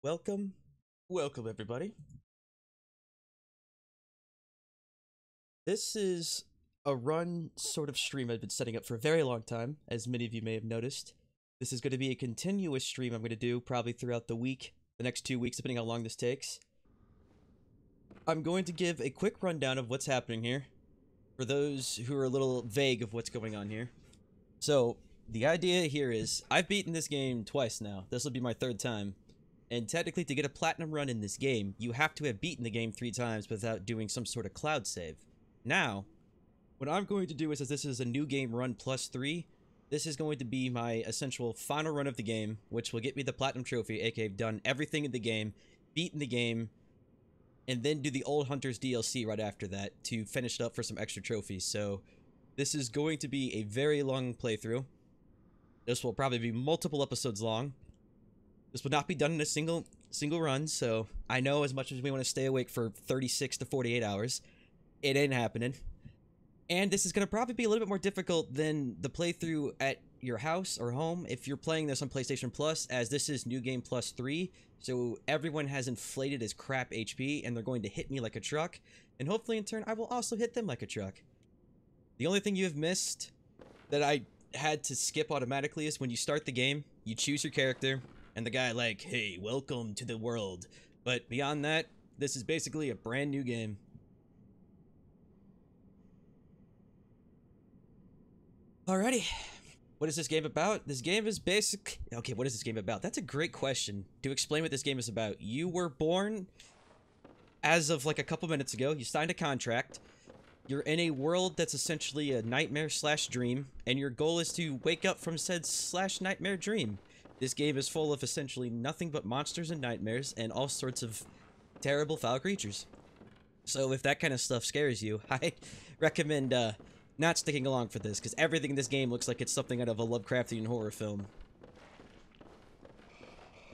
Welcome, welcome everybody. This is a run sort of stream I've been setting up for a very long time, as many of you may have noticed. This is going to be a continuous stream I'm going to do probably throughout the week, the next 2 weeks, depending how long this takes. I'm going to give a quick rundown of what's happening here, for those who are a little vague of what's going on here. So, the idea here is, I've beaten this game twice now. This will be my third time. And technically, to get a platinum run in this game, you have to have beaten the game 3 times without doing some sort of cloud save. Now, what I'm going to do is, as this is a new game run plus 3, this is going to be my essential final run of the game, which will get me the platinum trophy, aka done everything in the game, beaten the game, and then do the Old Hunters DLC right after that to finish it up for some extra trophies. So, this is going to be a very long playthrough. This will probably be multiple episodes long. This would not be done in a single run, so I know as much as we want to stay awake for 36 to 48 hours, it ain't happening. And this is going to probably be a little bit more difficult than the playthrough at your house or home if you're playing this on PlayStation Plus, as this is New Game Plus 3, so everyone has inflated as crap HP, and they're going to hit me like a truck, and hopefully in turn I will also hit them like a truck. The only thing you have missed that I had to skip automatically is when you start the game, you choose your character, and the guy like, hey, welcome to the world. But beyond that, this is basically a brand new game. Alrighty. What is this game about? This game is basic... Okay, what is this game about? That's a great question. To explain what this game is about, you were born as of like a couple minutes ago. You signed a contract. You're in a world that's essentially a nightmare slash dream, and your goal is to wake up from said slash nightmare dream. This game is full of essentially nothing but monsters and nightmares and all sorts of terrible, foul creatures. So if that kind of stuff scares you, I recommend not sticking along for this, because everything in this game looks like it's something out of a Lovecraftian horror film.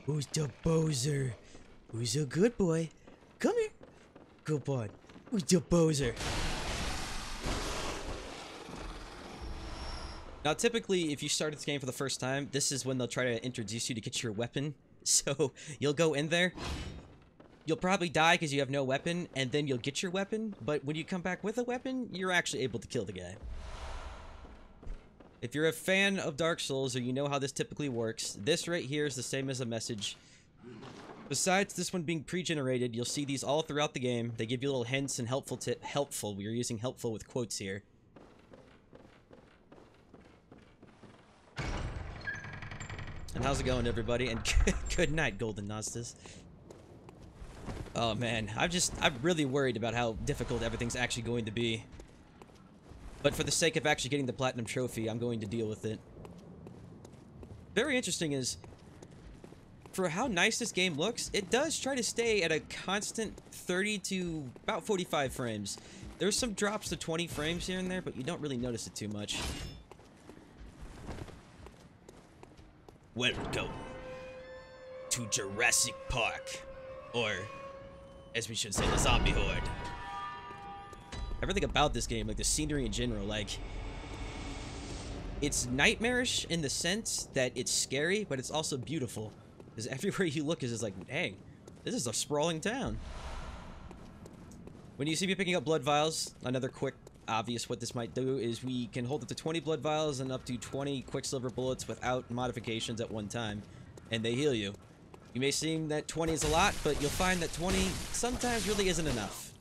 Who's the bozer? Who's a good boy? Come here. Good boy. Who's the bozer? Now, typically, if you start this game for the first time, this is when they'll try to introduce you to get your weapon. So, you'll go in there, you'll probably die because you have no weapon, and then you'll get your weapon, but when you come back with a weapon, you're actually able to kill the guy. If you're a fan of Dark Souls, or you know how this typically works, this right here is the same as a message. Besides this one being pre-generated, you'll see these all throughout the game. They give you little hints and helpful, we are using helpful with quotes here. And how's it going, everybody? And good night, Golden Nostas. Oh man, I'm really worried about how difficult everything's actually going to be. But for the sake of actually getting the platinum trophy, I'm going to deal with it. Very interesting is, for how nice this game looks, it does try to stay at a constant 30 to about 45 frames. There's some drops to 20 frames here and there, but you don't really notice it too much. Welcome to Jurassic Park, or as we should say, the Zombie Horde. Everything about this game, like the scenery in general, like, it's nightmarish in the sense that it's scary, but it's also beautiful. Because everywhere you look is just like, dang, this is a sprawling town. When you see me picking up blood vials, another quick, obvious what this might do is we can hold up to 20 blood vials and up to 20 quicksilver bullets without modifications at one time, and they heal you. You may seem that 20 is a lot, but you'll find that 20 sometimes really isn't enough.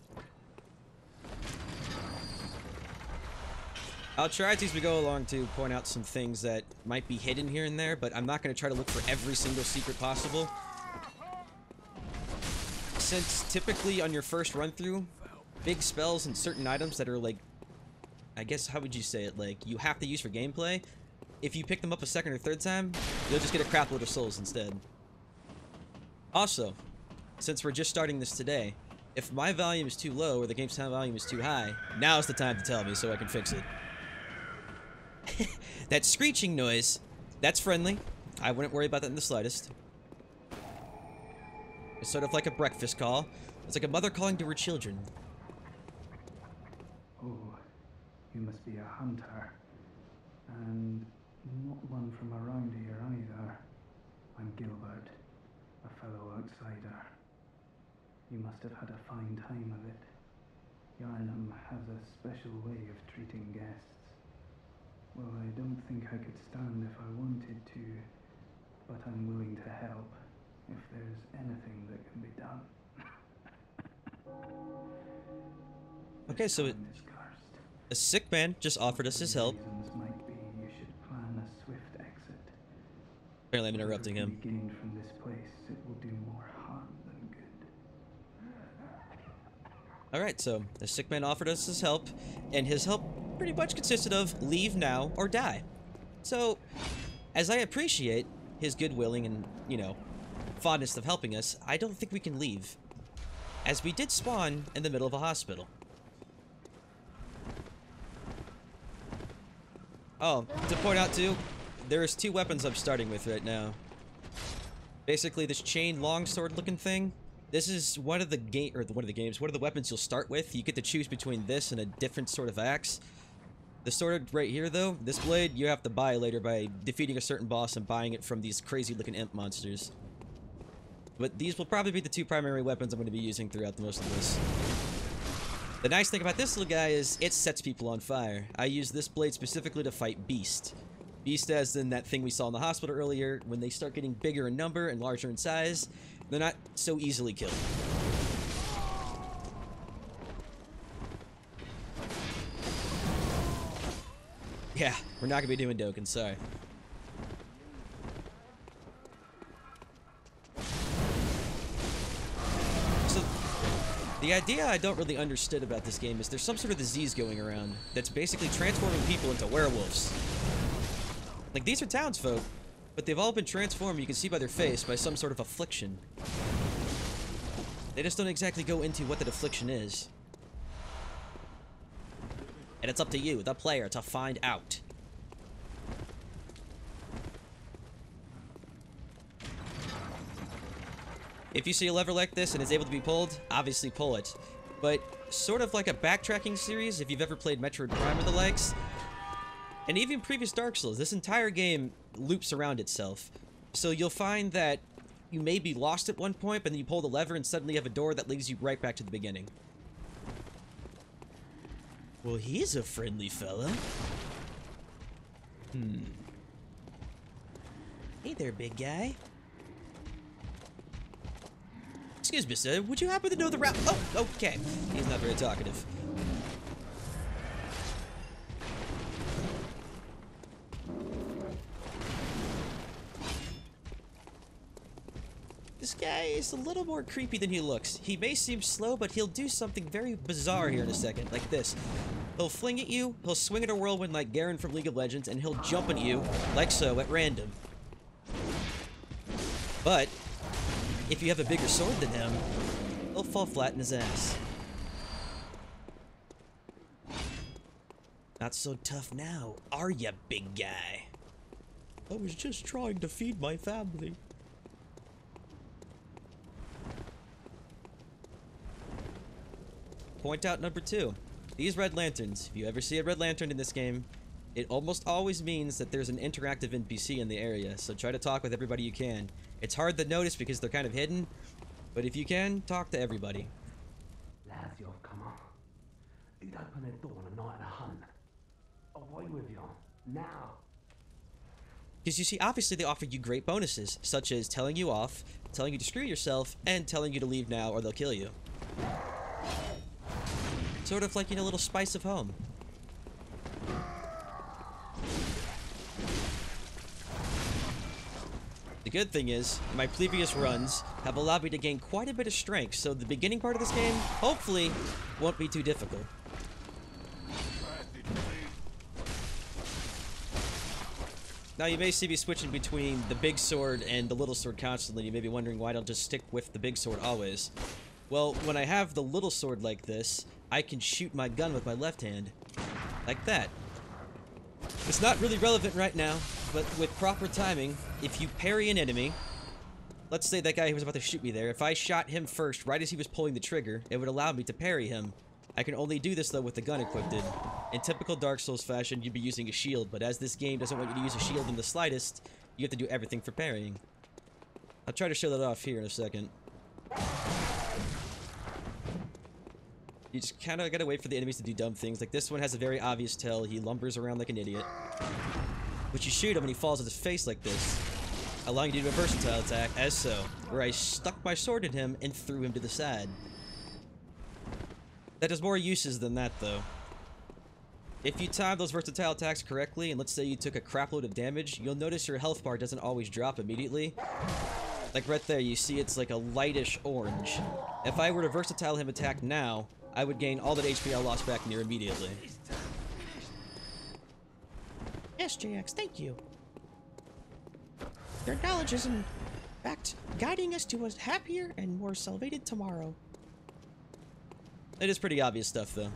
I'll try to, as we go along, to point out some things that might be hidden here and there, but I'm not going to try to look for every single secret possible. Since typically on your first run-through, big spells and certain items that are like, I guess, how would you say it, like, you have to use for gameplay, if you pick them up a second or third time, you'll just get a crap load of souls instead. Also, since we're just starting this today, if my volume is too low or the game's sound volume is too high, now's the time to tell me so I can fix it. That screeching noise, that's friendly. I wouldn't worry about that in the slightest. It's sort of like a breakfast call. It's like a mother calling to her children. Oh, you must be a hunter. And not one from around here either. I'm Gilbert. a fellow outsider. You must have had a fine time of it. Yharnam has a special way of treating guests. Well, I don't think I could stand if I wanted to, but I'm willing to help if there's anything that can be done. Okay, so a sick man just offered us his help. Might be you should plan a swift exit. Apparently I'm interrupting him. Gained from this place, it will do more harm than good. Alright, so the sick man offered us his help, and his help pretty much consisted of leave now or die. So, as I appreciate his goodwilling and, you know, fondness of helping us, I don't think we can leave, as we did spawn in the middle of a hospital. Oh, to point out too, there's two weapons I'm starting with right now. Basically, this chain longsword looking thing. This is one of the weapons you'll start with. You get to choose between this and a different sort of axe. The sword right here, though, this blade, you have to buy later by defeating a certain boss and buying it from these crazy-looking imp monsters. But these will probably be the two primary weapons I'm going to be using throughout the most of this. The nice thing about this little guy is it sets people on fire. I use this blade specifically to fight Beast. Beast as in that thing we saw in the hospital earlier. When they start getting bigger in number and larger in size, they're not so easily killed. Yeah, we're not going to be doing Dokkan, sorry. So, the idea I don't really understand about this game is there's some sort of disease going around that's basically transforming people into werewolves. Like, these are townsfolk, but they've all been transformed, you can see by their face, by some sort of affliction. They just don't exactly go into what that affliction is. And it's up to you, the player, to find out. If you see a lever like this and it's able to be pulled, obviously pull it. But sort of like a backtracking series, if you've ever played Metroid Prime or the likes, and even previous Dark Souls, this entire game loops around itself. So you'll find that you may be lost at one point, but then you pull the lever and suddenly you have a door that leads you right back to the beginning. Well, he's a friendly fella. Hey there, big guy. Excuse me, sir. Would you happen to know the route? Oh, okay. He's not very talkative. This guy is a little more creepy than he looks. He may seem slow, but he'll do something very bizarre here in a second, like this. He'll fling at you, he'll swing at a whirlwind like Garen from League of Legends, and he'll jump at you, like so, at random. But if you have a bigger sword than him, he'll fall flat in his ass. Not so tough now, are ya, big guy? I was just trying to feed my family. Point out number 2. These red lanterns. If you ever see a red lantern in this game, it almost always means that there's an interactive NPC in the area, so try to talk with everybody you can. It's hard to notice because they're kind of hidden, but if you can, talk to everybody. Lads, you've come on. You'd open the door on a night of the hunt. Away with you. Now. Because you see, obviously they offer you great bonuses, such as telling you off, telling you to screw yourself, and telling you to leave now or they'll kill you. Sort of like, you know, a little spice of home. The good thing is, my previous runs have allowed me to gain quite a bit of strength, so the beginning part of this game, hopefully, won't be too difficult. Now, you may see me switching between the big sword and the little sword constantly. You may be wondering why I don't just stick with the big sword always. Well, when I have the little sword like this, I can shoot my gun with my left hand. Like that. It's not really relevant right now, but with proper timing, if you parry an enemy, let's say that guy who was about to shoot me there, if I shot him first right as he was pulling the trigger, it would allow me to parry him. I can only do this though with the gun equipped in. In typical Dark Souls fashion, you'd be using a shield, but as this game doesn't want you to use a shield in the slightest, you have to do everything for parrying. I'll try to show that off here in a second. You just kind of gotta wait for the enemies to do dumb things. Like this one has a very obvious tell. He lumbers around like an idiot. But you shoot him and he falls on his face like this, allowing you to do a versatile attack, as so, where I stuck my sword in him and threw him to the side. That has more uses than that, though. If you time those versatile attacks correctly, and let's say you took a crapload of damage, you'll notice your health bar doesn't always drop immediately. Like right there, you see it's like a lightish orange. If I were to versatile him attack now, I would gain all that HP I lost back near immediately. Yes, JX, thank you. Your knowledge is, in fact, guiding us to a happier and more salvated tomorrow. It is pretty obvious stuff, though.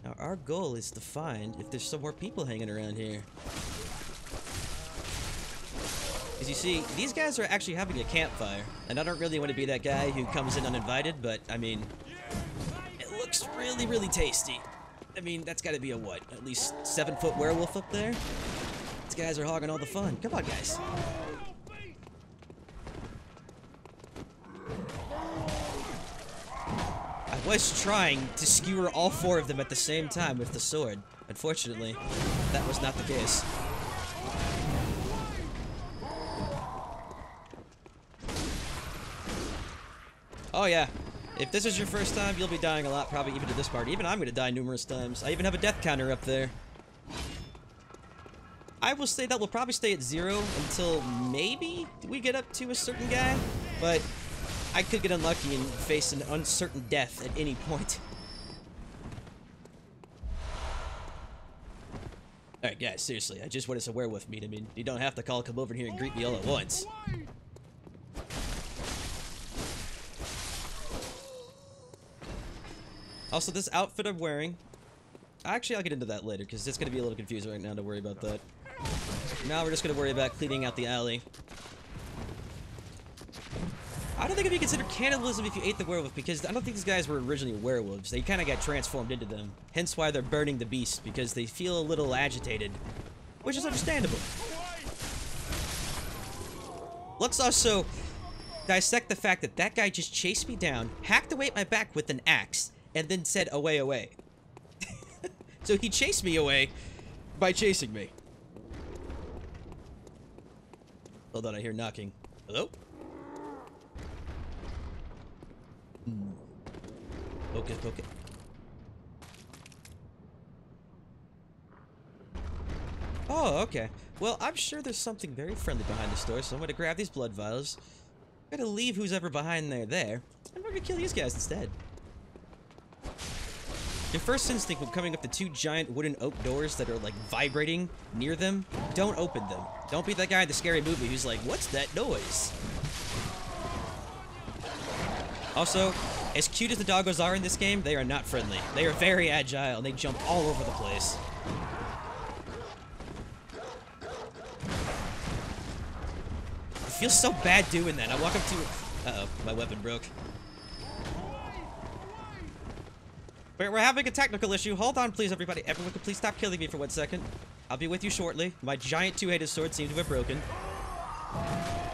Now, our goal is to find if there's some more people hanging around here. As you see, these guys are actually having a campfire, and I don't really want to be that guy who comes in uninvited, but, I mean, it looks really, really tasty. I mean, that's gotta be a what? At least 7-foot werewolf up there? These guys are hogging all the fun. Come on, guys. I was trying to skewer all 4 of them at the same time with the sword. Unfortunately, that was not the case. Oh yeah, if this is your first time, you'll be dying a lot, probably even to this part. Even I'm gonna die numerous times. I even have a death counter up there. I will say that will probably stay at 0 until maybe we get up to a certain guy, but I could get unlucky and face an uncertain death at any point. Alright guys, seriously, I just wanted some werewolf meat. I mean, you don't have to come over here and greet me all at once. Also, this outfit I'm wearing... Actually, I'll get into that later, because it's going to be a little confusing right now to worry about that. Now we're just going to worry about cleaning out the alley. I don't think it'd be considered cannibalism if you ate the werewolf, because I don't think these guys were originally werewolves. They kind of got transformed into them. Hence why they're burning the beast, because they feel a little agitated. Which is understandable. Let's also dissect the fact that that guy just chased me down, hacked away at my back with an axe, and then said, away, away. So he chased me away by chasing me. Hold on, I hear knocking. Hello? Okay, okay. Oh, okay. Well, I'm sure there's something very friendly behind this door, so I'm gonna grab these blood vials. I'm gonna leave who's ever behind there, and we're gonna kill these guys instead. Your first instinct when coming up to 2 giant wooden oak doors that are, like, vibrating near them, don't open them. Don't be that guy in the scary movie who's like, what's that noise? Also, as cute as the doggos are in this game, they are not friendly. They are very agile, and they jump all over the place. It feels so bad doing that. I walk up to... Uh-oh, my weapon broke. We're having a technical issue. Hold on, please, everybody. Everyone can please stop killing me for 1 second. I'll be with you shortly. My giant 2-handed sword seems to have broken.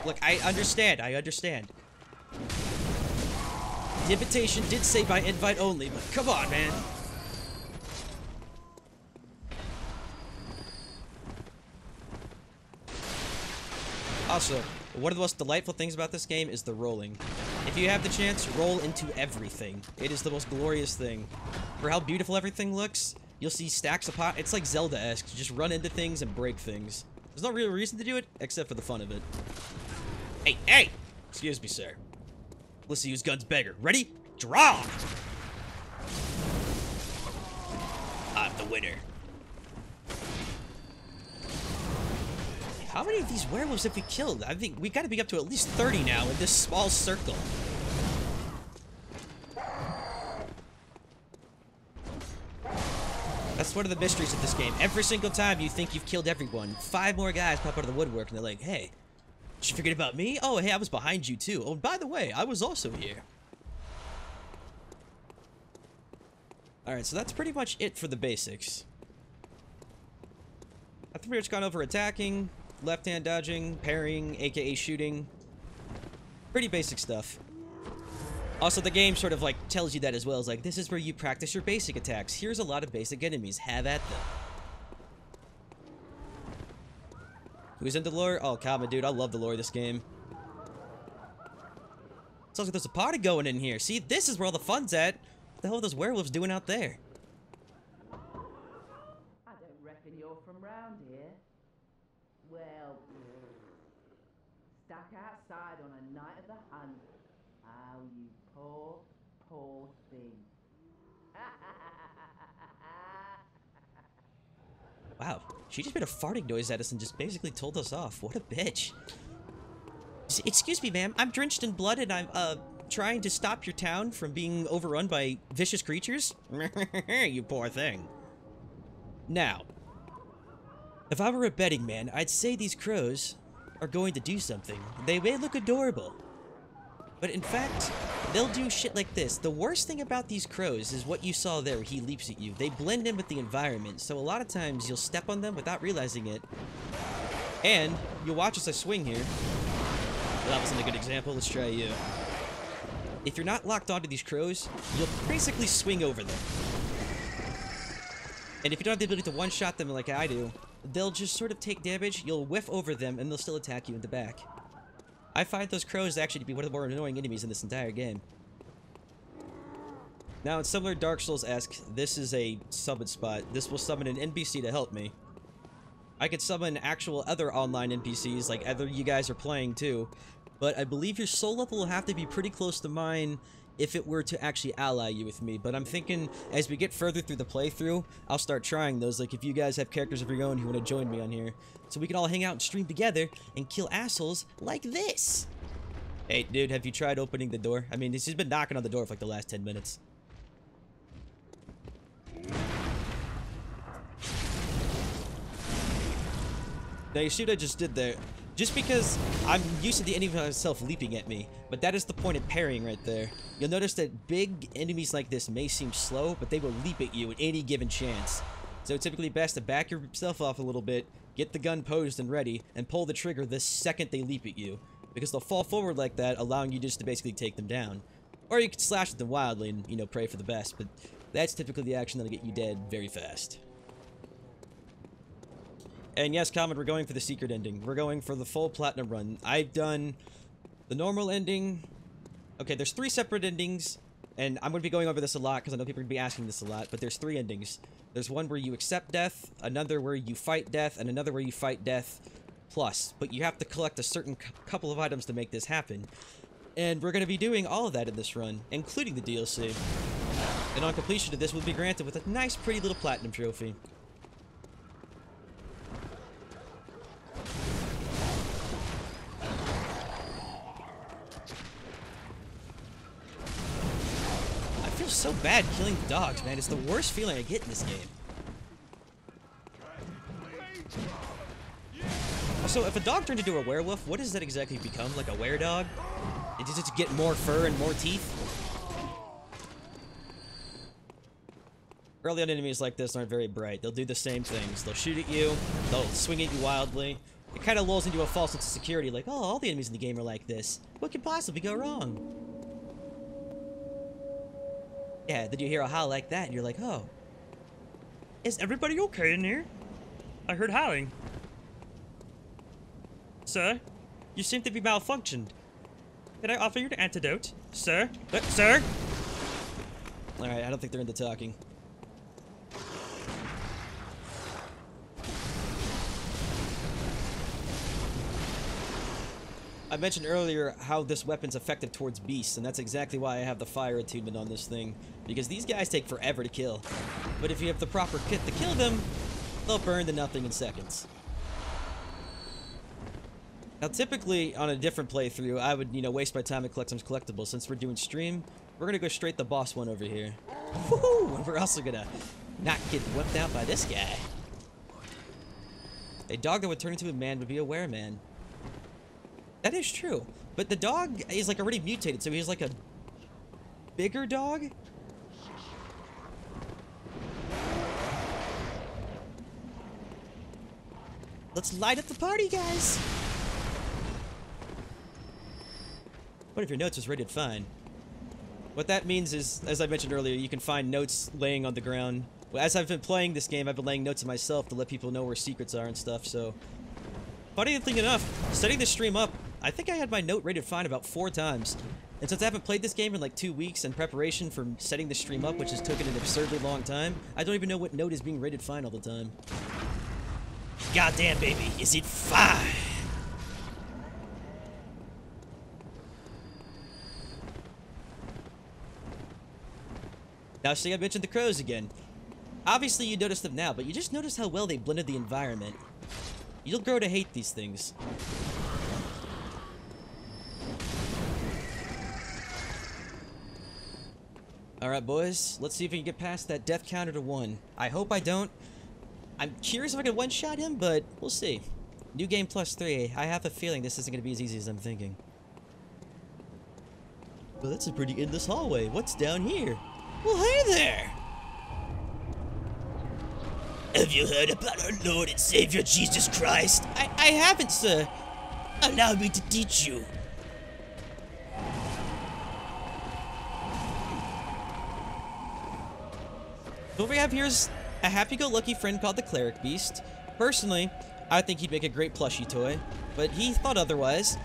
Look, I understand. I understand. The invitation did say by invite only, but come on, man. Also, one of the most delightful things about this game is the rolling. If you have the chance, roll into everything. It is the most glorious thing. For how beautiful everything looks, you'll see stacks of pot. It's like Zelda-esque. You just run into things and break things. There's no real reason to do it, except for the fun of it. Hey, hey! Excuse me, sir. Let's see whose gun's bigger. Ready? Draw! I'm the winner. How many of these werewolves have we killed? I think we gotta be up to at least 30 now in this small circle. That's one of the mysteries of this game. Every single time you think you've killed everyone, 5 more guys pop out of the woodwork and they're like, hey, did you forget about me? Oh, hey, I was behind you too. Oh, by the way, I was also here. Alright, so that's pretty much it for the basics. I've pretty much gone over attacking, left-hand dodging, parrying, aka shooting. Pretty basic stuff. Also, the game sort of like tells you that as well. It's like, this is where you practice your basic attacks. Here's a lot of basic enemies. Have at them. Who's into lore? Oh, Kama, dude. I love the lore of this game. Sounds like there's a party going in here. See, this is where all the fun's at. What the hell are those werewolves doing out there? I don't reckon you're from round here. Well, stuck outside on a night of the hunt. Oh, you poor, poor thing. Wow, she just made a farting noise at us and just basically told us off. What a bitch. Excuse me, ma'am. I'm drenched in blood and I'm, trying to stop your town from being overrun by vicious creatures? You poor thing. Now, if I were a betting man, I'd say these crows are going to do something. They may look adorable, but in fact, they'll do shit like this. The worst thing about these crows is what you saw there where he leaps at you. They blend in with the environment, so a lot of times you'll step on them without realizing it. And you'll watch as I swing here. Well, that wasn't a good example. Let's try you. If you're not locked onto these crows, you'll basically swing over them. And if you don't have the ability to one-shot them like I do, they'll just sort of take damage, you'll whiff over them, and they'll still attack you in the back. I find those crows actually to be one of the more annoying enemies in this entire game. Now, in similar Dark Souls-esque, this is a summon spot. This will summon an NPC to help me. I could summon actual other online NPCs, like other you guys are playing too, but I believe your soul level will have to be pretty close to mine if it were to actually ally you with me. But I'm thinking, as we get further through the playthrough, I'll start trying those, like if you guys have characters of your own who want to join me on here, so we can all hang out and stream together and kill assholes like this. Hey, dude, have you tried opening the door? I mean, he's been knocking on the door for like the last 10 minutes. Now, you see what I just did there? Just because I'm used to the enemy myself leaping at me, but that is the point of parrying right there. You'll notice that big enemies like this may seem slow, but they will leap at you at any given chance. So it's typically best to back yourself off a little bit, get the gun posed and ready, and pull the trigger the second they leap at you. Because they'll fall forward like that, allowing you just to basically take them down. Or you can slash at them wildly and, you know, pray for the best, but that's typically the action that'll get you dead very fast. And yes, Comet, we're going for the secret ending. We're going for the full platinum run. I've done the normal ending. Okay, there's 3 separate endings, and I'm going to be going over this a lot because I know people are going to be asking this a lot, but there's 3 endings. There's one where you accept death, another where you fight death, and another where you fight death plus. But you have to collect a certain couple of items to make this happen. And we're going to be doing all of that in this run, including the DLC. And on completion of this, we'll be granted with a nice, pretty little platinum trophy. So bad killing dogs, man. It's the worst feeling I get in this game. Also, if a dog turned into a werewolf, what does that exactly become? Like a were-dog? It just get more fur and more teeth? Early on enemies like this aren't very bright. They'll do the same things. They'll shoot at you. They'll swing at you wildly. It kind of lulls into a false sense of security, like, oh, all the enemies in the game are like this. What could possibly go wrong? Yeah, then you hear a howl like that, and you're like, oh. Is everybody okay in here? I heard howling. Sir, you seem to be malfunctioned. Can I offer you an antidote? Sir? Sir? Alright, I don't think they're into talking. I mentioned earlier how this weapon's effective towards beasts, and that's exactly why I have the fire attunement on this thing. Because these guys take forever to kill. But if you have the proper kit to kill them, they'll burn to nothing in seconds. Now typically, on a different playthrough, I would, you know, waste my time and collect some collectibles. Since we're doing stream, we're gonna go straight to boss one over here. Woohoo! And we're also gonna not get whipped out by this guy. A dog that would turn into a man would be a wereman. That is true, but the dog is like already mutated, so he's like a bigger dog? Let's light up the party, guys! One of your notes was rated fine. What that means is, as I mentioned earlier, you can find notes laying on the ground. As I've been playing this game, I've been laying notes of myself to let people know where secrets are and stuff, so... Funny thing enough, setting this stream up, I think I had my note rated fine about 4 times. And since I haven't played this game in like 2 weeks in preparation for setting the stream up, which has taken an absurdly long time, I don't even know what note is being rated fine all the time. Goddamn, baby, is it fine? Now, see, I mentioned the crows again. Obviously, you notice them now, but you just notice how well they blended the environment. You'll grow to hate these things. Alright, boys. Let's see if we can get past that death counter to 1. I hope I don't. I'm curious if I can one-shot him, but we'll see. New game +3. I have a feeling this isn't going to be as easy as I'm thinking. Well, that's a pretty endless hallway. What's down here? Well, hey there! Have you heard about our Lord and Savior Jesus Christ? I haven't, sir. Allow me to teach you. What we have here is a happy-go-lucky friend called the Cleric Beast. Personally, I think he'd make a great plushie toy, but he thought otherwise.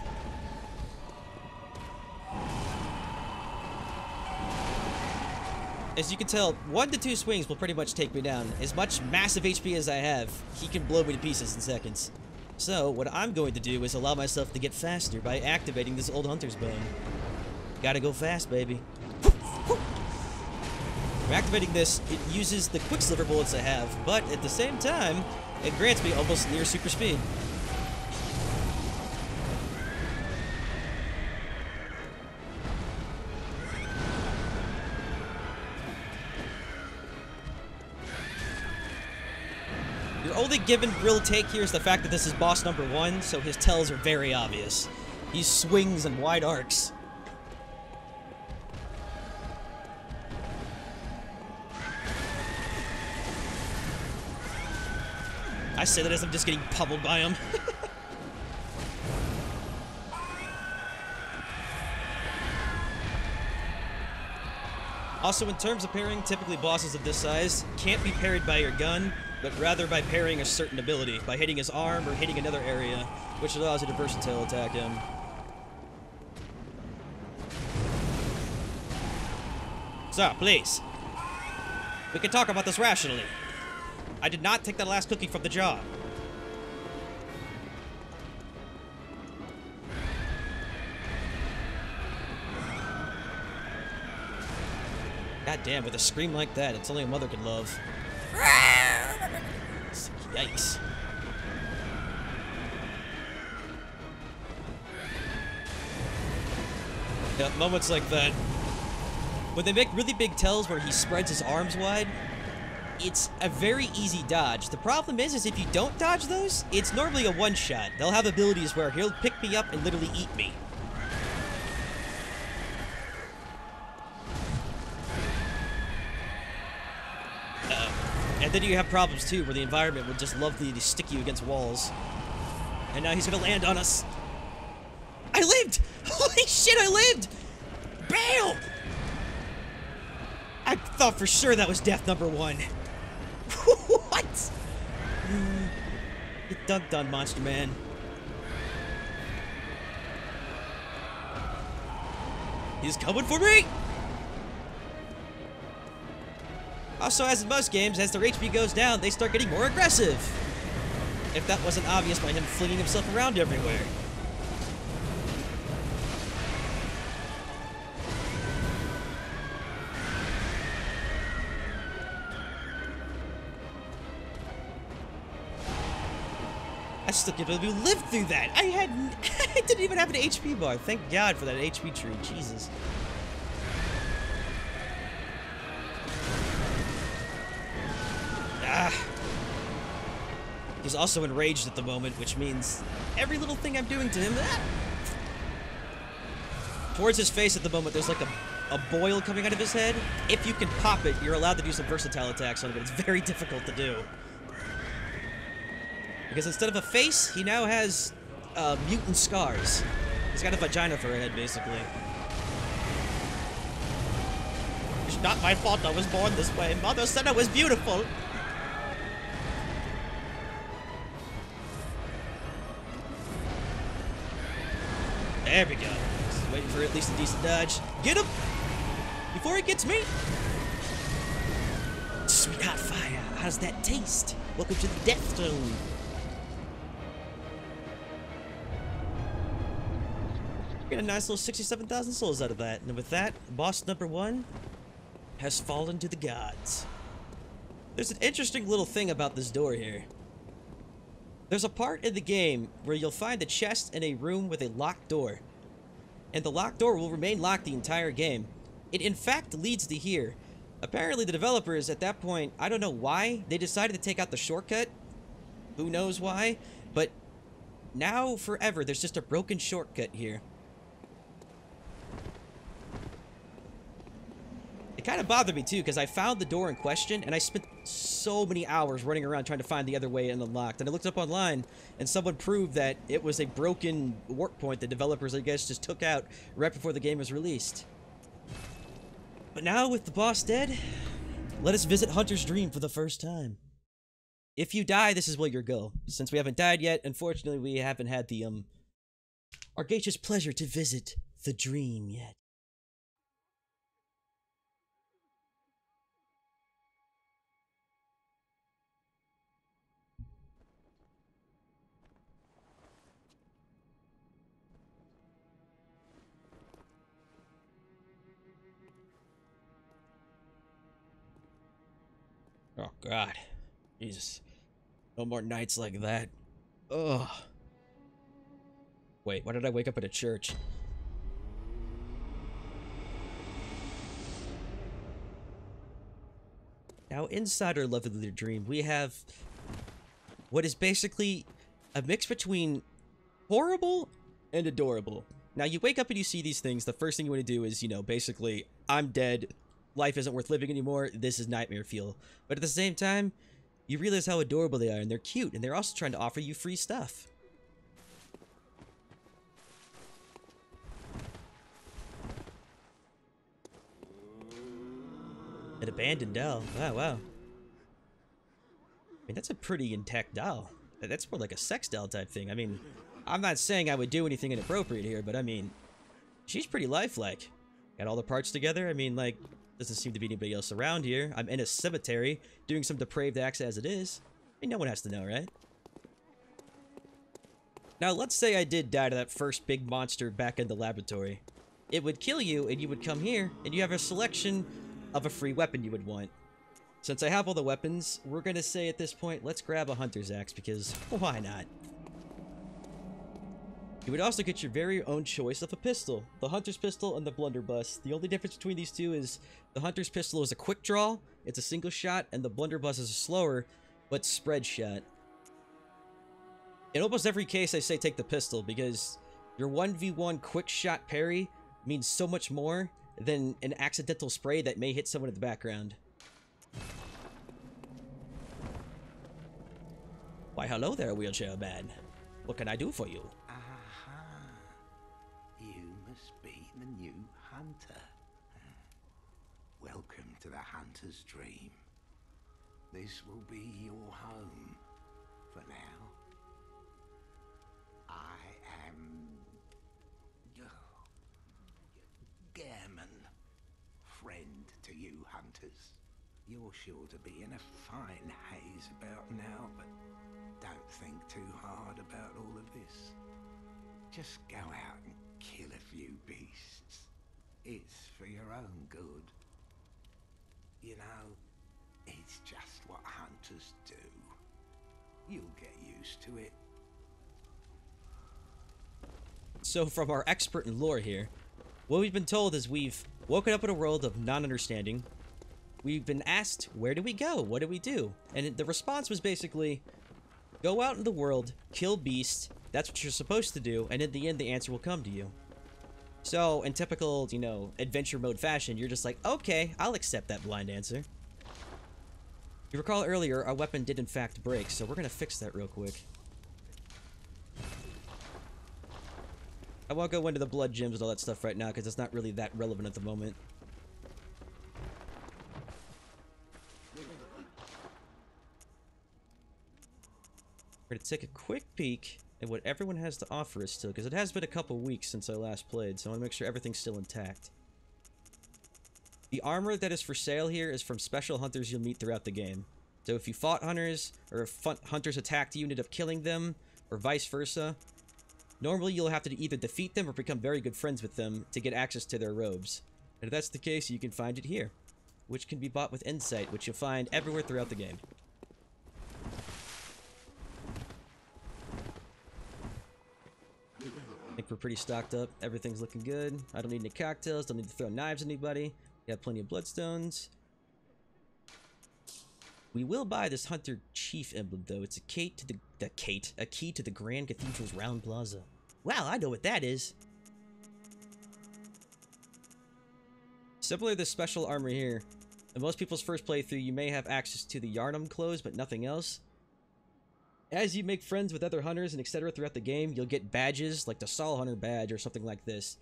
As you can tell, 1 to 2 swings will pretty much take me down. As much massive HP as I have, he can blow me to pieces in seconds. So, what I'm going to do is allow myself to get faster by activating this old hunter's bone. Gotta go fast, baby. For activating this, it uses the Quicksilver bullets I have, but at the same time, it grants me almost near super speed. Your only given real take here is the fact that this is boss number 1, so his tells are very obvious. He swings in wide arcs. I say that as I'm just getting pummeled by him. Also, in terms of parrying, typically bosses of this size can't be parried by your gun, but rather by parrying a certain ability, by hitting his arm or hitting another area, which allows you to versatile attack him. So, please, we can talk about this rationally. I did not take that last cookie from the jar. God damn, with a scream like that, it's only a mother could love. Yikes. Yeah, moments like that. When they make really big tells where he spreads his arms wide, it's a very easy dodge. The problem is if you don't dodge those, it's normally a one-shot. They'll have abilities where he'll pick me up and literally eat me. And then you have problems too, where the environment would just love to stick you against walls. And now he's gonna land on us. I lived! Holy shit, I lived! Bam! I thought for sure that was death number 1. What? Get dunked on, Monster Man. He's coming for me! Also, as in most games, as their HP goes down, they start getting more aggressive. If that wasn't obvious by him flinging himself around everywhere. I still can't believe you lived through that. I didn't even have an HP bar. Thank God for that HP tree. Jesus. He's also enraged at the moment, which means every little thing I'm doing to him... Towards his face at the moment, there's like a boil coming out of his head. If you can pop it, you're allowed to do some versatile attacks on it, but it's very difficult to do. Because instead of a face, he now has mutant scars. He's got a vagina for a head, basically. It's not my fault I was born this way. Mother said I was beautiful. There we go. Just waiting for at least a decent dodge. Get him! Before he gets me! Sweet hot fire. How's that taste? Welcome to the Death Zone. Get a nice little 67,000 souls out of that. And with that, boss number 1 has fallen to the gods. There's an interesting little thing about this door here. There's a part in the game where you'll find a chest in a room with a locked door. And the locked door will remain locked the entire game. It in fact leads to here. Apparently the developers at that point, I don't know why, they decided to take out the shortcut. Who knows why? But now forever there's just a broken shortcut here. It kind of bothered me too, because I found the door in question, and I spent so many hours running around trying to find the other way and unlocked. And I looked up online, and someone proved that it was a broken warp point the developers, I guess, just took out right before the game was released. But now, with the boss dead, let us visit Hunter's Dream for the first time. If you die, this is where you'll go. Since we haven't died yet, unfortunately, we haven't had the, audacious pleasure to visit the dream yet. Oh, God. Jesus. No more nights like that. Ugh. Wait, why did I wake up at a church? Now, inside our lovely dream, we have what is basically a mix between horrible and adorable. Now, you wake up and you see these things, the first thing you want to do is, you know, basically, I'm dead. Life isn't worth living anymore. This is nightmare fuel. But at the same time, you realize how adorable they are, and they're cute, and they're also trying to offer you free stuff. An abandoned doll. Wow, wow. I mean, that's a pretty intact doll. That's more like a sex doll type thing. I mean, I'm not saying I would do anything inappropriate here, but I mean, she's pretty lifelike. Got all the parts together. I mean, like, doesn't seem to be anybody else around here. I'm in a cemetery, doing some depraved acts as it is. I mean, no one has to know, right? Now, let's say I did die to that first big monster back in the laboratory. It would kill you, and you would come here, and you have a selection of a free weapon you would want. Since I have all the weapons, we're gonna say at this point, let's grab a hunter's axe, because why not? You would also get your very own choice of a pistol. The hunter's pistol and the blunderbuss. The only difference between these two is the hunter's pistol is a quick draw, it's a single shot, and the blunderbuss is a slower, but spread shot. In almost every case, I say take the pistol, because your 1v1 quick shot parry means so much more than an accidental spray that may hit someone in the background. Why, hello there, wheelchair man. What can I do for you? The new hunter. Welcome to the Hunter's Dream. This will be your home for now. I am Gairman, friend to you hunters. You're sure to be in a fine haze about now, but don't think too hard about all of this. Just go out and kill a few beasts. It's for your own good. You know, it's just what hunters do. You'll get used to it. So from our expert in lore here, what we've been told is we've woken up in a world of non-understanding. We've been asked, where do we go? What do we do? And the response was basically, go out in the world, kill beasts, that's what you're supposed to do, and in the end, the answer will come to you. So, in typical, you know, adventure mode fashion, you're just like, okay, I'll accept that blind answer. You recall earlier, our weapon did in fact break, so we're gonna fix that real quick. I won't go into the blood gems and all that stuff right now because it's not really that relevant at the moment. We're going to take a quick peek at what everyone has to offer us still, because it has been a couple weeks since I last played, so I want to make sure everything's still intact. The armor that is for sale here is from special hunters you'll meet throughout the game. So if you fought hunters, or if hunters attacked you and ended up killing them, or vice versa, normally you'll have to either defeat them or become very good friends with them to get access to their robes. And if that's the case, you can find it here, which can be bought with insight, which you'll find everywhere throughout the game. I think we're pretty stocked up. Everything's looking good. I don't need any cocktails. Don't need to throw knives at anybody. Got plenty of bloodstones. We will buy this Hunter Chief emblem, though. It's a key to a key to the Grand Cathedral's round plaza. Wow, I know what that is. Similar to this special armor here, in most people's first playthrough, you may have access to the Yharnam clothes, but nothing else. As you make friends with other hunters and etc. throughout the game, you'll get badges, like the Soul Hunter badge or something like this.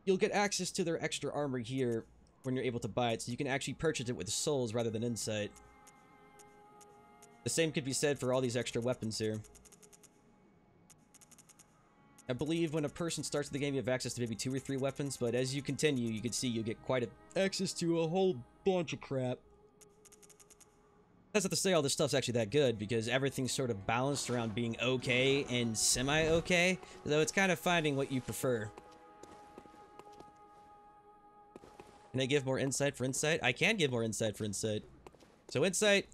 You'll get access to their extra armor here when you're able to buy it, so you can actually purchase it with souls rather than insight. The same could be said for all these extra weapons here. I believe when a person starts the game, you have access to maybe 2 or 3 weapons, but as you continue, you can see you'll get quite access to a whole bunch of crap. That's not to say all this stuff's actually that good, because everything's sort of balanced around being okay and semi-okay, though it's kind of finding what you prefer. Can I give more insight for insight? I can give more insight for insight. So insight,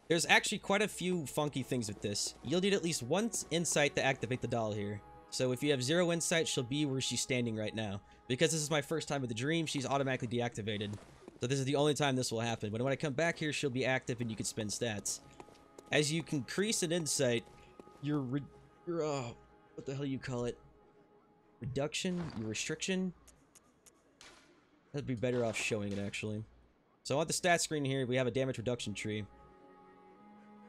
there's actually quite a few funky things with this. You'll need at least 1 insight to activate the doll here. So if you have 0 insight, she'll be where she's standing right now. Because this is my first time with the dream, she's automatically deactivated. So this is the only time this will happen. But when I come back here, she'll be active and you can spend stats. As you increase an insight, your what the hell you call it? Reduction? Your restriction? That'd be better off showing it, actually. So on the stat screen here, we have a damage reduction tree.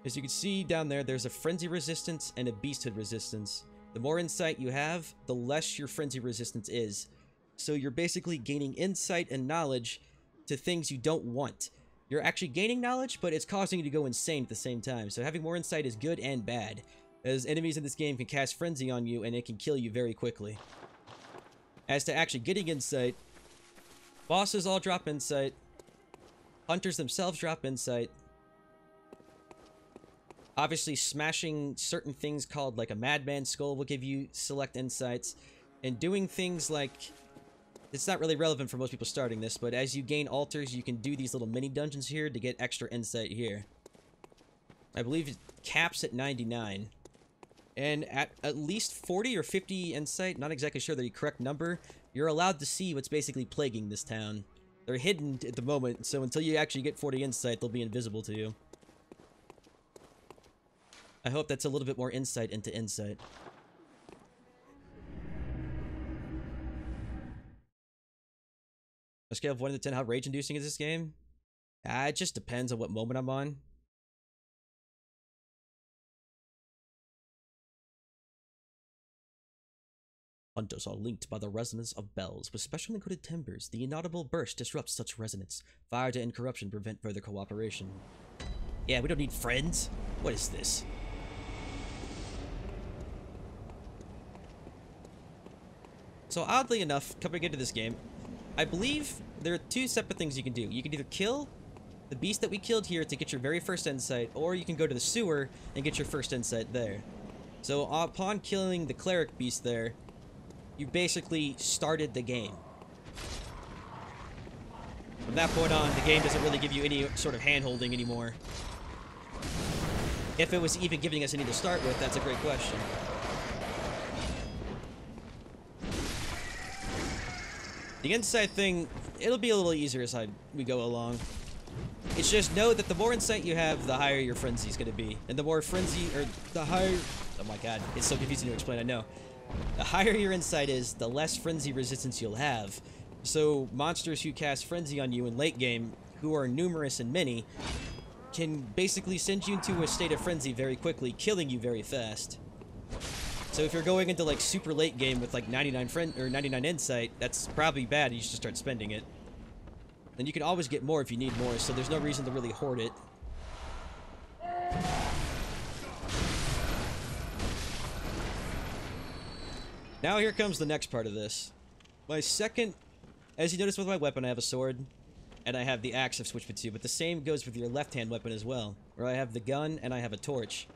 As you can see down there, there's a frenzy resistance and a beasthood resistance. The more insight you have, the less your frenzy resistance is. So you're basically gaining insight and knowledge to things you don't want. You're actually gaining knowledge, but it's causing you to go insane at the same time. So having more insight is good and bad, as enemies in this game can cast frenzy on you and it can kill you very quickly. As to actually getting insight, bosses all drop insight. Hunters themselves drop insight. Obviously, smashing certain things called like a Madman Skull will give you select insights. And doing things like... It's not really relevant for most people starting this, but as you gain altars, you can do these little mini dungeons here to get extra insight here. I believe it caps at 99. And at least 40 or 50 insight, not exactly sure the correct number, you're allowed to see what's basically plaguing this town. They're hidden at the moment, so until you actually get 40 insight, they'll be invisible to you. I hope that's a little bit more insight into insight. A scale of 1 to 10, how rage-inducing is this game? It just depends on what moment I'm on. Hunters are linked by the resonance of bells. With specially encoded timbers, the inaudible burst disrupts such resonance. Fire to end corruption prevent further cooperation. Yeah, we don't need friends. What is this? So oddly enough, coming into this game, I believe there are 2 separate things you can do. You can either kill the beast that we killed here to get your very first insight, or you can go to the sewer and get your first insight there. So upon killing the Cleric beast there, you basically started the game. From that point on, the game doesn't really give you any sort of hand-holding anymore. If it was even giving us any to start with, that's a great question. The insight thing, it'll be a little easier as we go along. It's just know that the more insight you have, the higher your frenzy's gonna be. And the more frenzy, or the higher... Oh my god, it's so confusing to explain, I know. The higher your insight is, the less frenzy resistance you'll have. So, monsters who cast frenzy on you in late game, who are numerous and many, can basically send you into a state of frenzy very quickly, killing you very fast. So if you're going into like super late game with like 99 insight, that's probably bad. You should start spending it. And you can always get more if you need more, so there's no reason to really hoard it. Now here comes the next part of this. My second, as you notice with my weapon, I have a sword, and I have the axe I've switched between, but the same goes with your left-hand weapon as well, where I have the gun and I have a torch.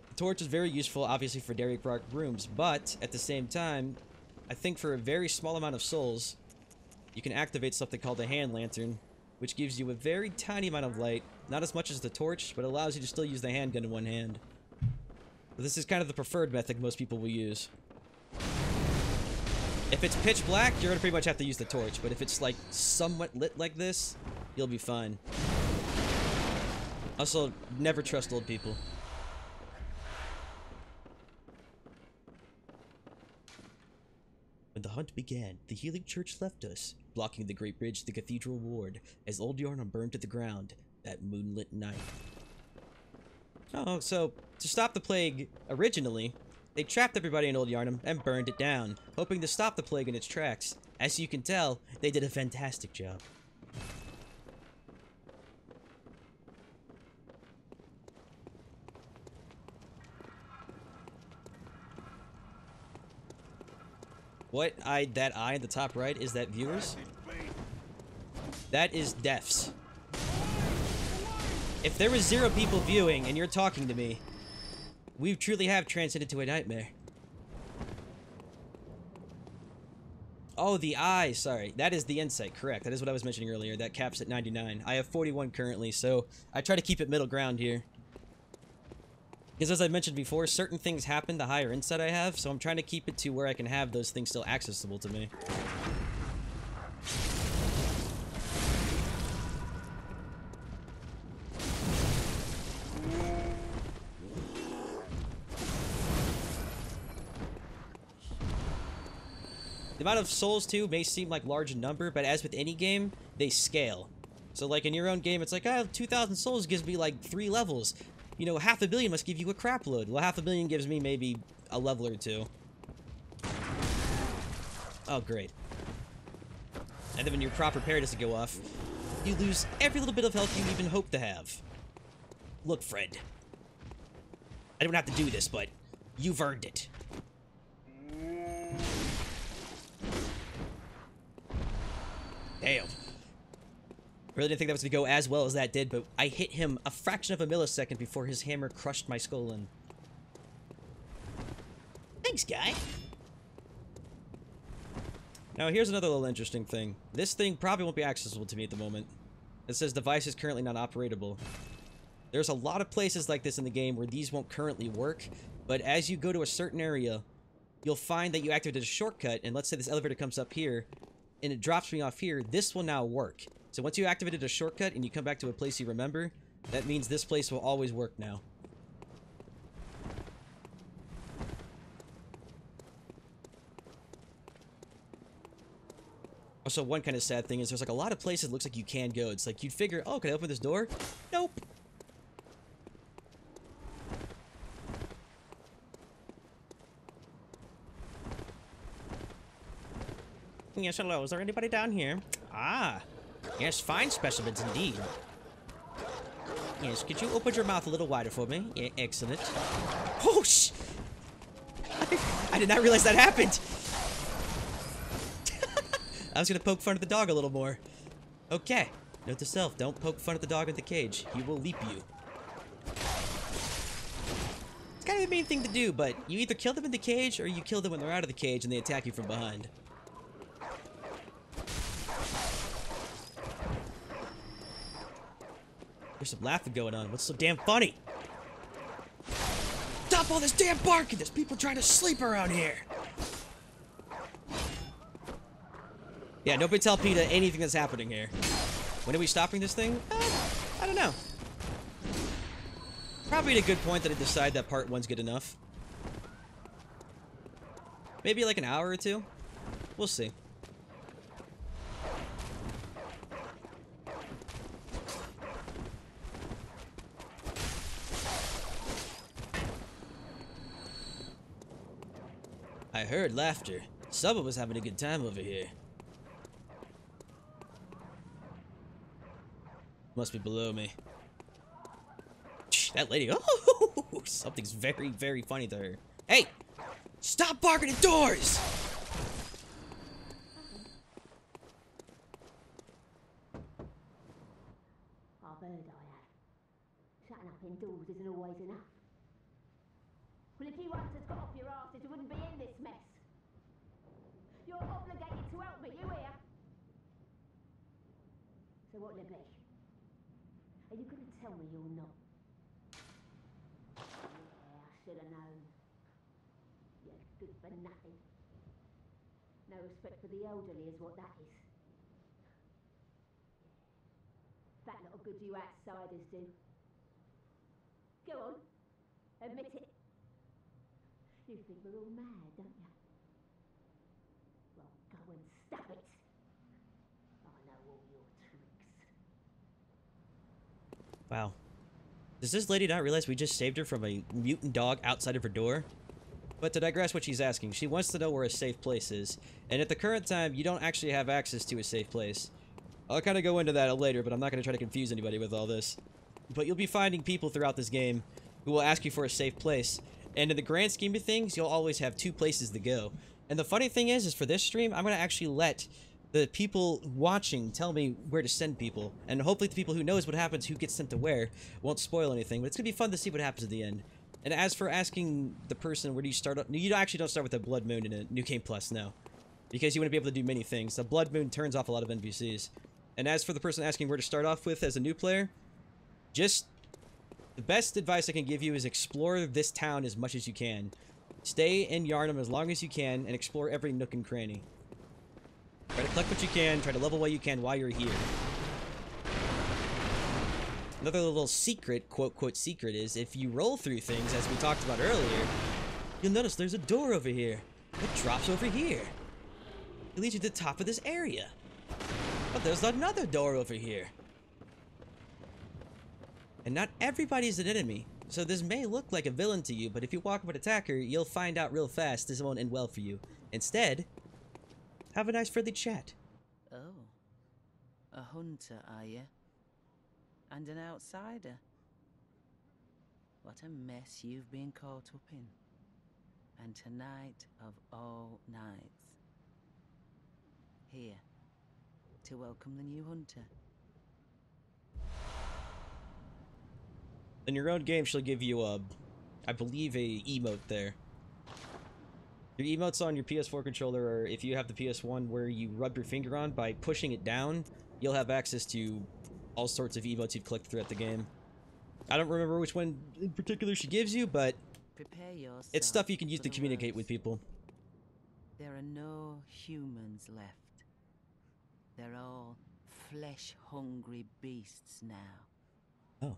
The torch is very useful, obviously, for Derek Rock rooms, but at the same time, I think for a very small amount of souls, you can activate something called a hand lantern, which gives you a very tiny amount of light, not as much as the torch, but allows you to still use the handgun in one hand. But this is kind of the preferred method most people will use. If it's pitch black, you're gonna pretty much have to use the torch, but if it's like somewhat lit like this, you'll be fine. Also, never trust old people. When the hunt began, the healing church left us, blocking the great bridge to the Cathedral ward, as old Yharnam burned to the ground that moonlit night. Oh, so, to stop the plague, originally, they trapped everybody in old Yharnam and burned it down, hoping to stop the plague in its tracks. As you can tell, they did a fantastic job. That eye at the top right, is that viewers? That is deafs. If there was 0 people viewing and you're talking to me, we truly have transcended to a nightmare. Oh, the eye, sorry. That is the insight, correct. That is what I was mentioning earlier. That caps at 99. I have 41 currently, so I try to keep it middle ground here. Because as I mentioned before, certain things happen the higher insight I have, so I'm trying to keep it to where I can have those things still accessible to me. The amount of souls, too, may seem like large in number, but as with any game, they scale. So, like, in your own game, it's like, 2,000 souls gives me, like, 3 levels. You know, 500 million must give you a crap load. Well, 500 million gives me maybe a level or 2. Oh, great. And then when your prop repair doesn't go off, you lose every little bit of health you even hope to have. Look, friend. I don't have to do this, but you've earned it. Damn. Really didn't think that was going to go as well as that did, but I hit him a fraction of a millisecond before his hammer crushed my skull in. Thanks, guy. Now, here's another little interesting thing. This thing probably won't be accessible to me at the moment. It says device is currently not operatable. There's a lot of places like this in the game where these won't currently work, but as you go to a certain area, you'll find that you activated a shortcut, and let's say this elevator comes up here, and it drops me off here, this will now work. So once you activated a shortcut and you come back to a place you remember, that means this place will always work now. Also, one kind of sad thing is there's like a lot of places it looks like you can go. It's like you'd figure, oh, can I open this door? Nope. Yes, hello. Is there anybody down here? Ah. Yes, fine specimens indeed. Yes, could you open your mouth a little wider for me? Yeah, excellent. Oh, I did not realize that happened. I was gonna poke fun at the dog a little more. Okay. Note to self, don't poke fun at the dog in the cage. He will leap you. It's kind of the main thing to do, but you either kill them in the cage or you kill them when they're out of the cage and they attack you from behind. There's some laughing going on. What's so damn funny? Stop all this damn barking! There's people trying to sleep around here! Yeah, nobody tell PETA anything that's happening here. When are we stopping this thing? I don't know. Probably at a good point that I decide that part 1's good enough. Maybe like an hour or 2? We'll see. I heard laughter. Someone was having a good time over here. Must be below me. Shh, that lady. Oh, something's very, very funny to her. Hey! Stop barking at doors! I've heard I have. Shutting up indoors isn't always enough. Well, if you hunters got off your asses, you wouldn't be in this mess. You're obligated to help me, you hear? So what'll it be? Are you going to tell me you're not? Yeah, I should have known. You're good for nothing. No respect for the elderly is what that is. That lot of good you outsiders do. Go on, admit it. You think we're all mad, don't you? Well, go and stop it. I know all your tricks. Wow. Does this lady not realize we just saved her from a mutant dog outside of her door? But to digress what she's asking, she wants to know where a safe place is. And at the current time, you don't actually have access to a safe place. I'll kind of go into that later, but I'm not going to try to confuse anybody with all this. But you'll be finding people throughout this game who will ask you for a safe place. And in the grand scheme of things, you'll always have 2 places to go. And the funny thing is for this stream, I'm going to actually let the people watching tell me where to send people. And hopefully the people who knows what happens, who gets sent to where, won't spoil anything. But it's going to be fun to see what happens at the end. And as for asking the person, where do you start up? You actually don't start with a Blood Moon in a New Game Plus, no. Because you wouldn't be able to do many things. The Blood Moon turns off a lot of NPCs. And as for the person asking where to start off with as a new player, just the best advice I can give you is explore this town as much as you can. Stay in Yharnam as long as you can and explore every nook and cranny. Try to collect what you can, try to level what you can while you're here. Another little secret, quote secret, is if you roll through things, as we talked about earlier, you'll notice there's a door over here. It drops over here. It leads you to the top of this area. But there's another door over here. And not everybody's an enemy, so this may look like a villain to you, but if you walk up and attack her, you'll find out real fast this won't end well for you. Instead, have a nice friendly chat. Oh, a hunter, are you? And an outsider? What a mess you've been caught up in. And tonight of all nights. Here, to welcome the new hunter. In your own game, she'll give you a, I believe, a emote there. Your emotes on your PS4 controller, or if you have the PS1 where you rub your finger on, by pushing it down, you'll have access to all sorts of emotes you've collected throughout the game. I don't remember which one in particular she gives you, but it's stuff you can use to communicate with people. There are no humans left. They're all flesh-hungry beasts now. Oh.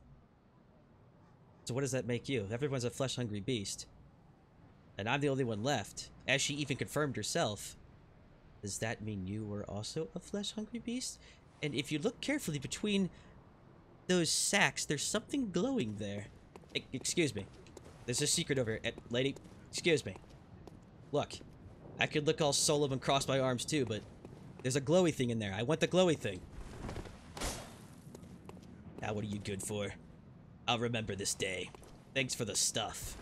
So what does that make you? Everyone's a flesh-hungry beast. And I'm the only one left, as she even confirmed herself. Does that mean you were also a flesh-hungry beast? And if you look carefully between those sacks, there's something glowing there. Excuse me. There's a secret over here. Lady, excuse me. Look, I could look all solemn and cross my arms too, but there's a glowy thing in there. I want the glowy thing. Now what are you good for? I'll remember this day. Thanks for the stuff.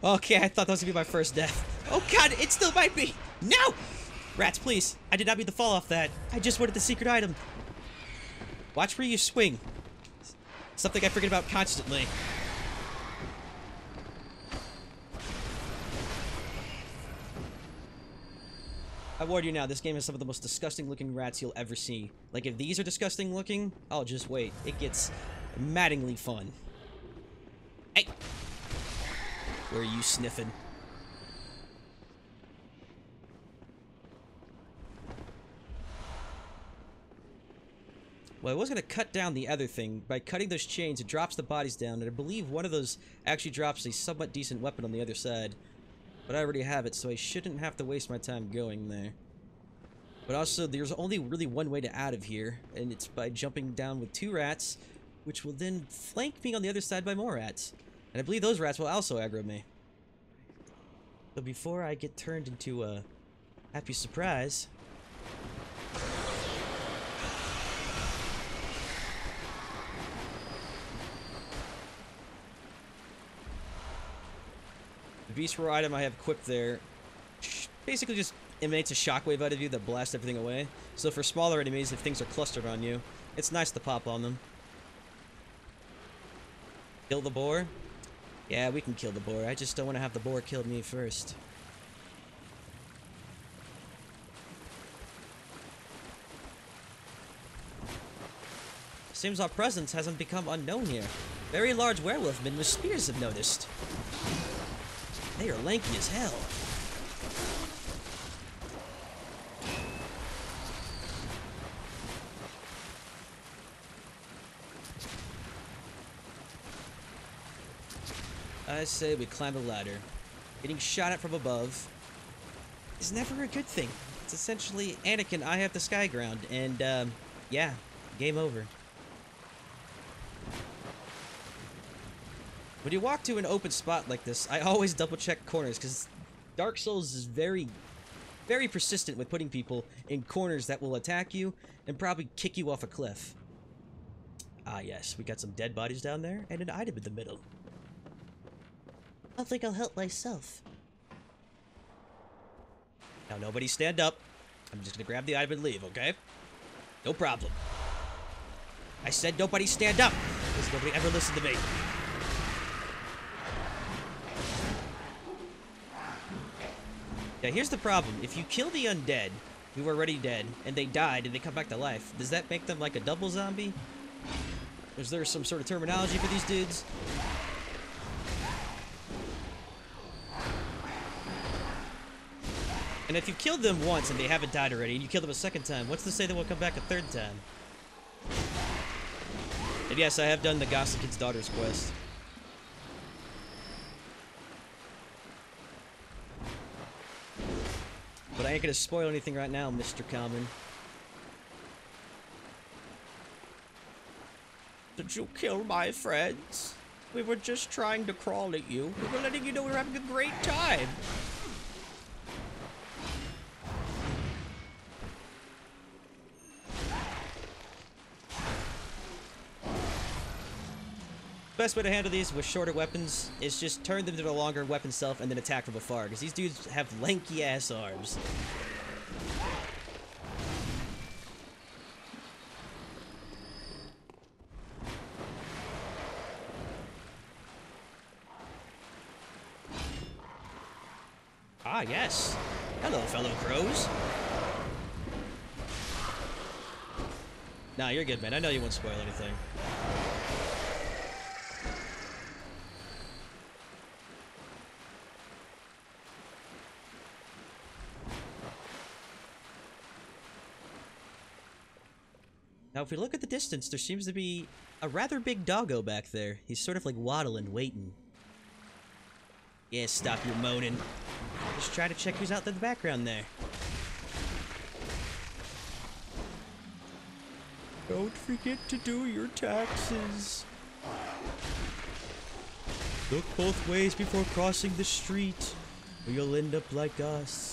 Okay, I thought that was gonna be my first death. Oh god, it still might be! No! Rats, please. I did not mean to fall off that. I just wanted the secret item. Watch where you swing. Something I forget about constantly. I warn you now, this game has some of the most disgusting looking rats you'll ever see. Like, if these are disgusting looking, oh, just wait. It gets maddeningly fun. Hey! Where are you sniffing? Well, I was going to cut down the other thing. By cutting those chains, it drops the bodies down, and I believe one of those actually drops a somewhat decent weapon on the other side. But I already have it, so I shouldn't have to waste my time going there. But also, there's only really one way to out of here, and it's by jumping down with 2 rats, which will then flank me on the other side by more rats. And I believe those rats will also aggro me. But before I get turned into a happy surprise... The Beast Roar item I have equipped there basically just emanates a shockwave out of you that blasts everything away. So for smaller enemies, if things are clustered on you, it's nice to pop on them. Kill the boar? Yeah, we can kill the boar. I just don't want to have the boar kill me first. Seems our presence hasn't become unknown here. Very large werewolf men with spears have noticed. They are lanky as hell. I say we climb a ladder. Getting shot at from above is never a good thing. It's essentially Anakin, I have the sky ground, and yeah, game over. When you walk to an open spot like this, I always double check corners, because Dark Souls is very, very persistent with putting people in corners that will attack you and probably kick you off a cliff. Ah yes, we got some dead bodies down there and an item in the middle. I think I'll help myself. Now nobody stand up. I'm just gonna grab the item and leave, okay? No problem. I said nobody stand up, because nobody ever listened to me. Now here's the problem. If you kill the undead, who are already dead, and they died and they come back to life, does that make them like a double zombie? Is there some sort of terminology for these dudes? And if you killed them once and they haven't died already, and you kill them a second time, what's to say they will come back a third time? And yes, I have done the Gascoigne's Daughter's quest. But I ain't gonna spoil anything right now, Mr. Common. Did you kill my friends? We were just trying to crawl at you. We were letting you know we were having a great time. Best way to handle these with shorter weapons is just turn them to the longer weapon self and then attack from afar, because these dudes have lanky ass arms. Ah, yes. Hello, fellow crows. Nah, you're good, man. I know you won't spoil anything. Now, if we look at the distance, there seems to be a rather big doggo back there. He's sort of like waddling, waiting. Yeah, stop your moaning. Just try to check who's out in the background there. Don't forget to do your taxes. Look both ways before crossing the street, or you'll end up like us.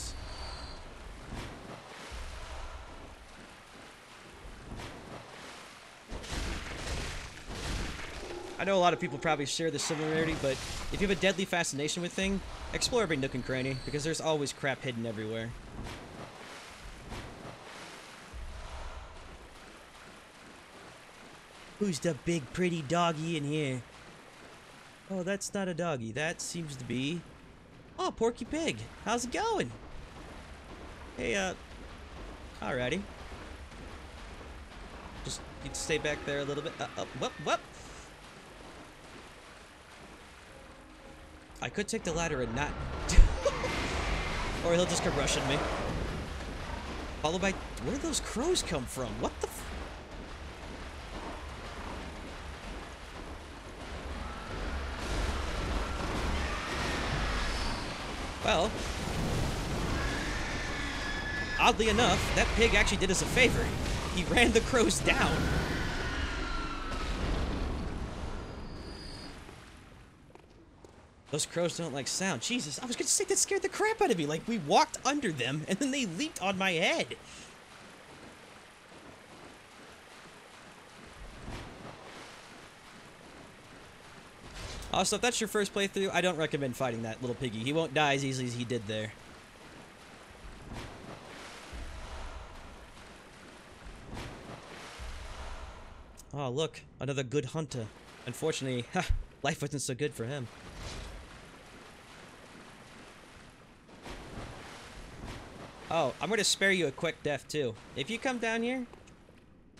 I know a lot of people probably share this similarity, but if you have a deadly fascination with thing, explore every nook and cranny, because there's always crap hidden everywhere. Who's the big pretty doggy in here? Oh, that's not a doggy. That seems to be... Oh, Porky Pig. How's it going? Hey, alrighty. Just, you stay back there a little bit. Whoop. I could take the ladder and not... or he'll just come rushing me. Followed by... Where did those crows come from? What the f... Well... Oddly enough, that pig actually did us a favor. He ran the crows down. Those crows don't like sound. Jesus, I was gonna say that scared the crap out of me. Like, we walked under them, and then they leaped on my head. Also, if that's your first playthrough, I don't recommend fighting that little piggy. He won't die as easily as he did there. Oh, look, another good hunter. Unfortunately, life wasn't so good for him. Oh, I'm gonna spare you a quick death too. If you come down here,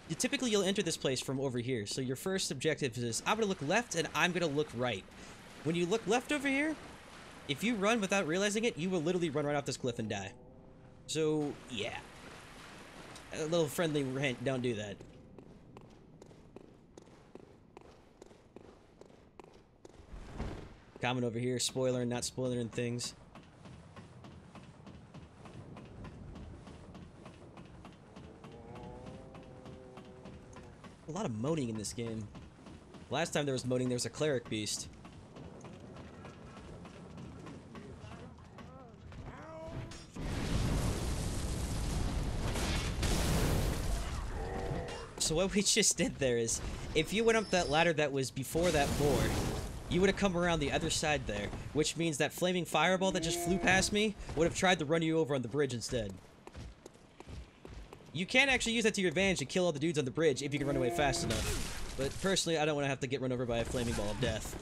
you'll enter this place from over here. So your first objective is, I'm gonna look left and I'm gonna look right. When you look left over here, if you run without realizing it, you will literally run right off this cliff and die. So, yeah. A little friendly hint, don't do that. Comment over here, spoiler and not spoiling things. A lot of moaning in this game. Last time there was moaning, there was a Cleric beast. So what we just did there is, if you went up that ladder that was before that board, you would have come around the other side there, which means that flaming fireball that just flew past me would have tried to run you over on the bridge instead. You can actually use that to your advantage to kill all the dudes on the bridge if you can run away fast enough. But personally, I don't want to have to get run over by a flaming ball of death.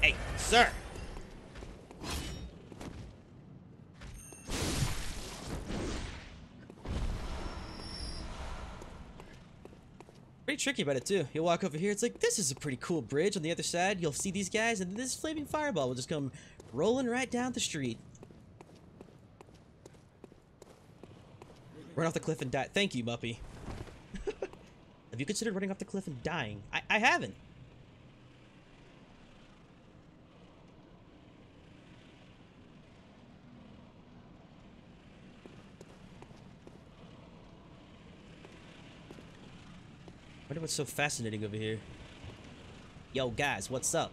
Hey, sir! Pretty tricky about it too. You'll walk over here, it's like, this is a pretty cool bridge. On the other side, you'll see these guys, and this flaming fireball will just come rolling right down the street. Run off the cliff and die. Thank you, Muppy. Have you considered running off the cliff and dying? I haven't. I wonder what's so fascinating over here. Yo, guys, what's up?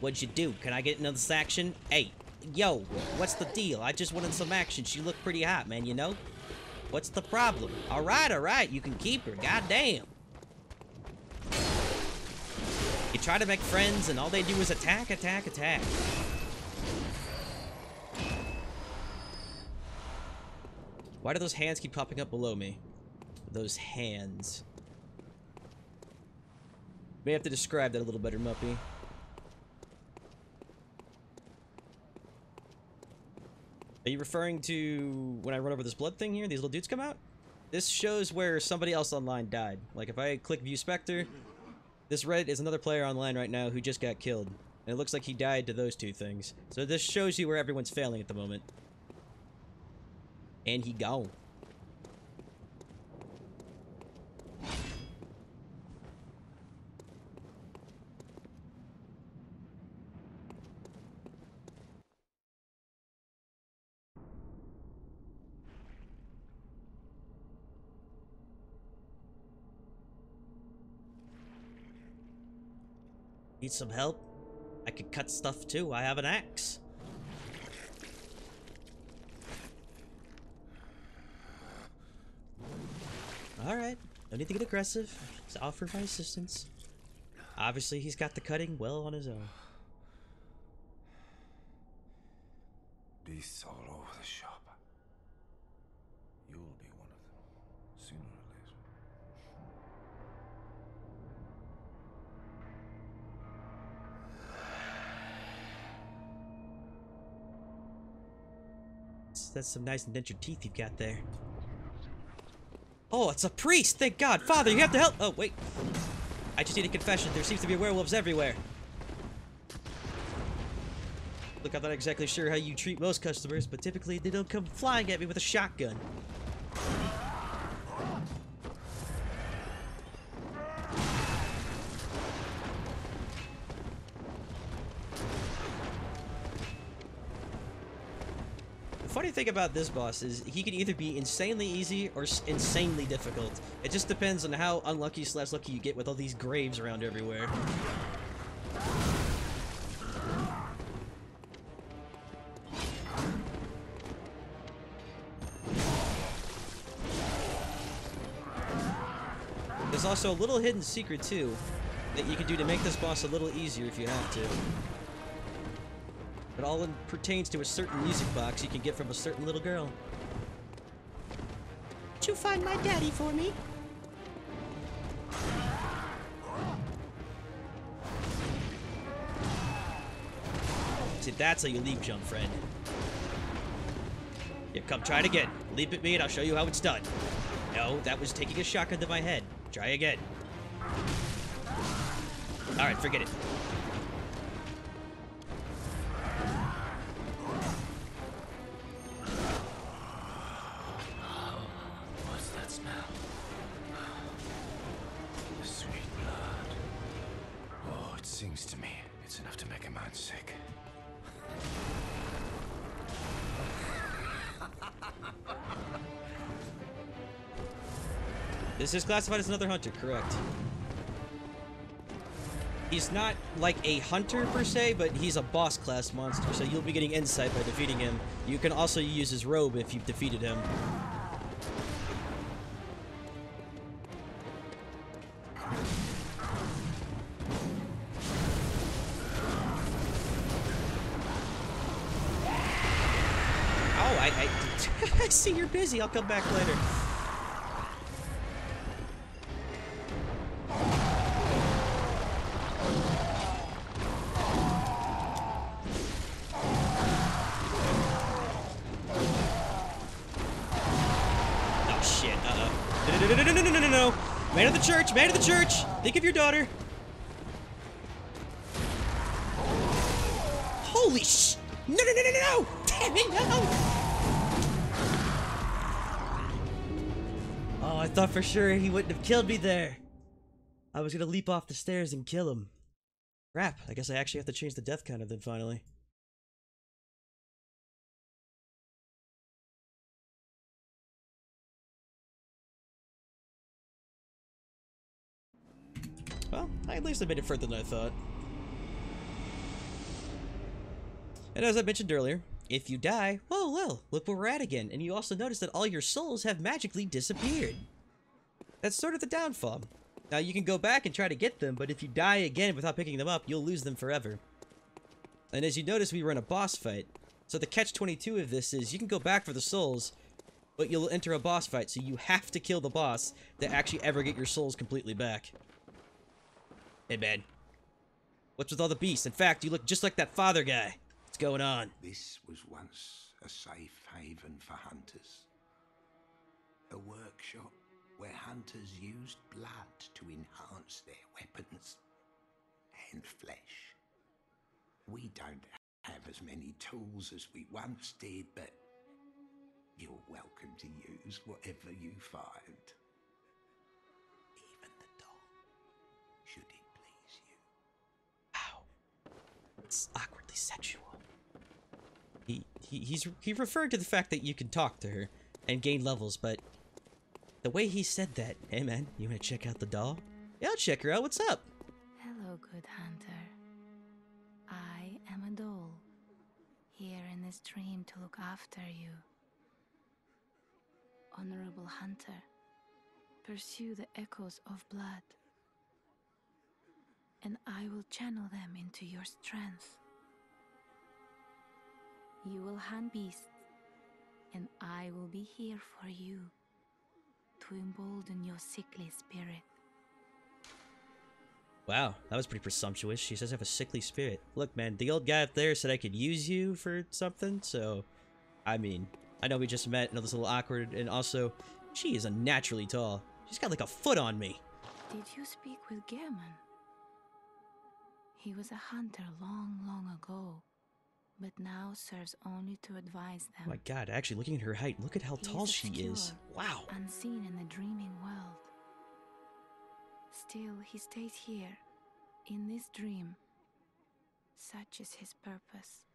What'd you do? Can I get another action? Hey, yo, what's the deal? I just wanted some action. She looked pretty hot, man, you know? What's the problem? Alright, you can keep her. Goddamn. You try to make friends, and all they do is attack, attack, attack. Why do those hands keep popping up below me? Those hands. May have to describe that a little better, Muppy. Are you referring to when I run over this blood thing here, these little dudes come out? This shows where somebody else online died. Like, if I click View Spectre, this red is another player online right now who just got killed. And it looks like he died to those two things. So this shows you where everyone's failing at the moment. And he gone. Need some help? I could cut stuff too. I have an axe. Alright. No need to get aggressive. Just offer my assistance. Obviously, he's got the cutting well on his own. Beasts all over the shop. You'll be one of them, sooner or later. That's some nice indentured teeth you've got there. Oh, it's a priest! Thank God! Father, you have to help! Oh, wait. I just need a confession. There seems to be werewolves everywhere. Look, I'm not exactly sure how you treat most customers, but typically they don't come flying at me with a shotgun. The funny thing about this boss is he can either be insanely easy or insanely difficult. It just depends on how unlucky / lucky you get with all these graves around everywhere. There's also a little hidden secret too that you can do to make this boss a little easier if you have to. It all pertains to a certain music box you can get from a certain little girl. Did you find my daddy for me? See, that's how you leap jump, friend. Yeah, come try it again. Leap at me and I'll show you how it's done. No, that was taking a shotgun to my head. Try again. Alright, forget it. What's that smell? The sweet blood. Oh, it sings to me. It's enough to make a man sick. This is classified as another hunter, correct. He's not like a hunter per se, but he's a boss class monster, so you'll be getting insight by defeating him. You can also use his robe if you've defeated him. Oh, I see you're busy. I'll come back later. No. Man of the church! Man of the church! Think of your daughter! Holy sh... No! Damn it, no! Oh, I thought for sure he wouldn't have killed me there. I was gonna leap off the stairs and kill him. Crap, I guess I actually have to change the death counter then finally. Well, I at least I made it further than I thought. And as I mentioned earlier, if you die, well, look where we're at again. And you also notice that all your souls have magically disappeared. That's sort of the downfall. Now, you can go back and try to get them, but if you die again without picking them up, you'll lose them forever. And as you notice, we were in a boss fight. So the catch-22 of this is you can go back for the souls, but you'll enter a boss fight, so you have to kill the boss to actually ever get your souls completely back. Hey, man. What's with all the beasts? In fact, you look just like that father guy. What's going on? This was once a safe haven for hunters. A workshop where hunters used blood to enhance their weapons and flesh. We don't have as many tools as we once did, but you're welcome to use whatever you find. Even the dog, should it please you. Wow. It's awkwardly sexual. He referred to the fact that you can talk to her and gain levels, but the way he said that, hey man, you wanna check out the doll? Yeah, I'll check her out, what's up? Hello, good hunter. I am a doll, here in this dream to look after you. Honorable hunter, pursue the echoes of blood, and I will channel them into your strength. You will hunt beasts, and I will be here for you, to embolden your sickly spirit. Wow, that was pretty presumptuous. She says I have a sickly spirit. Look, man, the old guy up there said I could use you for something, so... I mean, I know we just met, I know this is a little awkward, and also, she is unnaturally tall. She's got like a foot on me. Did you speak with Gammon? He was a hunter long, long ago, but now serves only to advise them. Oh my god, actually, looking at her height, look at how tall she is. Wow. Unseen in the dreaming world. Still, he stays here, in this dream. Such is his purpose.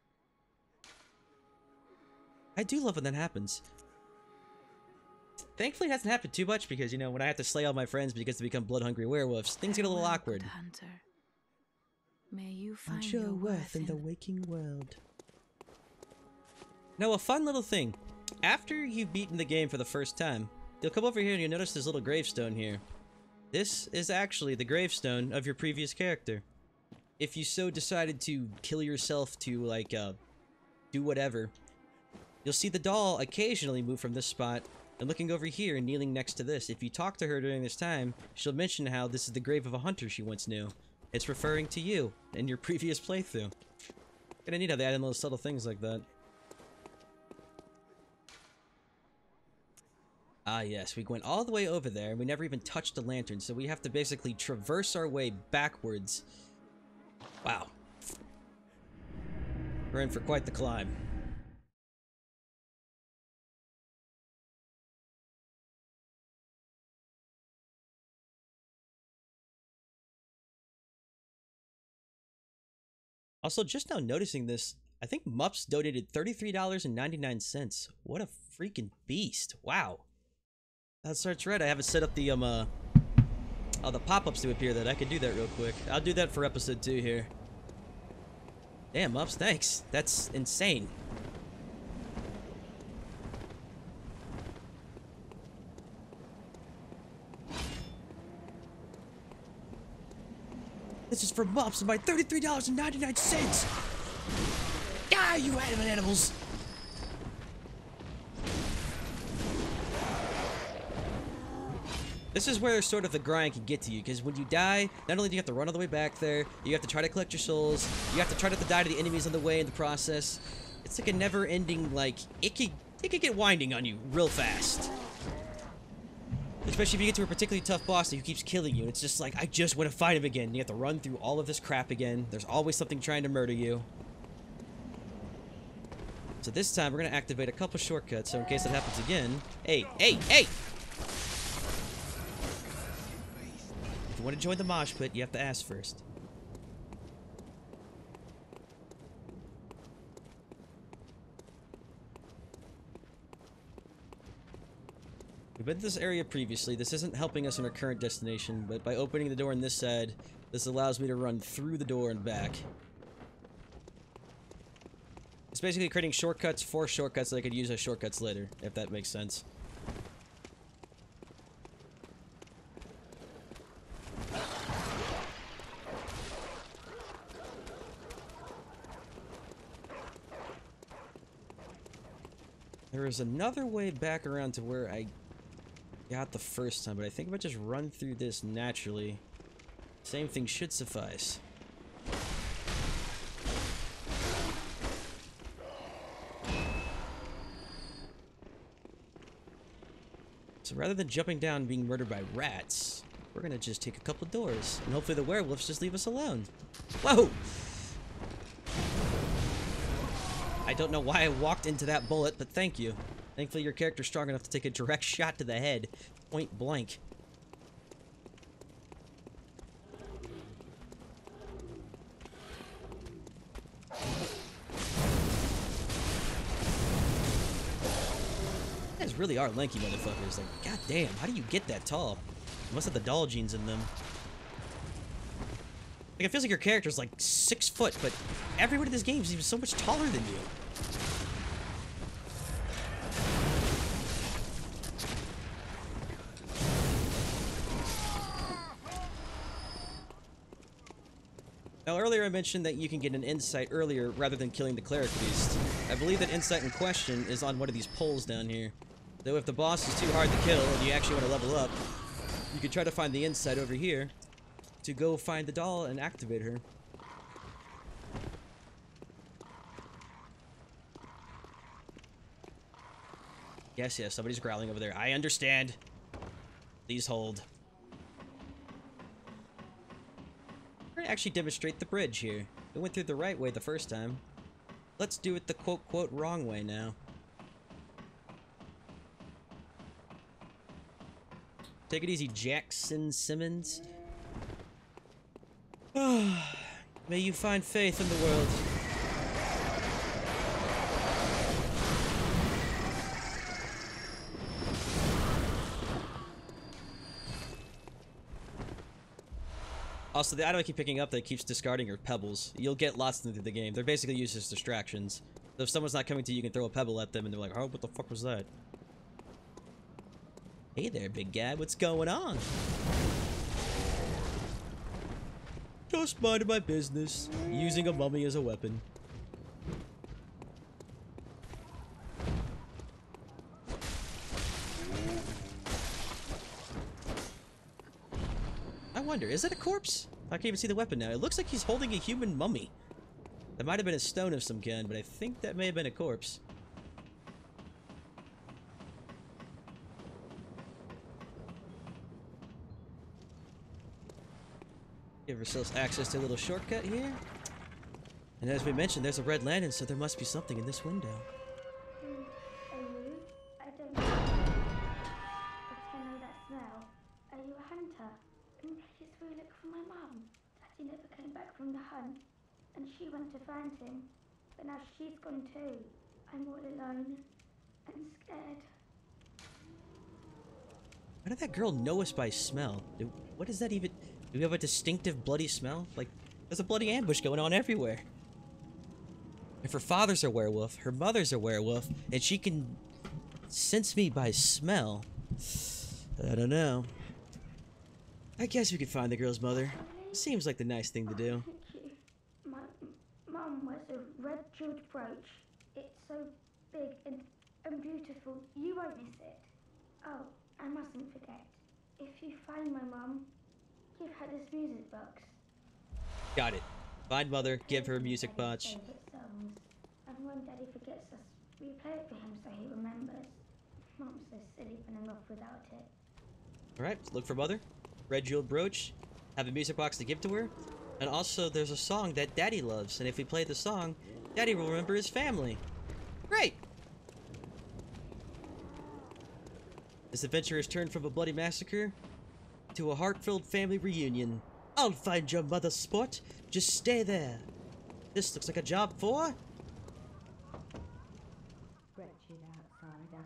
I do love when that happens. Thankfully, it hasn't happened too much because, you know, when I have to slay all my friends because they become blood-hungry werewolves, things get a little awkward. Good hunter. May you find Find your worth in the in waking world. Now, a fun little thing. After you've beaten the game for the first time, you'll come over here and you'll notice this little gravestone here. This is actually the gravestone of your previous character. If you so decided to kill yourself to, like, do whatever, you'll see the doll occasionally move from this spot, and looking over here and kneeling next to this. If you talk to her during this time, she'll mention how this is the grave of a hunter she once knew. It's referring to you in your previous playthrough. Kinda neat how they add in little subtle things like that. Ah yes, we went all the way over there, and we never even touched the lantern, so we have to basically traverse our way backwards. Wow. We're in for quite the climb. Also, just now noticing this, I think Mups donated $33.99. What a freaking beast. Wow. That's right. I haven't set up the, the pop-ups to appear that. I could do that real quick. I'll do that for episode 2 here. Damn, Mups, thanks. That's insane. This is for Mups and my $33.99. Ah, you animals! This is where sort of the grind can get to you, because when you die, not only do you have to run all the way back there, you have to try to collect your souls, you have to try not to die to the enemies on the way in the process. It's like a never-ending, like, it could get winding on you real fast. Especially if you get to a particularly tough boss who keeps killing you, and it's just like, I just want to fight him again. You have to run through all of this crap again. There's always something trying to murder you. So this time, we're going to activate a couple shortcuts, so in case that happens again... Hey! If you want to join the mosh pit, you have to ask first. We've been to this area previously. This isn't helping us in our current destination, but by opening the door on this side, this allows me to run through the door and back. It's basically creating shortcuts for shortcuts that I could use as shortcuts later, if that makes sense. There is another way back around to where I got the first time, but I think if I just run through this naturally, same thing should suffice. So rather than jumping down and being murdered by rats, we're gonna just take a couple doors, and hopefully the werewolves just leave us alone. Whoa! I don't know why I walked into that bullet, but thank you. Thankfully your character's strong enough to take a direct shot to the head, point blank. You guys really are lanky motherfuckers. Like, goddamn, how do you get that tall? You must have the doll genes in them. Like, it feels like your character's like 6 foot, but everyone in this game is even so much taller than you. Now, earlier I mentioned that you can get an insight earlier rather than killing the Cleric beast. I believe that insight in question is on one of these poles down here. Though if the boss is too hard to kill and you actually want to level up, you can try to find the insight over here to go find the doll and activate her. Yes, somebody's growling over there. I understand. Please hold. We're gonna actually demonstrate the bridge here. We went through the right way the first time. Let's do it the quote-quote wrong way now. Take it easy, Jackson Simmons. May you find faith in the world. Also, the item I keep picking up that keeps discarding are pebbles. You'll get lots of them through the game. They're basically used as distractions. So if someone's not coming to you, you can throw a pebble at them and they're like, oh, what the fuck was that? Hey there, big guy. What's going on? Just minding my business. Using a mummy as a weapon. I wonder, is that a corpse? I can't even see the weapon now. It looks like he's holding a human mummy. That might have been a stone of some kind, but I think that may have been a corpse. Give ourselves access to a little shortcut here. And as we mentioned, there's a red lantern, so there must be something in this window. Are you? I don't know. But I know that smell. Are you a hunter? Please will look for my mum. Daddy never came back from the hunt, and she went to find him. But now she's gone too. I'm all alone and scared. How did that girl know us by smell? What is that even? Do we have a distinctive bloody smell? Like, there's a bloody ambush going on everywhere. If her father's a werewolf, her mother's a werewolf, and she can sense me by smell, I don't know. I guess we could find the girl's mother. Seems like the nice thing to do. Thank you. My mum wears a red jeweled brooch. It's so big and beautiful. You won't miss it. Oh, I mustn't forget. If you find my mum, give her this music box. Got it. Find mother, give her a music box. Favorite songs. And when Daddy forgets us, we play it for him so he remembers. Mum's so silly running off without it. Alright, look for mother. Red jeweled brooch. Have a music box to give to her. And also, there's a song that Daddy loves. And if we play the song, Daddy will remember his family. Great! This adventure has turned from a bloody massacre to a heart-filled family reunion. I'll find your mother, sport. Just stay there. This looks like a job for... Wretched outsider.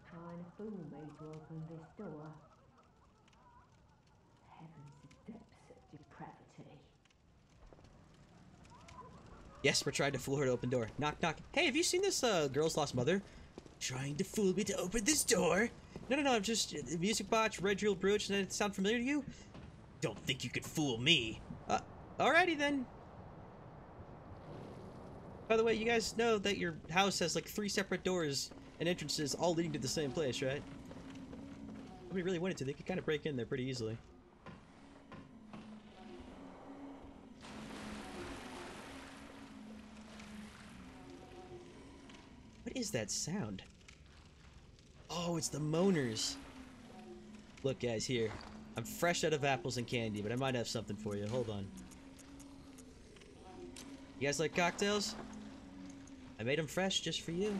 Trying to fool me to open this door. Heavens, the depths of depravity. Yes, we're trying to fool her to open door. Knock, knock. Hey, have you seen this girl's lost mother? Trying to fool me to open this door? No, I'm just... music box, red jewel brooch, does that sound familiar to you? Don't think you could fool me. Alrighty then. By the way, you guys know that your house has like 3 separate doors and entrances all leading to the same place, right? If we really wanted to, they could kind of break in there pretty easily. What is that sound? Oh, it's the moaners. Look, guys, here. I'm fresh out of apples and candy, but I might have something for you. Hold on. You guys like cocktails? I made them fresh just for you.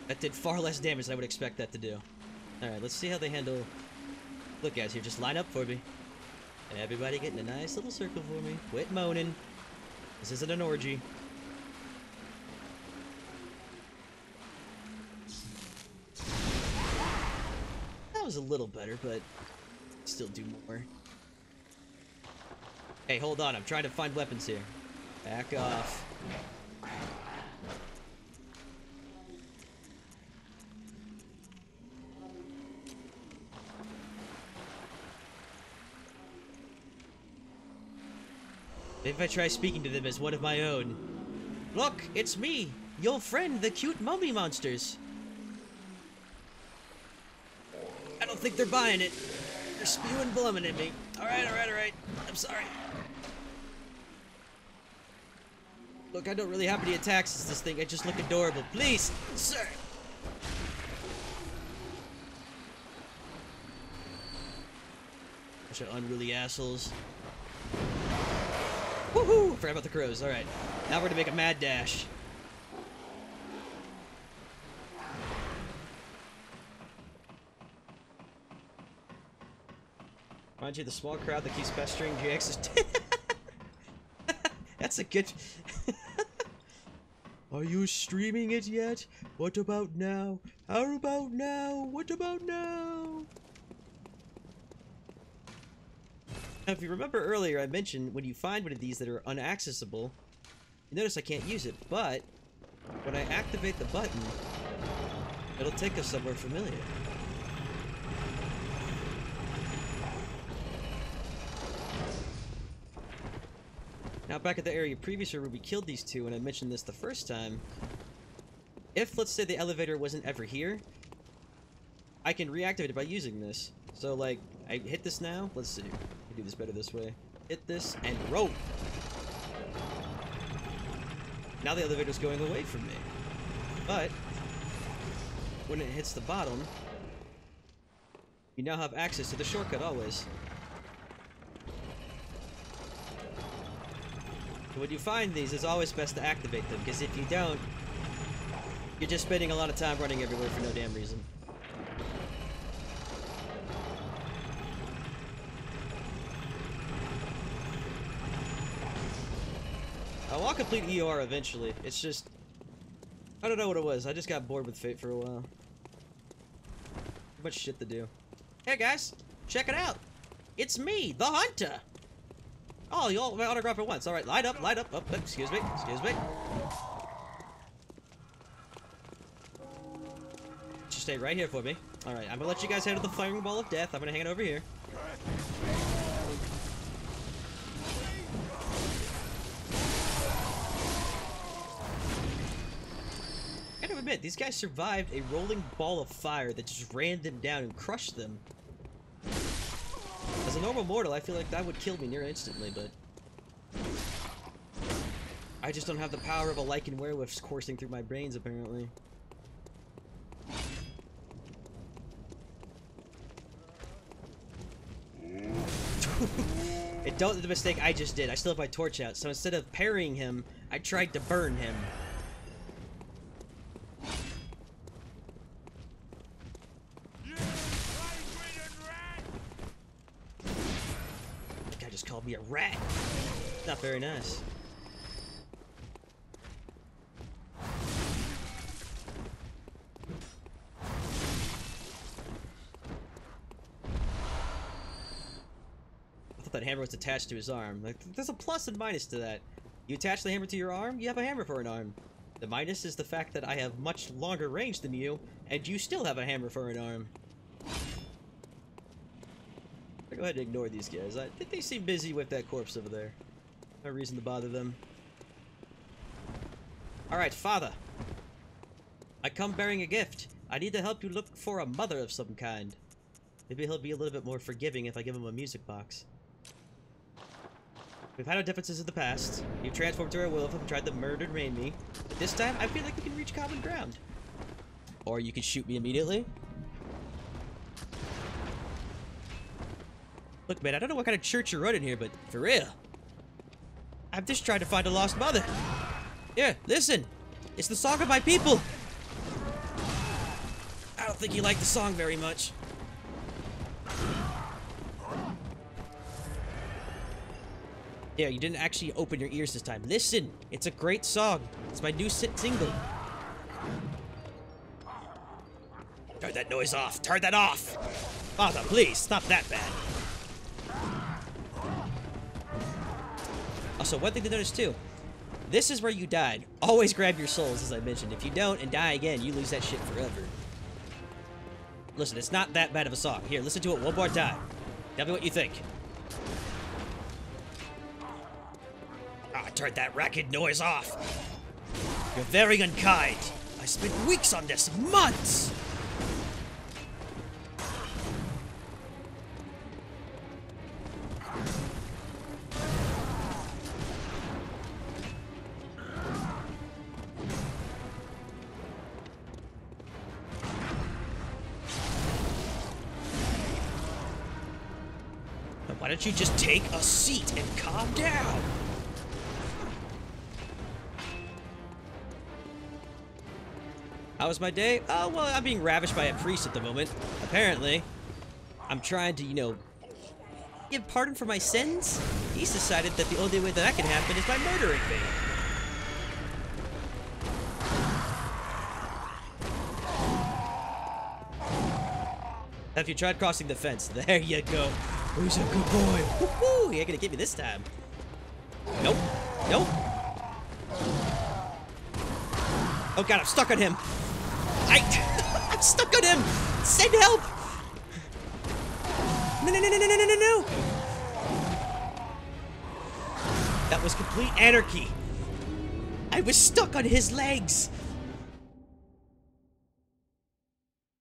That did far less damage than I would expect that to do. Alright, let's see how they handle... Look, guys, here, just line up for me. Everybody get in a nice little circle for me. Quit moaning. This isn't an orgy. That was a little better, but still do more. Hey, hold on. I'm trying to find weapons here. Back off. Maybe if I try speaking to them as one of my own. Look, it's me, your friend, the cute mummy monsters. I don't think they're buying it. They're spewing blumming at me. Alright. I'm sorry. Look, I don't really have any attacks as this thing. I just look adorable. Please, sir. Bunch of unruly assholes. Woohoo! Forgot about the crows. Alright. Now we're gonna make a mad dash. Mind you, the small crowd that keeps pestering GX is... That's a good... Are you streaming it yet? What about now? How about now? What about now? Now, if you remember earlier, I mentioned when you find one of these that are unaccessible, you notice I can't use it, but when I activate the button, it'll take us somewhere familiar. Now, back at the area previously where we killed these two, and I mentioned this the first time, if, let's say, the elevator wasn't ever here, I can reactivate it by using this. So, like, I hit this now. Let's see. I can do this better this way. Hit this, and roll! Now the elevator's going away from me. But, when it hits the bottom, you now have access to the shortcut always. When you find these, it's always best to activate them, because if you don't, you're just spending a lot of time running everywhere for no damn reason. I'll complete ER eventually. It's just, I don't know what it was. I just got bored with Fate for a while. Too much shit to do. Hey guys, check it out. It's me, the Hunter. Oh, you all my autograph at once. All right, light up, light up. Oh, excuse me, excuse me. Just stay right here for me. All right, I'm gonna let you guys handle the firing ball of death. I'm gonna hang it over here. I gotta admit, these guys survived a rolling ball of fire that just ran them down and crushed them. As a normal mortal, I feel like that would kill me near instantly, but I just don't have the power of a lichen werewolf coursing through my brains, apparently. And don't do the mistake I just did. I still have my torch out, so instead of parrying him, I tried to burn him. Called me a rat. Not very nice. I thought that hammer was attached to his arm. Like, there's a plus and minus to that. You attach the hammer to your arm, you have a hammer for an arm. The minus is the fact that I have much longer range than you, and you still have a hammer for an arm. Go ahead and ignore these guys. I think they seem busy with that corpse over there. No reason to bother them. Alright, Father. I come bearing a gift. I need to help you look for a mother of some kind. Maybe he'll be a little bit more forgiving if I give him a music box. We've had our differences in the past. You've transformed to a wolf and tried to murder and maim me. But this time, I feel like we can reach common ground. Or you can shoot me immediately. Look, man, I don't know what kind of church you're running here, but for real, I'm just trying to find a lost mother. Here, listen. It's the song of my people. I don't think you like the song very much. Yeah, you didn't actually open your ears this time. Listen, it's a great song. It's my new single. Turn that noise off. Turn that off. Father, please, stop that bad. Also, one thing to notice too, this is where you died. Always grab your souls, as I mentioned. If you don't and die again, you lose that shit forever. Listen, it's not that bad of a song. Here, listen to it one more time. Tell me what you think. Ah, turn that racket noise off. You're very unkind. I spent weeks on this, months. Why don't you just take a seat and calm down? How was my day? Oh, well, I'm being ravished by a priest at the moment. Apparently, I'm trying to, you know, give pardon for my sins. He's decided that the only way that can happen is by murdering me. Have you tried crossing the fence? There you go. Who's a good boy? Woohoo! You ain't gonna get me this time. Nope. Nope. Oh god, I'm stuck on him. I'm stuck on him. Send help. No, no, no, no, no, no, no, no. That was complete anarchy. I was stuck on his legs.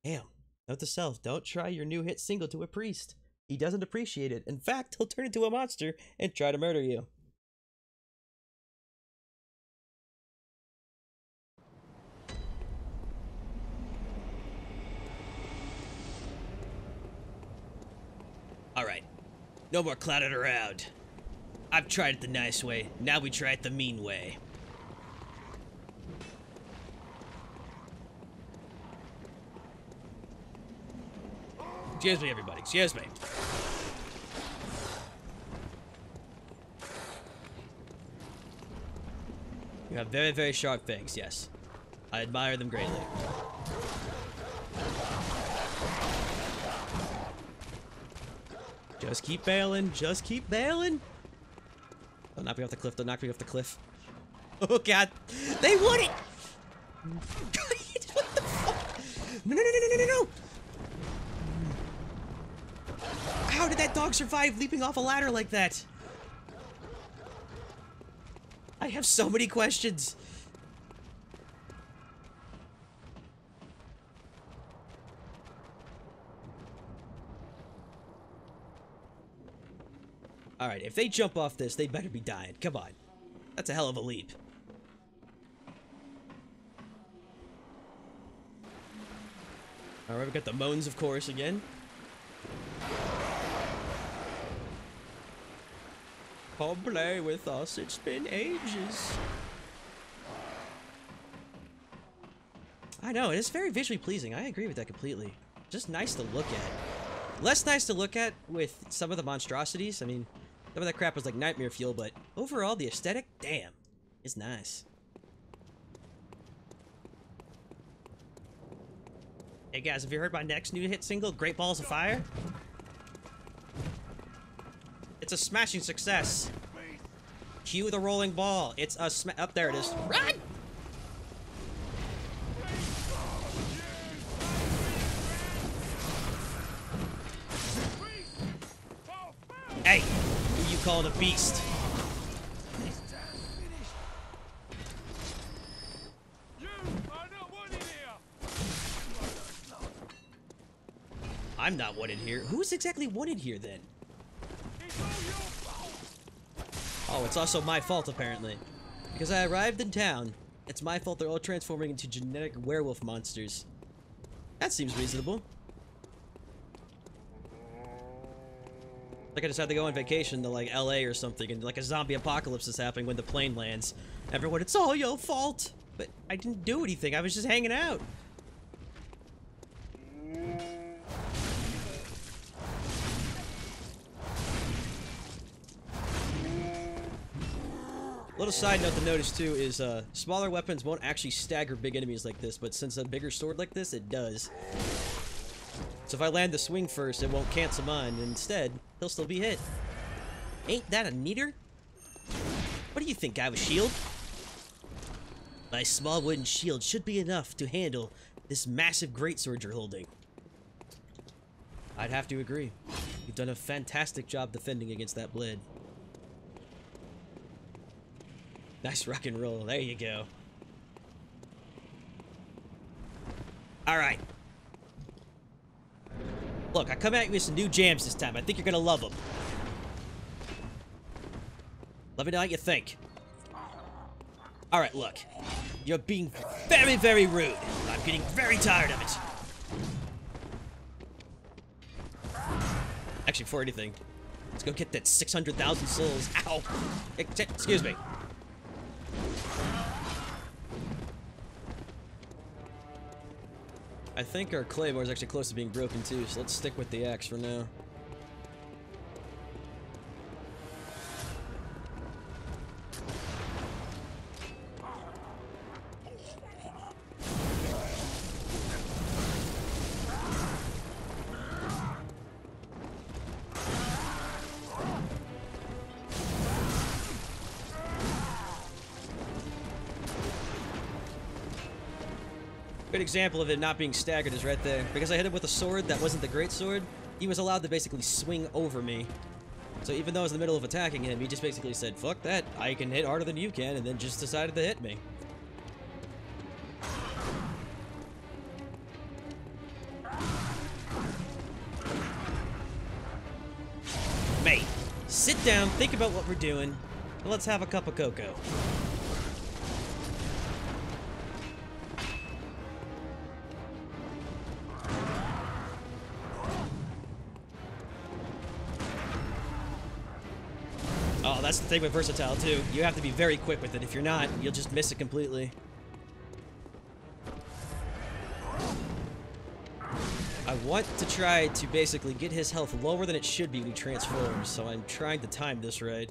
Damn. Note to self, don't try your new hit single to a priest. He doesn't appreciate it. In fact, he'll turn into a monster and try to murder you. Alright. No more clouded around. I've tried it the nice way. Now we try it the mean way. Excuse me, everybody. Excuse me. You have very, very sharp fangs, yes. I admire them greatly. Just keep bailing. Just keep bailing. Don't knock me off the cliff. Don't knock me off the cliff. Oh, God. They won it! What the fuck? No, no, no, no, no, no, no! How did that dog survive leaping off a ladder like that? I have so many questions. Alright, if they jump off this, they better be dying. Come on. That's a hell of a leap. Alright, we got the moans, of course, again. Come play with us, it's been ages. I know, it is very visually pleasing. I agree with that completely. Just nice to look at. Less nice to look at with some of the monstrosities. I mean, some of that crap was like nightmare fuel, but overall, the aesthetic, damn, is nice. Hey guys, have you heard my next new hit single, Great Balls of Fire? It's a smashing success. Cue the rolling ball. It's a up there it is. Run! Hey, who you calling a beast? I'm not wanted here. Who's exactly wanted here then? Oh, it's also my fault, apparently. Because I arrived in town. It's my fault they're all transforming into genetic werewolf monsters. That seems reasonable. Like I decided to go on vacation to, like, LA or something, and, like, a zombie apocalypse is happening when the plane lands. Everyone, it's all your fault! But I didn't do anything, I was just hanging out. Little side note to notice too is smaller weapons won't actually stagger big enemies like this, but since a bigger sword like this, it does. So if I land the swing first, it won't cancel mine, and instead, he'll still be hit. Ain't that a neater? What do you think, guy with shield? My small wooden shield should be enough to handle this massive greatsword you're holding. I'd have to agree. You've done a fantastic job defending against that blade. Nice rock and roll. There you go. Alright. Look, I come at you with some new jams this time. I think you're gonna love them. Let me know what you think. Alright, look. You're being very, very rude. I'm getting very tired of it. Actually, before anything, let's go get that 600,000 souls. Ow! Excuse me. I think our claymore is actually close to being broken too, so let's stick with the axe for now. Good example of it not being staggered is right there. Because I hit him with a sword that wasn't the great sword, he was allowed to basically swing over me. So even though I was in the middle of attacking him, he just basically said, fuck that, I can hit harder than you can, and then just decided to hit me. Mate, sit down, think about what we're doing, and let's have a cup of cocoa. Oh, that's the thing with versatile, too. You have to be very quick with it. If you're not, you'll just miss it completely. I want to try to basically get his health lower than it should be when he transforms, so I'm trying to time this right.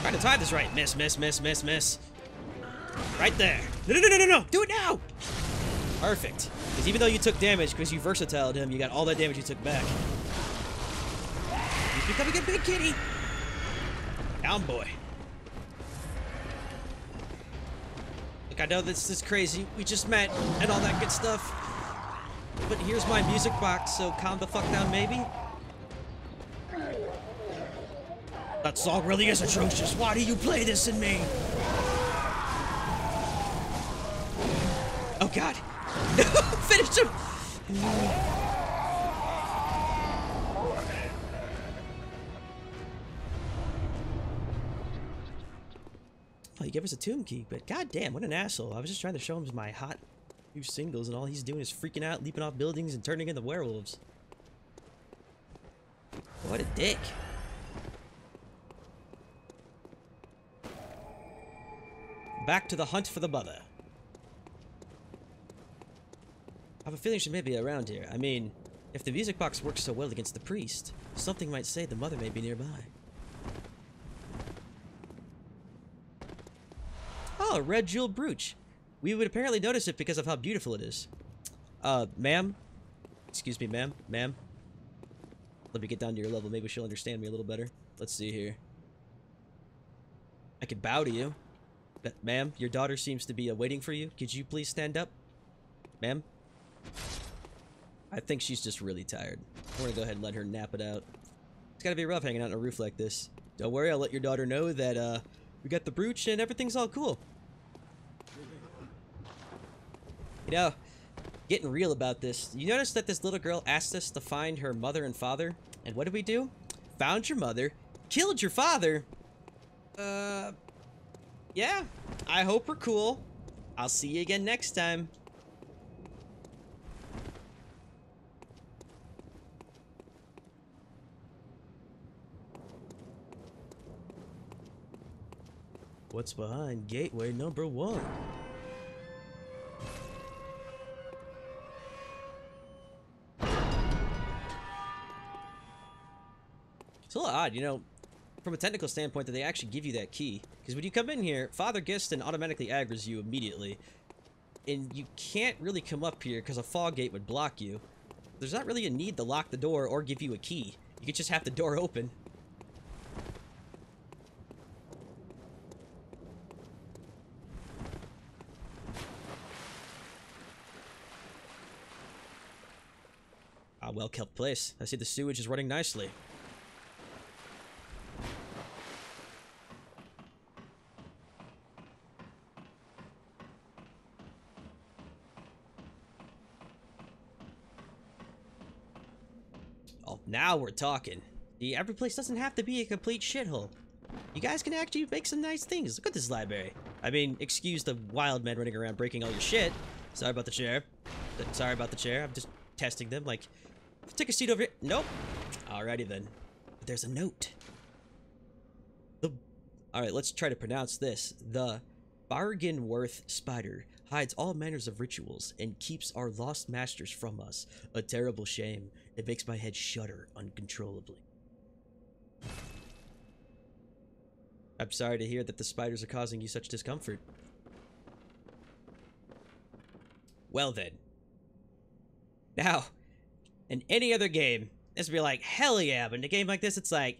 Trying to time this right. Miss, miss, miss, miss, miss. Right there. No, no, no, no, no, no! Do it now! Perfect. Because even though you took damage because you versatiled him, you got all that damage you took back. He's becoming a big kitty. Down, boy. Look, I know this is crazy. We just met and all that good stuff. But here's my music box, so calm the fuck down, maybe. That song really is atrocious. Why do you play this in me? Oh, God. Finish him! Oh, he gave us a tomb key, but goddamn, what an asshole. I was just trying to show him my hot new singles, and all he's doing is freaking out, leaping off buildings, and turning into werewolves. What a dick. Back to the hunt for the mother. I have a feeling she may be around here. I mean, if the music box works so well against the priest, something might say the mother may be nearby. Oh, a red jeweled brooch. We would apparently notice it because of how beautiful it is. Ma'am? Excuse me, ma'am? Ma'am? Let me get down to your level. Maybe she'll understand me a little better. Let's see here. I could bow to you. But, ma'am, your daughter seems to be waiting for you. Could you please stand up? Ma'am? I think she's just really tired. I want to go ahead and let her nap it out. It's gotta be rough hanging out on a roof like this. Don't worry, I'll let your daughter know that, we got the brooch and everything's all cool. You know, getting real about this, you notice that this little girl asked us to find her mother and father? And what did we do? Found your mother, killed your father. Yeah, I hope we're cool. I'll see you again next time. What's behind gateway number 1? It's a little odd, you know, from a technical standpoint, that they actually give you that key. Because when you come in here, Father Giston automatically aggroes you immediately. And you can't really come up here because a fog gate would block you. There's not really a need to lock the door or give you a key. You could just have the door open. Ah, well-kept place. I see the sewage is running nicely. Oh, now we're talking. See, every place doesn't have to be a complete shithole. You guys can actually make some nice things. Look at this library. I mean, excuse the wild men running around breaking all your shit. Sorry about the chair. Sorry about the chair. I'm just testing them. Like, take a seat over here. Nope. Alrighty then. But there's a note. Alright, let's try to pronounce this. The Bargainworth Spider hides all manners of rituals and keeps our lost masters from us. A terrible shame. It makes my head shudder uncontrollably. I'm sorry to hear that the spiders are causing you such discomfort. Well then. Now, in any other game, this would be like, hell yeah, but in a game like this, it's like,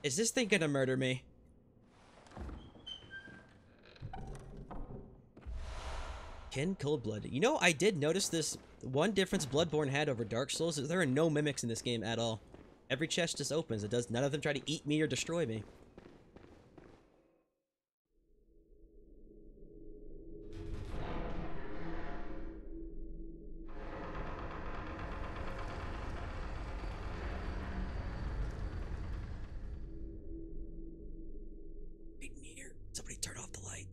is this thing gonna murder me? Kin Coldblood. You know, I did notice this one difference Bloodborne had over Dark Souls is there are no mimics in this game at all. Every chest just opens. It does. None of them try to eat me or destroy me. Wait here. Somebody turn off the light.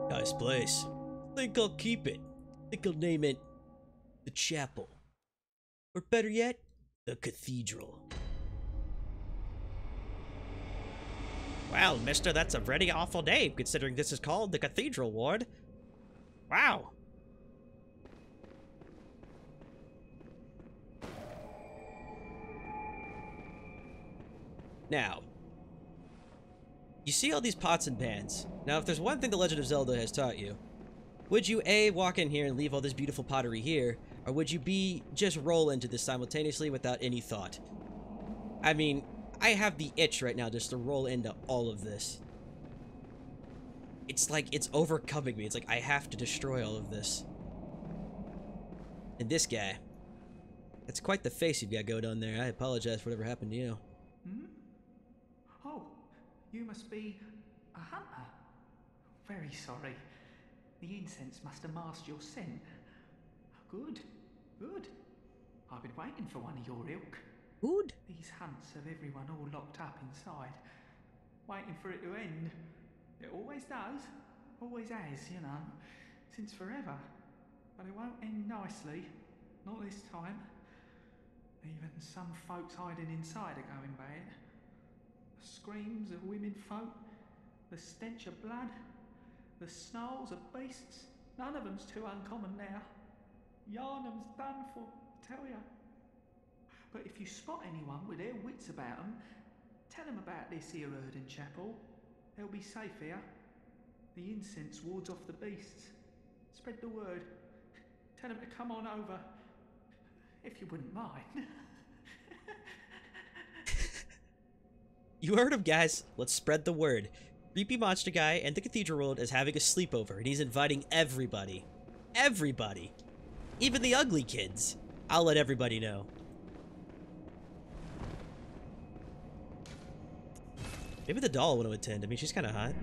Nice place. Think I'll keep it. Think I'll name it the Chapel. Or better yet, the Cathedral. Well, mister, that's a pretty awful name, considering this is called the Cathedral Ward. Wow. Now, you see all these pots and pans. Now, if there's one thing The Legend of Zelda has taught you, would you A, walk in here and leave all this beautiful pottery here, or would you B, just roll into this simultaneously without any thought? I mean, I have the itch right now just to roll into all of this. It's like, it's overcoming me. It's like, I have to destroy all of this. And this guy, that's quite the face you've got going on there. I apologize for whatever happened to you. Hmm? Oh, you must be a hunter. Very sorry. The incense must have masked your scent. Good, good. I've been waiting for one of your ilk. Good? These hunts have everyone all locked up inside, waiting for it to end. It always does, always has, you know, since forever. But it won't end nicely, not this time. Even some folks hiding inside are going bad. The screams of women folk, the stench of blood, the snarls of beasts, none of them's too uncommon now. Yharnam's done for, tell ya. But if you spot anyone with their wits about them, tell them about this here Erden Chapel. They'll be safe here. The incense wards off the beasts. Spread the word. Tell them to come on over. If you wouldn't mind. You heard him, guys. Let's spread the word. Creepy Monster Guy and the Cathedral World is having a sleepover, and he's inviting everybody. Everybody. Even the ugly kids. I'll let everybody know. Maybe the doll want to attend. I mean, she's kind of hot.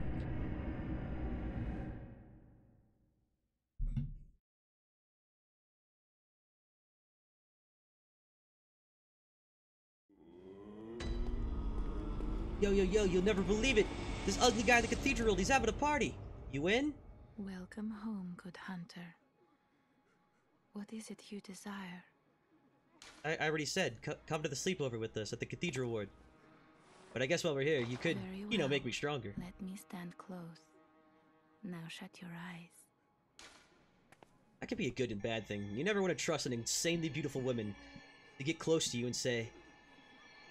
Yo, yo, yo, you'll never believe it. This ugly guy in the cathedral, he's having a party. You in? Welcome home, good hunter. What is it you desire? I already said, come to the sleepover with us at the cathedral ward. But I guess while we're here, you could, Very you know, well. make me stronger. Let me stand close. Now shut your eyes. That could be a good and bad thing. You never want to trust an insanely beautiful woman to get close to you and say,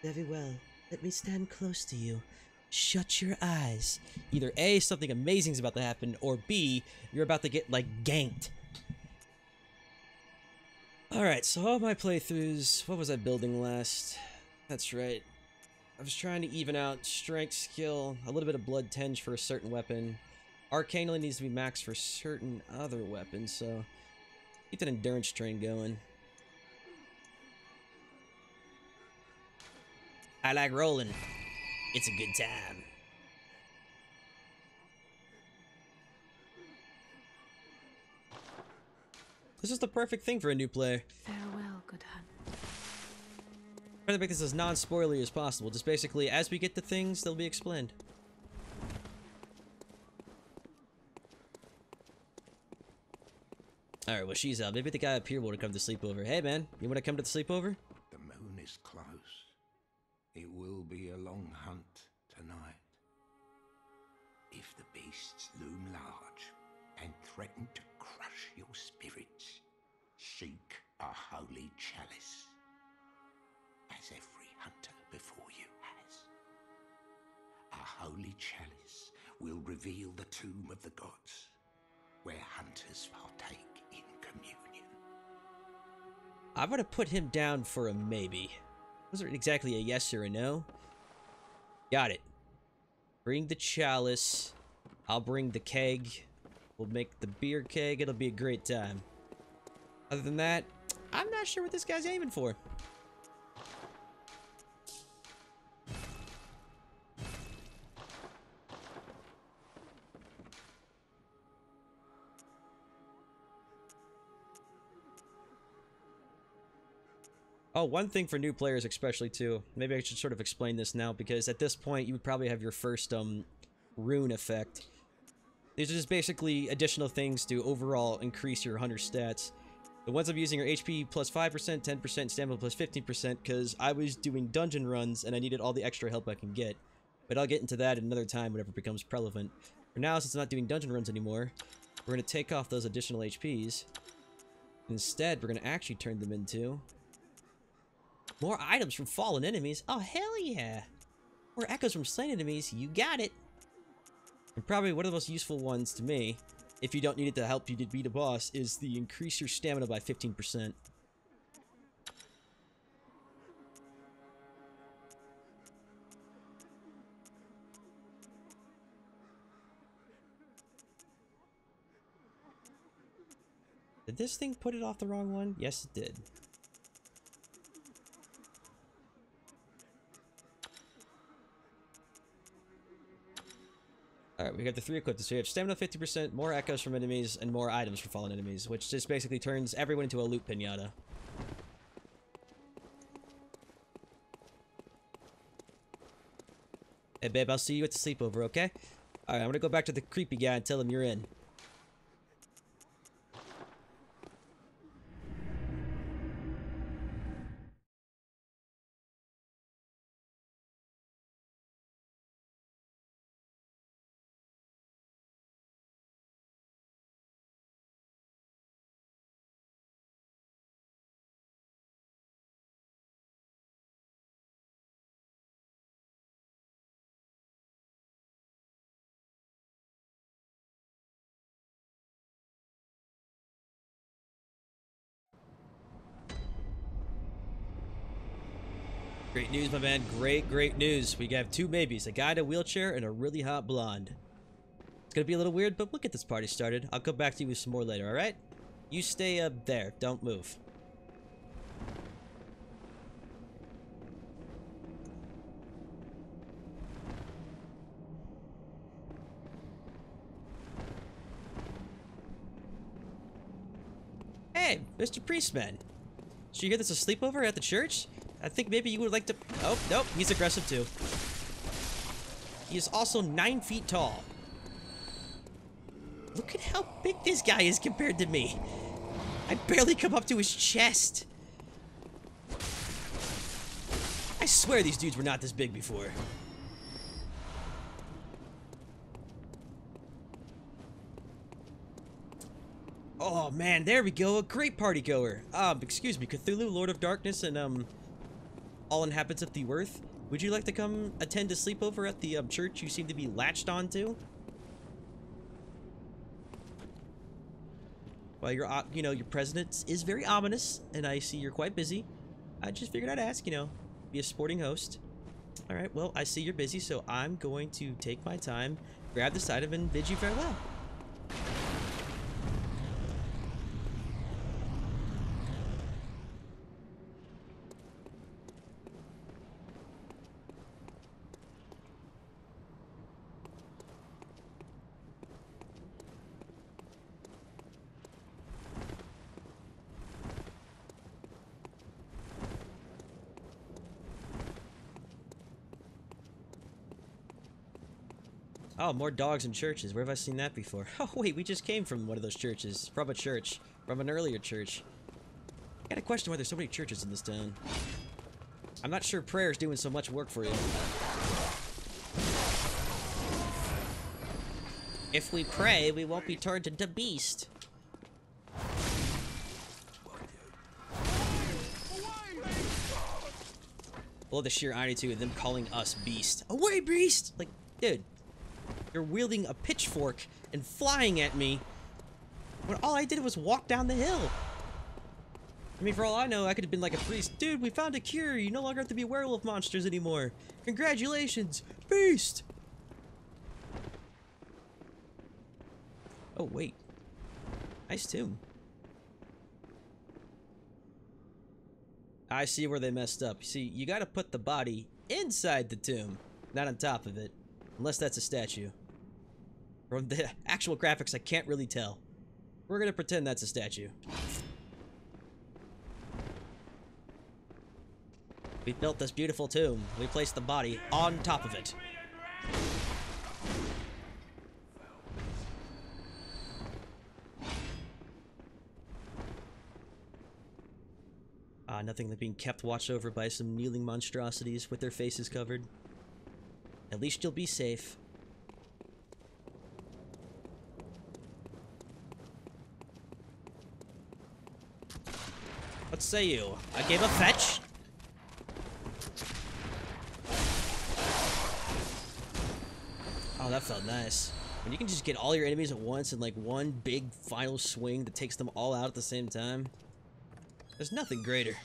very well, let me stand close to you. Shut your eyes. Either A, something amazing's about to happen, or B, you're about to get, like, ganked. Alright, so all my playthroughs, what was I building last? That's right. I was trying to even out strength, skill, a little bit of blood tinge for a certain weapon. Arcane only needs to be maxed for certain other weapons, so keep that endurance train going. I like rolling. It's a good time. This is the perfect thing for a new player. Farewell, good hunter. Try to make this as non-spoilery as possible. Just basically, as we get to things, they'll be explained. Alright, well, she's out. Maybe the guy up here will come to sleepover. Hey, man, you want to come to the sleepover? The moon is close. It will be a long hunt tonight. If the beasts loom large and threaten to crush your spirits, seek a holy chalice, as every hunter before you has. A holy chalice will reveal the tomb of the gods, where hunters partake in communion. I'm gonna put him down for a maybe. Wasn't exactly a yes or a no. Got it. Bring the chalice. I'll bring the keg. We'll make the beer keg. It'll be a great time. Other than that, I'm not sure what this guy's aiming for. Oh, one thing for new players especially too. Maybe I should sort of explain this now, because at this point you would probably have your first rune effect. These are just basically additional things to overall increase your hunter stats. The ones I'm using are HP plus 5%, 10%, stamina plus 15%, because I was doing dungeon runs and I needed all the extra help I can get. But I'll get into that another time whenever it becomes relevant. For now, since I'm not doing dungeon runs anymore, we're going to take off those additional HPs. Instead, we're going to actually turn them into more items from fallen enemies. Oh, hell yeah! More echoes from slain enemies. You got it! And probably one of the most useful ones to me, if you don't need it to help you to beat a boss, is the increase your stamina by 15%. Did this thing put it off the wrong one? Yes, it did. Alright, we got the 3 equipped. So we have stamina 50%, more echoes from enemies, and more items from fallen enemies, which just basically turns everyone into a loot pinata. Hey babe, I'll see you at the sleepover, okay? Alright, I'm gonna go back to the creepy guy and tell him you're in. Great news, my man. Great news. We have 2 maybes. A guy in a wheelchair and a really hot blonde. It's gonna be a little weird, but we'll get this party started. I'll come back to you with some more later, alright? You stay up there. Don't move. Hey, Mr. Priestman. Did you hear there's a sleepover at the church? I think maybe you would like to... Oh, nope, he's aggressive too. He is also 9 feet tall. Look at how big this guy is compared to me. I barely come up to his chest. I swear these dudes were not this big before. Oh man, there we go, a great party goer. Excuse me, Cthulhu, Lord of Darkness, and all inhabitants of the earth. Would you like to come attend a sleepover at the church you seem to be latched onto? Well, your presence is very ominous, and I see you're quite busy. I just figured I'd ask, be a sporting host. Alright, well, I see you're busy, so I'm going to take my time, grab this item, and bid you farewell. Oh, more dogs in churches. Where have I seen that before? Oh, wait, we just came from one of those churches. From a church. From an earlier church. I got a question why there's so many churches in this town. I'm not sure prayer's doing so much work for you. If we pray, we won't be turned into beast. Well, the sheer irony too of them calling us beast. Away, beast! Like, dude. You're wielding a pitchfork and flying at me when all I did was walk down the hill. I mean, for all I know, I could have been like a priest. Dude, we found a cure. You no longer have to be werewolf monsters anymore. Congratulations, beast. Oh, wait. Nice tomb. I see where they messed up. See, you gotta put the body inside the tomb, not on top of it. Unless that's a statue. From the actual graphics, I can't really tell. We're gonna pretend that's a statue. We built this beautiful tomb. We placed the body on top of it. Nothing like being kept watch over by some kneeling monstrosities with their faces covered. At least you'll be safe. What say you? I gave a fetch? Oh, that felt nice. When you can just get all your enemies at once in like one big final swing that takes them all out at the same time. There's nothing greater.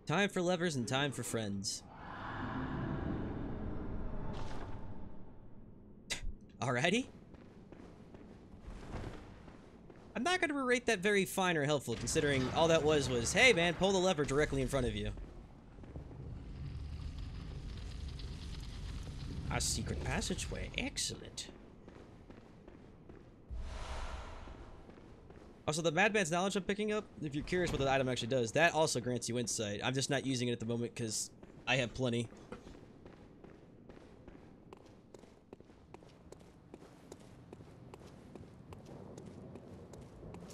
Time for levers and time for friends. Alrighty. I'm not gonna rate that very fine or helpful, considering all that was, hey man, pull the lever directly in front of you. A secret passageway, excellent. Also, the Madman's Knowledge I'm picking up, if you're curious what the item actually does, that also grants you insight. I'm just not using it at the moment because I have plenty.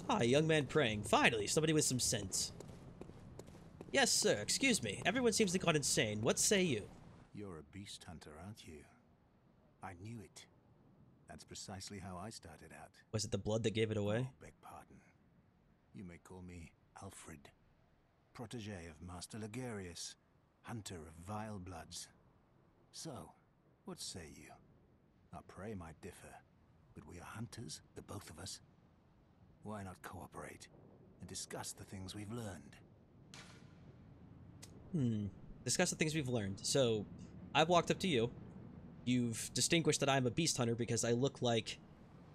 Ah, a young man praying. Finally, somebody with some sense. Yes, sir. Excuse me. Everyone seems to have gone insane. What say you? You're a beast hunter, aren't you? I knew it. That's precisely how I started out. Was it the blood that gave it away? Oh, beg pardon. You may call me Alfred, protege of Master Ligarius, hunter of vile bloods. So, what say you? Our prey might differ, but we are hunters, the both of us. Why not cooperate and discuss the things we've learned? Discuss the things we've learned. So, I've walked up to you. You've distinguished that I'm a beast hunter because I look like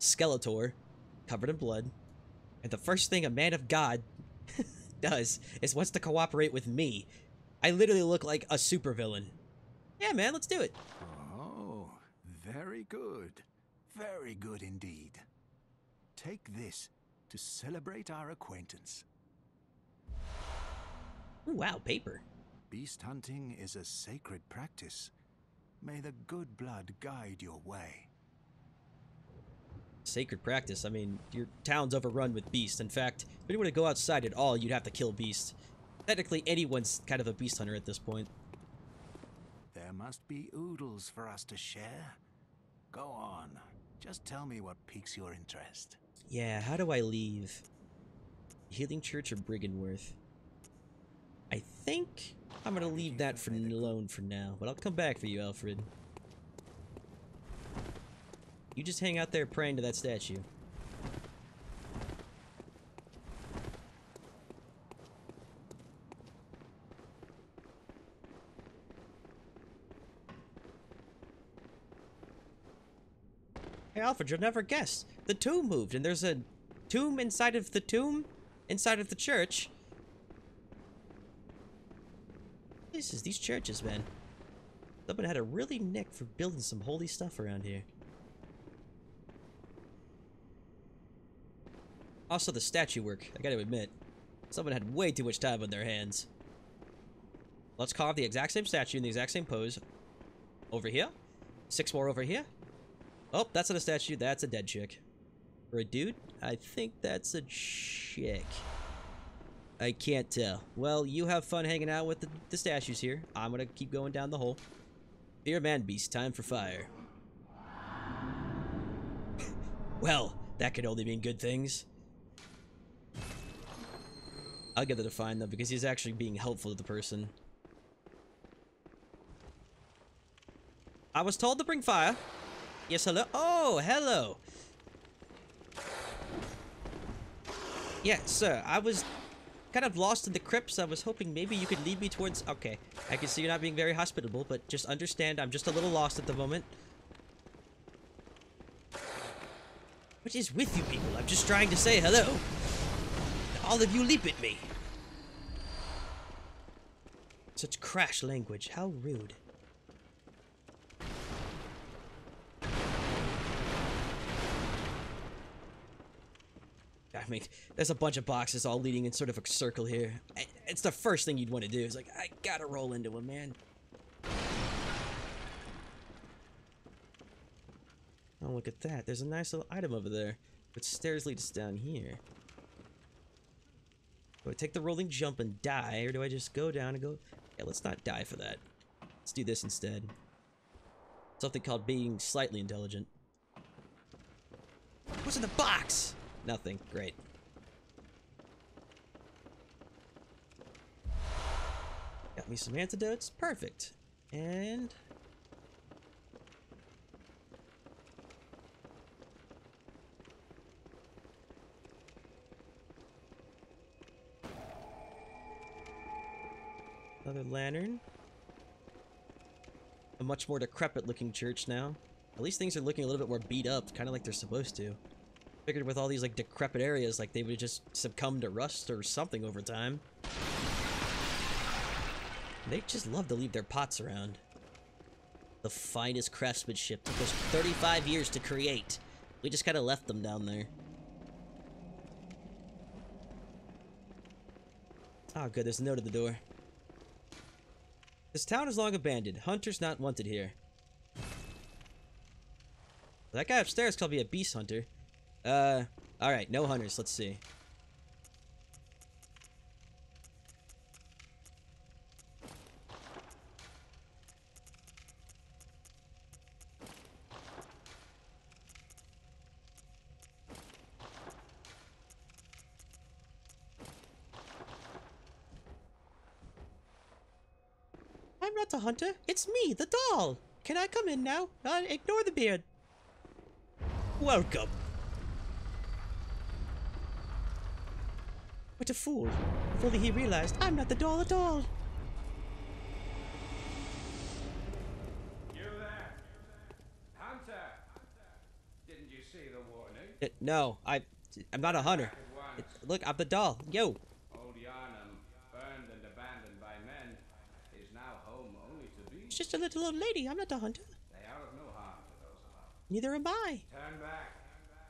Skeletor, covered in blood. And the first thing a man of God does is wants to cooperate with me. I literally look like a supervillain. Yeah, man, let's do it. Oh, very good. Very good indeed. Take this to celebrate our acquaintance. Ooh, wow, paper. Beast hunting is a sacred practice. May the good blood guide your way. Sacred practice. I mean, your town's overrun with beasts. In fact, if you were to go outside at all, you'd have to kill beasts. Technically, anyone's kind of a beast hunter at this point. There must be oodles for us to share. Go on. Just tell me what piques your interest. Yeah, how do I leave? Healing Church or Brigandworth? I think I'm gonna leave that alone for now, but I'll come back for you, Alfred. You just hang out there praying to that statue. Hey, Alfred, you'll never guess. The tomb moved, and there's a tomb inside of the tomb? Inside of the church? These churches, man. Someone had a really nick for building some holy stuff around here. Also, the statue work, I gotta admit. Someone had way too much time on their hands. Let's carve the exact same statue in the exact same pose. Over here. 6 more over here. Oh, that's not a statue, that's a dead chick. Or a dude? I think that's a chick. I can't tell. Well, you have fun hanging out with the statues here. I'm gonna keep going down the hole. Fear man beast, time for fire. Well, that could only mean good things. I'll give it a fine though, because he's actually being helpful to the person. I was told to bring fire. Yes, hello. Oh, hello. Yeah, sir, I was kind of lost in the crypts. I was hoping maybe you could lead me towards... Okay, I can see you're not being very hospitable, but just understand I'm just a little lost at the moment. What is with you people? I'm just trying to say hello. All of you leap at me. Such crash language. How rude. I mean, there's a bunch of boxes all leading in sort of a circle here. It's the first thing you'd want to do. It's like, I gotta roll into him, man. Oh, look at that. There's a nice little item over there. But stairs lead us down here. Do I take the rolling jump and die, or do I just go down and go... Yeah, let's not die for that. Let's do this instead. Something called being slightly intelligent. What's in the box? Nothing. Great. Got me some antidotes. Perfect. And... another lantern. A much more decrepit looking church now. At least things are looking a little bit more beat up, kind of like they're supposed to. Figured with all these like decrepit areas, like they would just succumb to rust or something over time. They just love to leave their pots around. The finest craftsmanship took us 35 years to create. We just kind of left them down there. Oh good, there's a note at the door. This town is long abandoned. Hunters not wanted here. That guy upstairs called me a beast hunter. Alright, no hunters. Let's see. I'm not the hunter. It's me, the doll. Can I come in now? Ignore the beard. Welcome. What a fool. If only he realized I'm not the doll at all. You there? Hunter! Didn't you see the warning? No, I'm not a hunter. Look, I'm the doll. Yo. Old Yharnam, burned and abandoned by men, is now home only to beasts. It's just a little old lady. I'm not a hunter. They are of no harm to those alive. Neither am I. Turn back.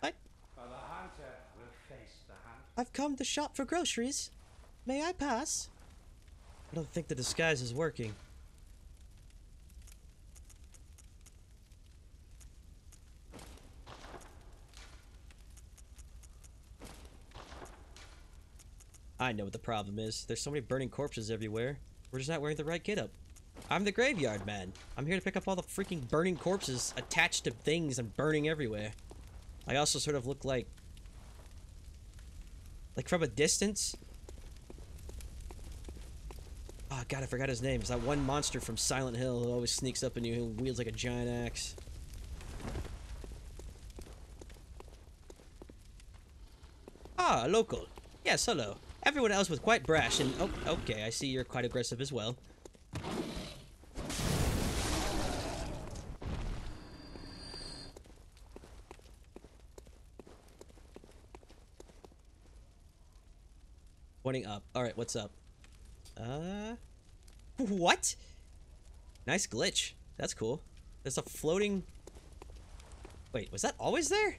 What? For the hunter will face the hunt. I've come to shop for groceries. May I pass? I don't think the disguise is working. I know what the problem is. There's so many burning corpses everywhere. We're just not wearing the right getup. I'm the graveyard man. I'm here to pick up all the freaking burning corpses attached to things and burning everywhere. I also sort of look like from a distance. Oh god, I forgot his name. It's that one monster from Silent Hill who always sneaks up on you and wields like a giant axe. Ah, a local. Yes, hello. Everyone else was quite brash and... Oh, okay, I see you're quite aggressive as well. Pointing up. Alright, what's up? What? Nice glitch. That's cool. There's a floating... Wait, was that always there?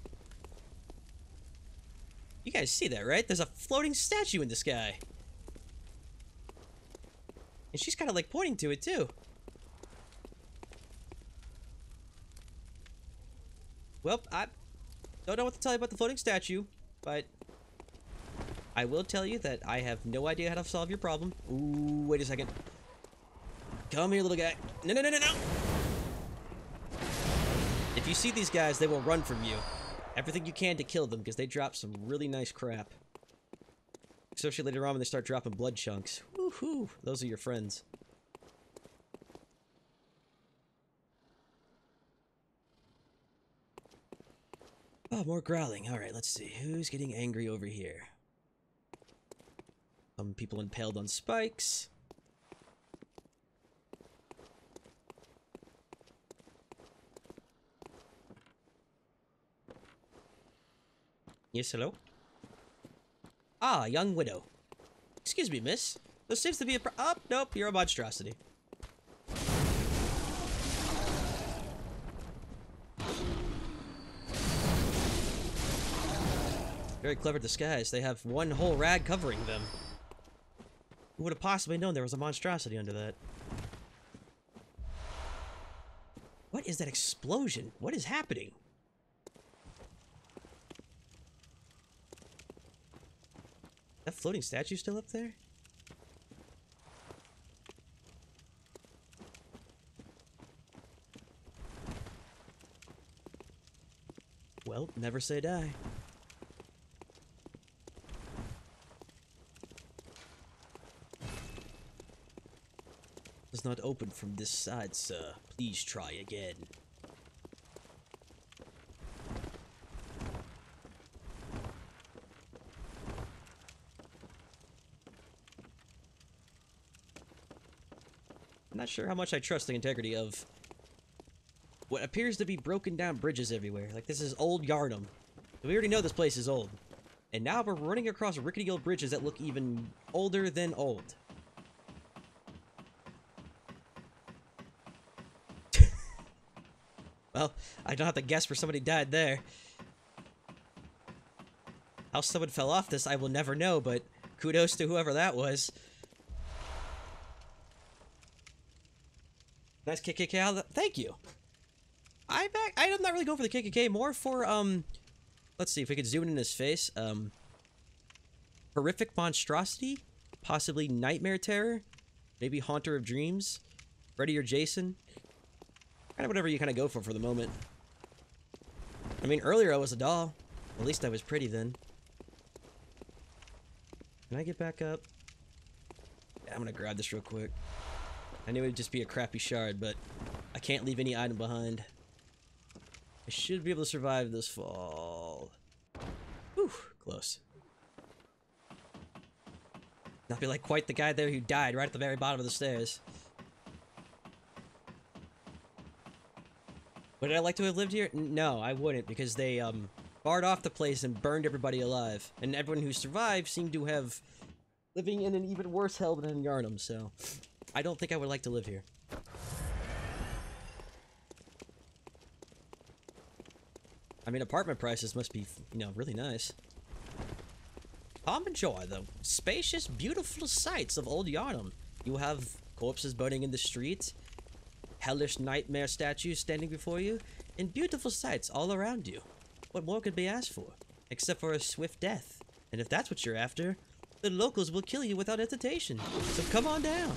You guys see that, right? There's a floating statue in the sky. And she's kind of like pointing to it, too. Well, I don't know what to tell you about the floating statue, but I will tell you that I have no idea how to solve your problem. Ooh, wait a second. Come here, little guy. No, no, no, no, no! If you see these guys, they will run from you. Everything you can to kill them, because they drop some really nice crap. Especially later on when they start dropping blood chunks. Woohoo! Those are your friends. Oh, more growling. Alright, let's see. Who's getting angry over here? Some people impaled on spikes. Yes, hello? Ah, young widow. Excuse me, miss. There seems to be a oh, nope, you're a monstrosity. Very clever disguise. They have one whole rag covering them. Who would have possibly known there was a monstrosity under that? What is that explosion? What is happening? That floating statue still up there? Well, never say die. Does not open from this side, sir. Please try again. I'm not sure how much I trust the integrity of what appears to be broken down bridges everywhere. Like, this is old Yharnam. We already know this place is old. And now we're running across rickety old bridges that look even older than old. Well, I don't have to guess where somebody died there. How someone fell off this, I will never know, but kudos to whoever that was. Nice KKK. Thank you. I'm not really going for the KKK. More for, let's see if we could zoom in his face. Horrific monstrosity? Possibly nightmare terror? Maybe haunter of dreams? Freddy or Jason? Kind of whatever you kind of go for the moment. I mean, earlier I was a doll. At least I was pretty then. Can I get back up? Yeah, I'm gonna grab this real quick. I knew it would just be a crappy shard, but I can't leave any item behind. I should be able to survive this fall. Whew, close. Not be like quite the guy there who died right at the very bottom of the stairs. Would I like to have lived here? No, I wouldn't, because they, barred off the place and burned everybody alive. And everyone who survived seemed to have living in an even worse hell than in Yharnam, so I don't think I would like to live here. I mean, apartment prices must be, you know, really nice. Come enjoy the spacious, beautiful sights of old Yharnam. You have corpses burning in the streets, hellish nightmare statues standing before you, and beautiful sights all around you. What more could be asked for? Except for a swift death. And if that's what you're after, the locals will kill you without hesitation. So come on down.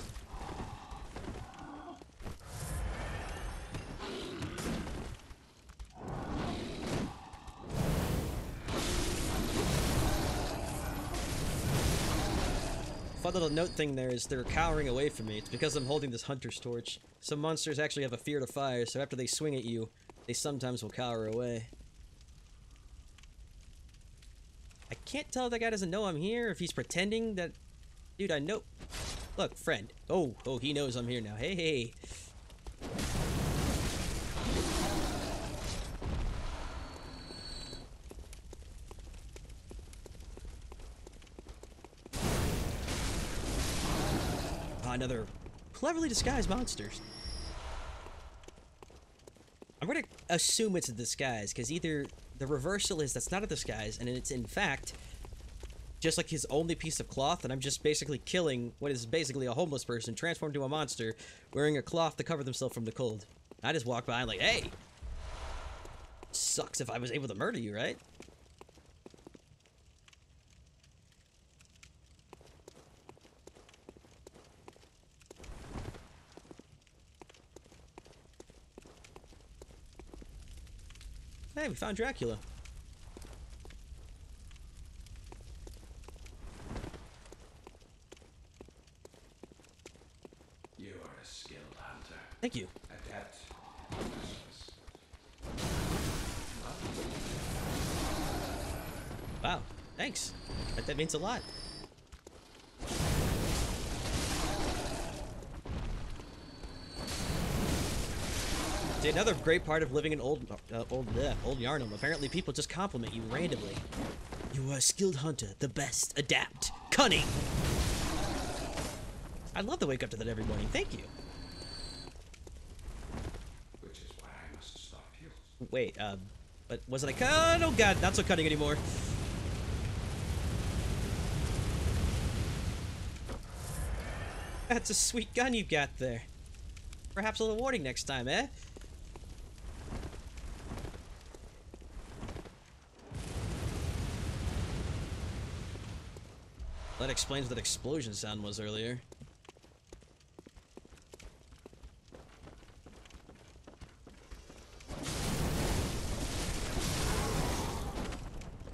Fun little note thing there is they're cowering away from me. It's because I'm holding this hunter's torch. Some monsters actually have a fear to fire, so after they swing at you, they sometimes will cower away. I can't tell if that guy doesn't know I'm here, if he's pretending that... Dude, I know... Look, friend. Oh, he knows I'm here now. Hey. Another cleverly disguised monsters. I'm gonna assume it's a disguise, because either the reversal is that's not a disguise, and it's in fact just like his only piece of cloth, and I'm just basically killing what is basically a homeless person transformed to a monster wearing a cloth to cover themselves from the cold. I just walk by like, hey! Sucks if I was able to murder you, right? Hey, we found Dracula. You are a skilled hunter. Thank you. Adept. Wow, thanks. That means a lot. See, another great part of living in old Yharnam. Apparently, people just compliment you randomly. You are a skilled hunter, the best, adept, cunning. I'd love to wake up to that every morning. Thank you. Which is why I must stop you. Wait, but wasn't I cut? Oh god, not so cunning anymore. That's a sweet gun you've got there. Perhaps a little warning next time, eh? That explains what that explosion sound was earlier.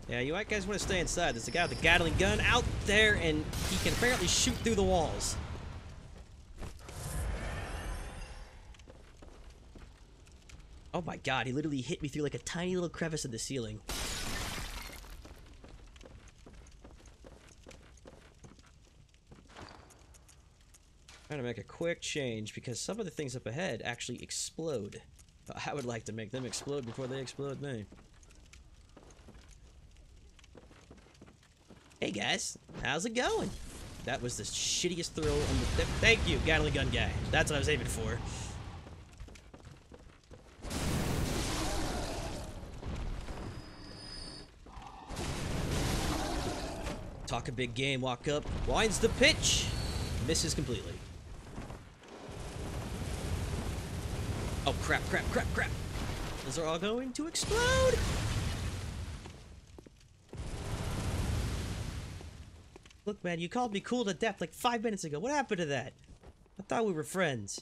Yeah, you guys want to stay inside. There's a guy with a Gatling gun out there, and he can apparently shoot through the walls. Oh my god, he literally hit me through like a tiny little crevice in the ceiling. Trying to make a quick change because some of the things up ahead actually explode. I would like to make them explode before they explode me. Hey guys, how's it going? That was the shittiest throw on the... Thank you, Gatling gun guy. That's what I was aiming for. Talk a big game, walk up, winds the pitch, misses completely. Oh crap, crap, crap, crap. Those are all going to explode! Look, man, you called me cool to death like 5 minutes ago. What happened to that? I thought we were friends.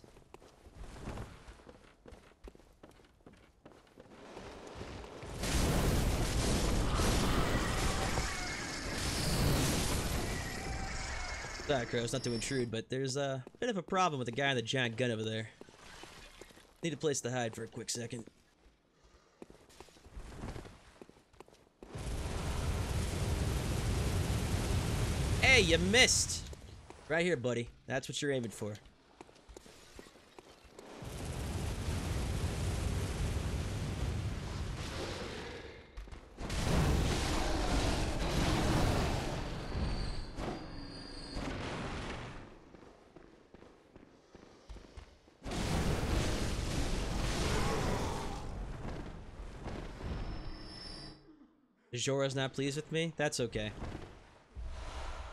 Sorry, Crows, not to intrude, but there's a bit of a problem with the guy in the giant gun over there. Need a place to hide for a quick second. Hey, you missed! Right here, buddy. That's what you're aiming for. Jora's not pleased with me? That's okay.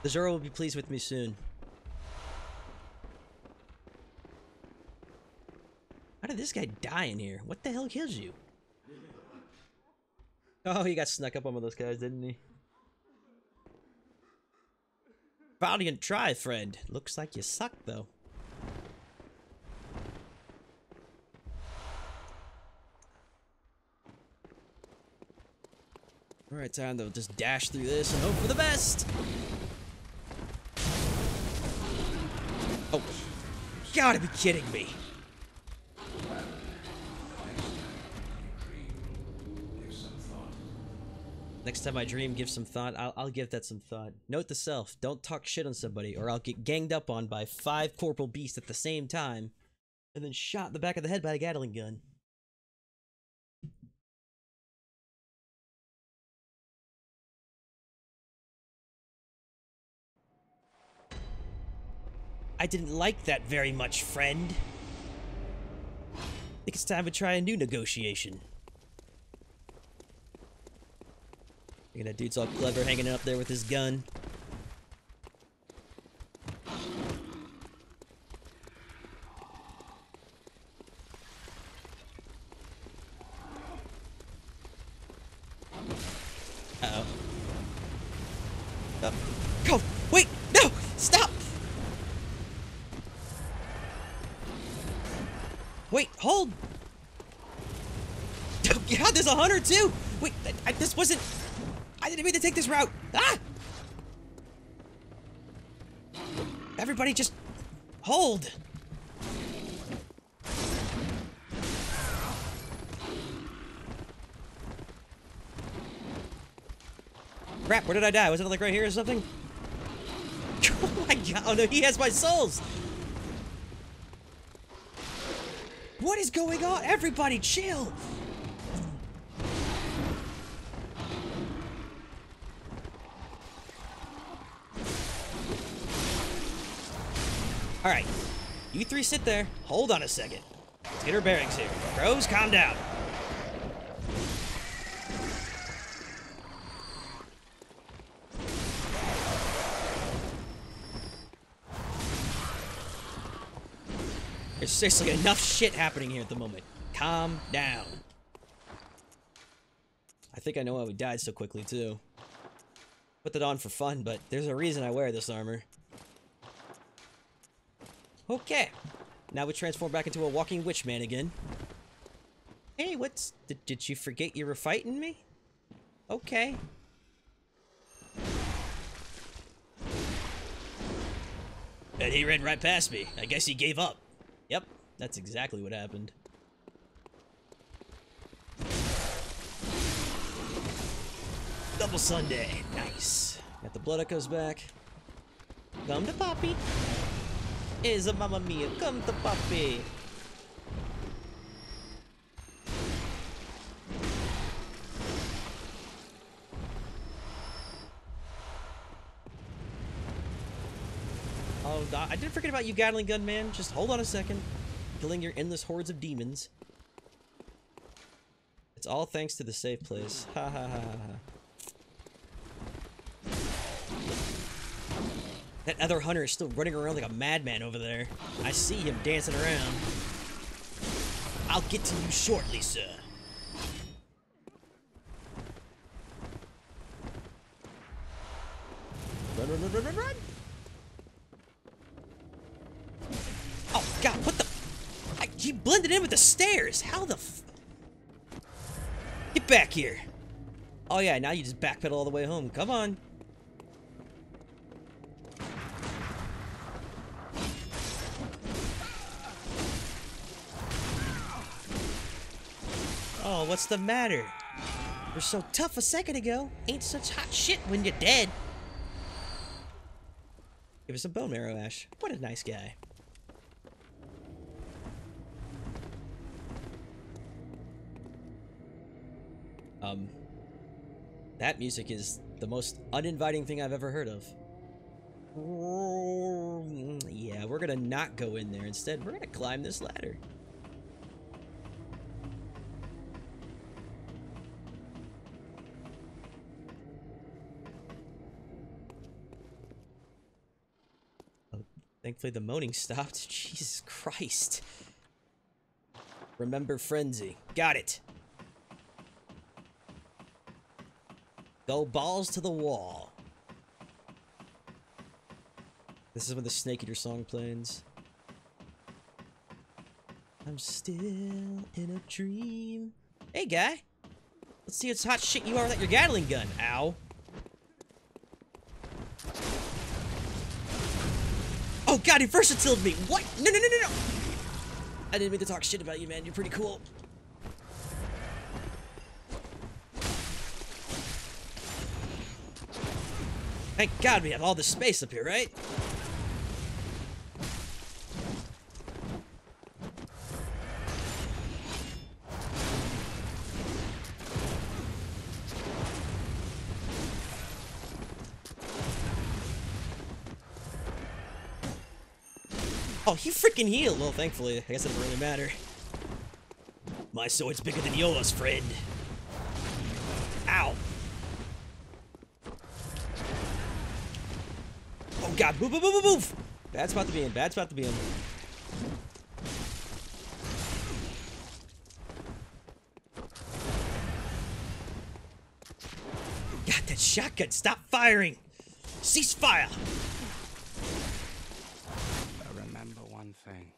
The Zora will be pleased with me soon. How did this guy die in here? What the hell kills you? Oh, he got snuck up on one of those guys, didn't he? Valiant try, friend. Looks like you suck, though. Alright, time to just dash through this and hope for the best! Oh, gotta be kidding me! Next time I dream, give some thought. I'll give that some thought. Note to self, don't talk shit on somebody or I'll get ganged up on by 5 corporal beasts at the same time and then shot in the back of the head by a Gatling gun. I didn't like that very much, friend. I think it's time to try a new negotiation. Look at that dude's all clever hanging up there with his gun. Uh-oh. Oh. Go! Wait! No! Stop! Wait, hold! Oh god, there's a hunter too! Wait, this wasn't... I didn't mean to take this route! Ah! Everybody just... hold! Crap, where did I die? Was it like right here or something? Oh my god, oh no, he has my souls! What is going on? Everybody chill! Alright. You three sit there. Hold on a second. Let's get our bearings here. Bros, calm down. There's seriously enough shit happening here at the moment. Calm down. I think I know why we died so quickly, too. Put that on for fun, but there's a reason I wear this armor. Okay. Now we transform back into a walking witch man again. Hey, what's... Did you forget you were fighting me? Okay. And he ran right past me. I guess he gave up. Yep, that's exactly what happened. Double Sunday. Nice. Got the blood echoes back. Come to Poppy. Is a mamma mia. Come to Poppy. Oh, I didn't forget about you, Gatling Gun Man. Just hold on a second. Killing your endless hordes of demons. It's all thanks to the safe place. Ha ha ha ha. That other hunter is still running around like a madman over there. I see him dancing around. I'll get to you shortly, sir. Run, run, run, run, run, run! Oh, God, what the... He blended in with the stairs! How the f... Get back here! Oh, yeah, now you just backpedal all the way home. Come on. Oh, what's the matter? You're so tough a second ago. Ain't such hot shit when you're dead. Give us a bone marrow, Ash. What a nice guy. That music is the most uninviting thing I've ever heard of. Yeah, we're gonna not go in there. Instead, we're gonna climb this ladder. Oh, thankfully the moaning stopped. Jesus Christ. Remember frenzy. Got it. Go balls to the wall. This is when the Snake Eater song plays. I'm still in a dream. Hey, guy. Let's see how hot shit you are without your Gatling gun. Ow. Oh, God, he versatiled me. What? No, no, no, no, no. I didn't mean to talk shit about you, man. You're pretty cool. Thank God we have all this space up here, right? Oh, he freaking healed. Well, thankfully. I guess it doesn't really matter. My sword's bigger than yours, friend. Ow. Oh, God. Move, move, move, move, move. Bad spot to be in. Bad spot to be in. God, that shotgun. Stop firing. Cease fire. Remember one thing.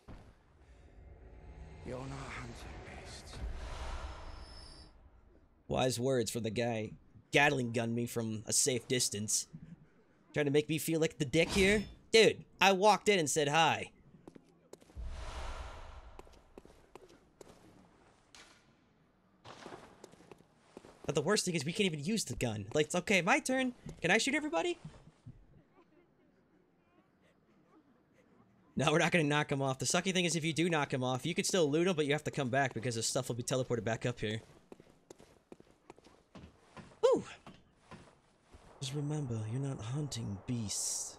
You're not hunting beasts. Wise words from the guy Gatling gunned me from a safe distance. Trying to make me feel like the dick here? Dude, I walked in and said hi. But the worst thing is we can't even use the gun. Like, it's okay, my turn. Can I shoot everybody? No, we're not gonna knock him off. The sucky thing is if you do knock him off, you can still loot him, but you have to come back because his stuff will be teleported back up here. Woo! Just remember, you're not hunting beasts.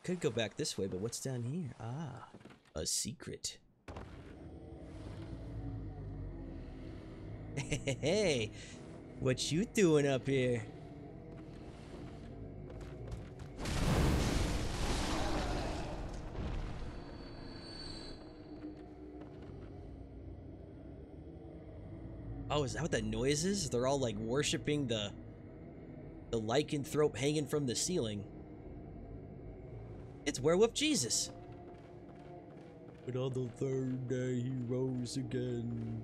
Could go back this way, but what's down here? Ah, a secret. Hey, what you doing up here? Oh, is that what that noise is? They're all like worshipping the lycanthrope hanging from the ceiling. It's Werewolf Jesus. But on the third day he rose again.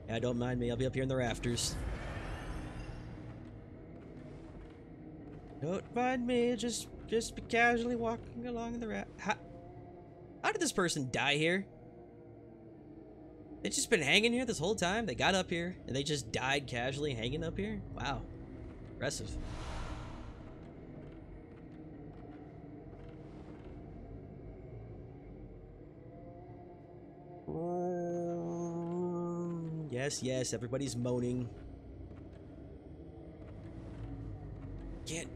Yeah, don't mind me. I'll be up here in the rafters. Don't mind me. Just be casually walking along in the How did this person die here? They just been hanging here this whole time? They got up here and they just died casually hanging up here? Wow. Impressive. Yes, yes, everybody's moaning. Can't.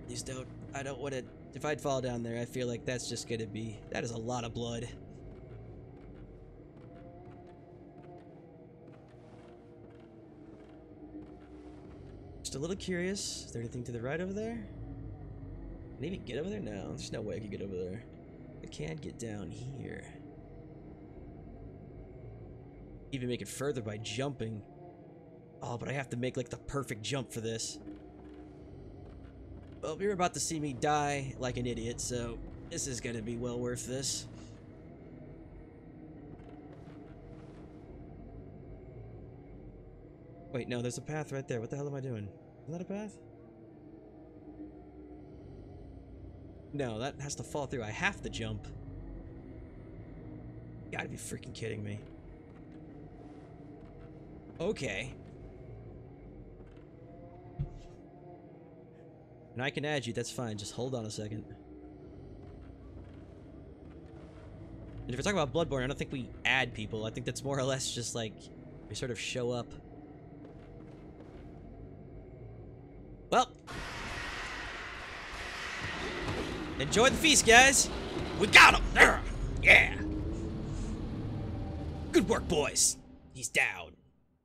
Please don't. I don't want to. If I'd fall down there, I feel like that's just gonna be. That is a lot of blood. Just a little curious. Is there anything to the right over there? Can I even get over there? No, there's no way I can get over there. I can get down here. Even make it further by jumping. Oh, but I have to make like the perfect jump for this. Well, you're about to see me die like an idiot, so this is gonna be well worth this. Wait, no, there's a path right there. What the hell am I doing? Isn't that a path? No, that has to fall through. I have to jump. You gotta be freaking kidding me. Okay. And I can add you, that's fine. Just hold on a second. And if we're talking about Bloodborne, I don't think we add people. I think that's more or less just like we sort of show up. Well. Enjoy the feast, guys. We got him. There. Yeah. Good work, boys. He's down.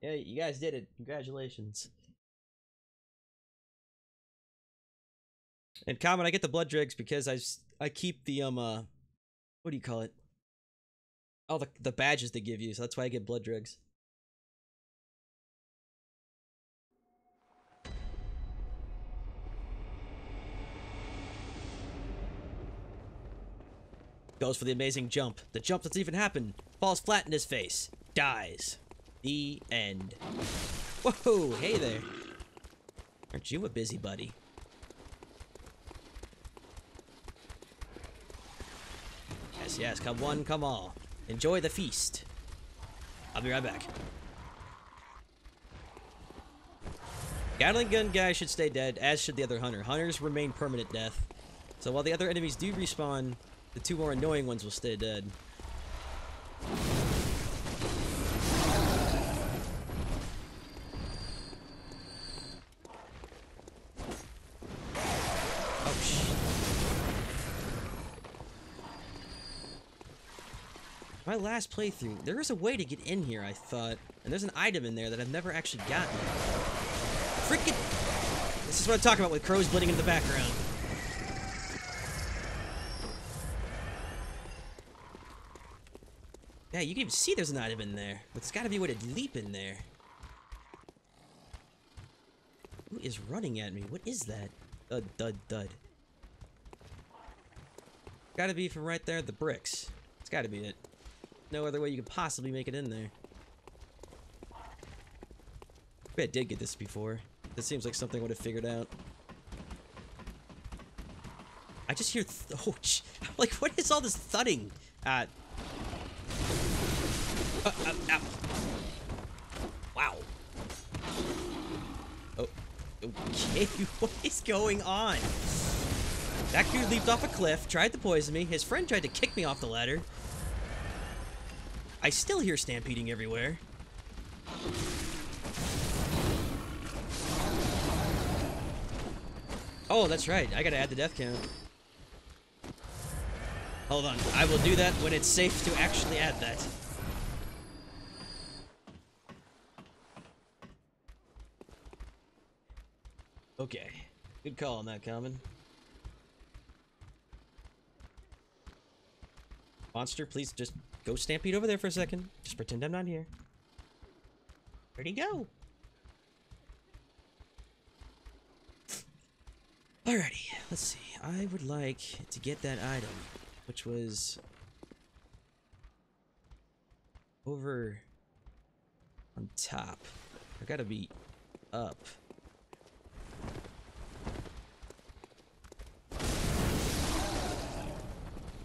Yeah, you guys did it. Congratulations. And comment, I get the blood dregs because I keep the what do you call it? Oh, the badges they give you, so that's why I get blood dregs. Goes for the amazing jump. The jump doesn't even happen. Falls flat in his face. Dies. The end. Whoa, hey there. Aren't you a busybody? Yes, yes, come one, come all. Enjoy the feast. I'll be right back. Gatling gun guy should stay dead, as should the other hunter. Hunters remain permanent death. So while the other enemies do respawn, the two more annoying ones will stay dead. My last playthrough, there is a way to get in here, I thought. And there's an item in there that I've never actually gotten. Freaking... This is what I'm talking about with crows bleeding in the background. Yeah, you can even see there's an item in there. But there's gotta be a way to leap in there. Who is running at me? What is that? Dud, dud, dud. Gotta be from right there at the bricks. It's gotta be it. No other way you could possibly make it in there. I bet I did get this before. This seems like something I would have figured out. I just hear oh, like, what is all this thudding? Ow. Wow. Oh, Okay, what is going on? That dude leaped off a cliff, tried to poison me. His friend tried to kick me off the ladder. I still hear stampeding everywhere. Oh, that's right. I gotta add the death count. Hold on. I will do that when it's safe to actually add that. Okay. Good call on that, Common. Monster, please just go stampede over there for a second. Just pretend I'm not here. Where'd he go? Alrighty, let's see. I would like to get that item, which was over on top. I gotta be up.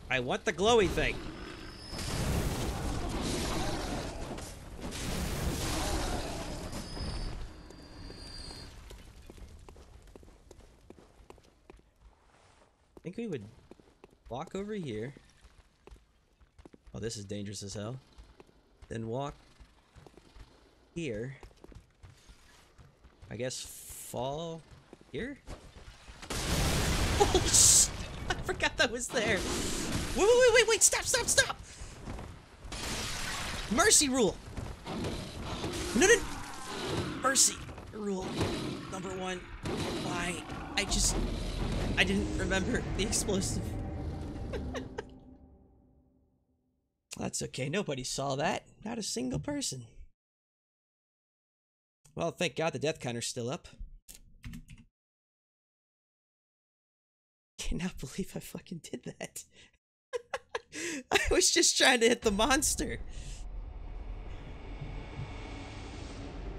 I want the glowy thing. I think we would walk over here. Oh, this is dangerous as hell. Then walk here. I guess fall here? Oh, shit! I forgot that was there. Wait, stop! Mercy rule! No. Mercy rule number 1. Why? I didn't remember the explosive. That's okay, nobody saw that. Not a single person. Well, thank God the death counter's still up. Cannot believe I fucking did that. I was just trying to hit the monster.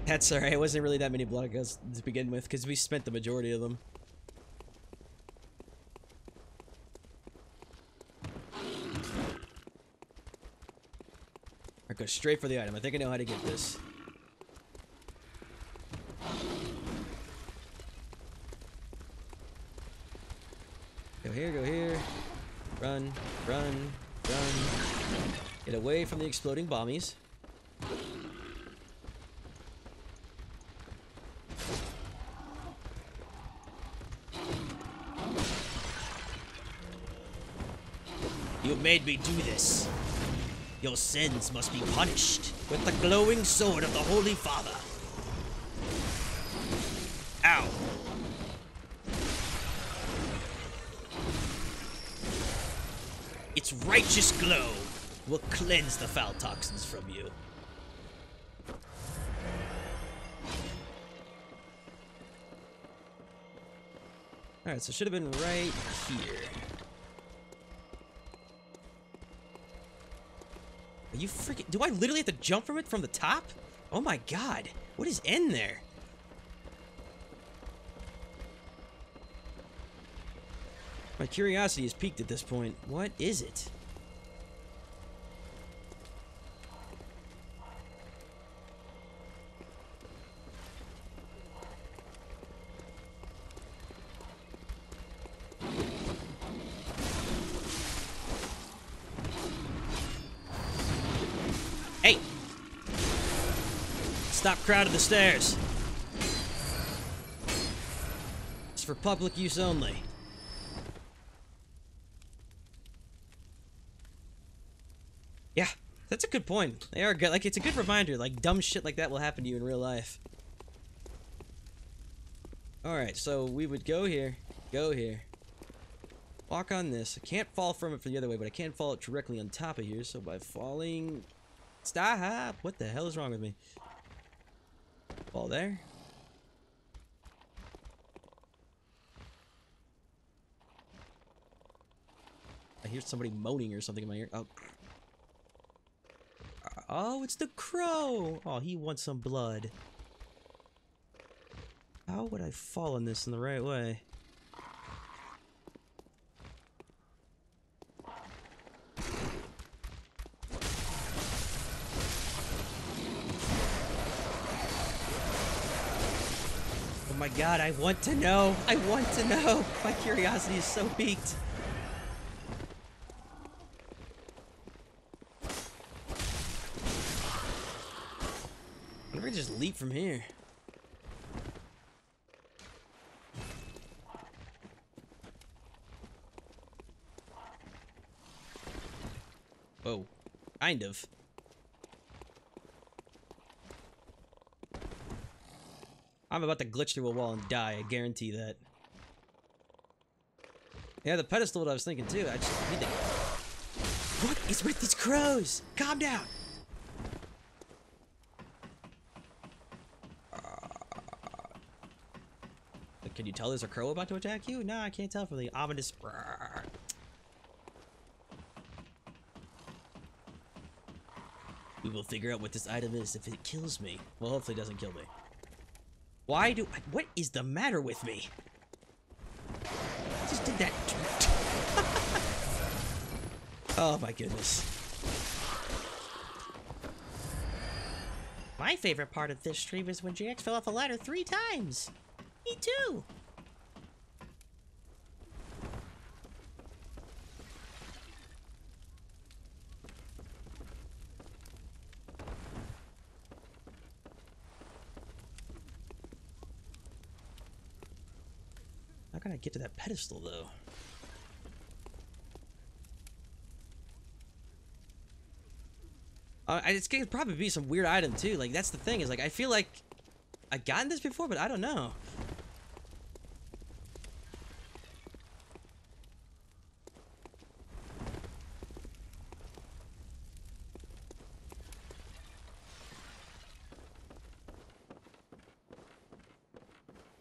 That's alright, it wasn't really that many blood guns to begin with, because we spent the majority of them. Alright, go straight for the item. I think I know how to get this. Go here. Run. Get away from the exploding bombies. You made me do this. Your sins must be punished with the glowing sword of the Holy Father. Ow. Its righteous glow will cleanse the foul toxins from you. Alright, so it should have been right here. Are you freaking... Do I literally have to jump from it from the top? Oh my god. What is in there? My curiosity is piqued at this point. What is it? Hey! Stop crowding the stairs. It's for public use only. Yeah, that's a good point. They are good. Like, it's a good reminder. Like, dumb shit like that will happen to you in real life. Alright, so we would go here. Walk on this. I can't fall from it from the other way, but I can fall it directly on top of here. So by falling... Stop! What the hell is wrong with me? Fall there. I hear somebody moaning or something in my ear. Oh. Oh, it's the crow! Oh, he wants some blood. How would I fall on this in the right way? my god, I want to know. I want to know. My curiosity is so piqued. I'm gonna just leap from here. Whoa. Kind of. I'm about to glitch through a wall and die, I guarantee that. Yeah, the pedestal, what I was thinking too. I just need to... What is with these crows? Calm down! Can you tell there's a crow about to attack you? No, I can't tell from the ominous... We will figure out what this item is if it kills me. Well, hopefully it doesn't kill me. Why do... What is the matter with me? I just did that. Oh my goodness. My favorite part of this stream is when JX fell off a ladder 3 times. Me too. How can I get to that pedestal, though? It's gonna probably be some weird item, too. Like, that's the thing, is, like, I feel like I've gotten this before, but I don't know.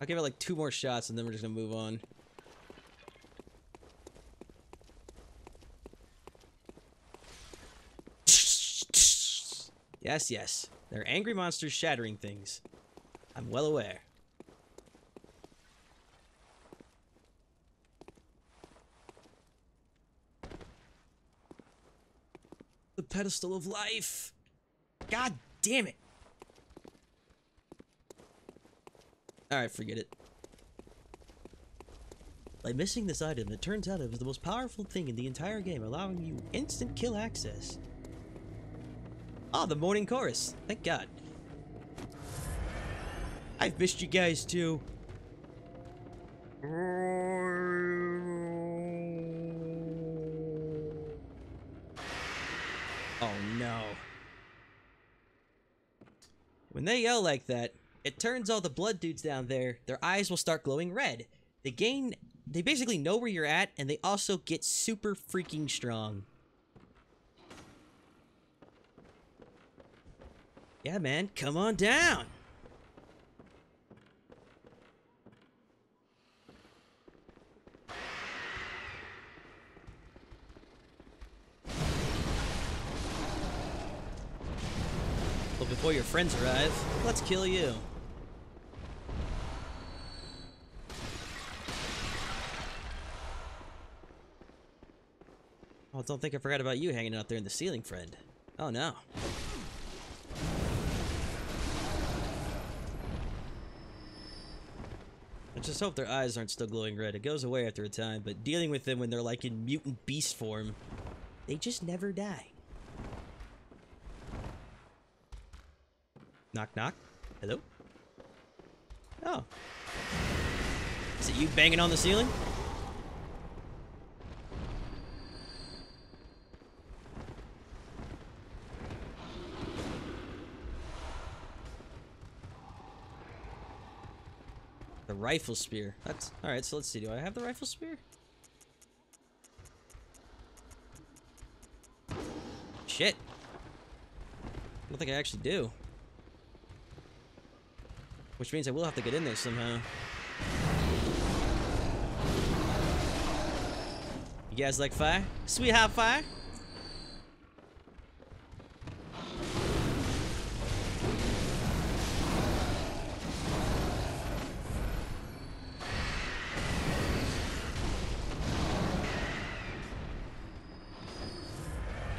I'll give it like 2 more shots and then we're just gonna move on. Yes, yes. They're angry monsters shattering things. I'm well aware. The pedestal of life. God damn it. Alright, forget it. By missing this item, it turns out it was the most powerful thing in the entire game, allowing you instant kill access. Oh, the morning chorus. Thank God. I've missed you guys too. Oh no. When they yell like that, it turns all the blood dudes down there, their eyes will start glowing red. They basically know where you're at, and they also get super freaking strong. Yeah, man, come on down! Well, before your friends arrive, let's kill you. Oh, don't think I forgot about you hanging out there in the ceiling, friend. Oh, no. I just hope their eyes aren't still glowing red. It goes away after a time, but dealing with them when they're like in mutant beast form, they just never die. Knock, knock. Hello? Oh. Is it you banging on the ceiling? The rifle spear. That's alright, so let's see. Do I have the rifle spear? Shit. I don't think I actually do. Which means I will have to get in there somehow. You guys like fire? Sweet hot fire?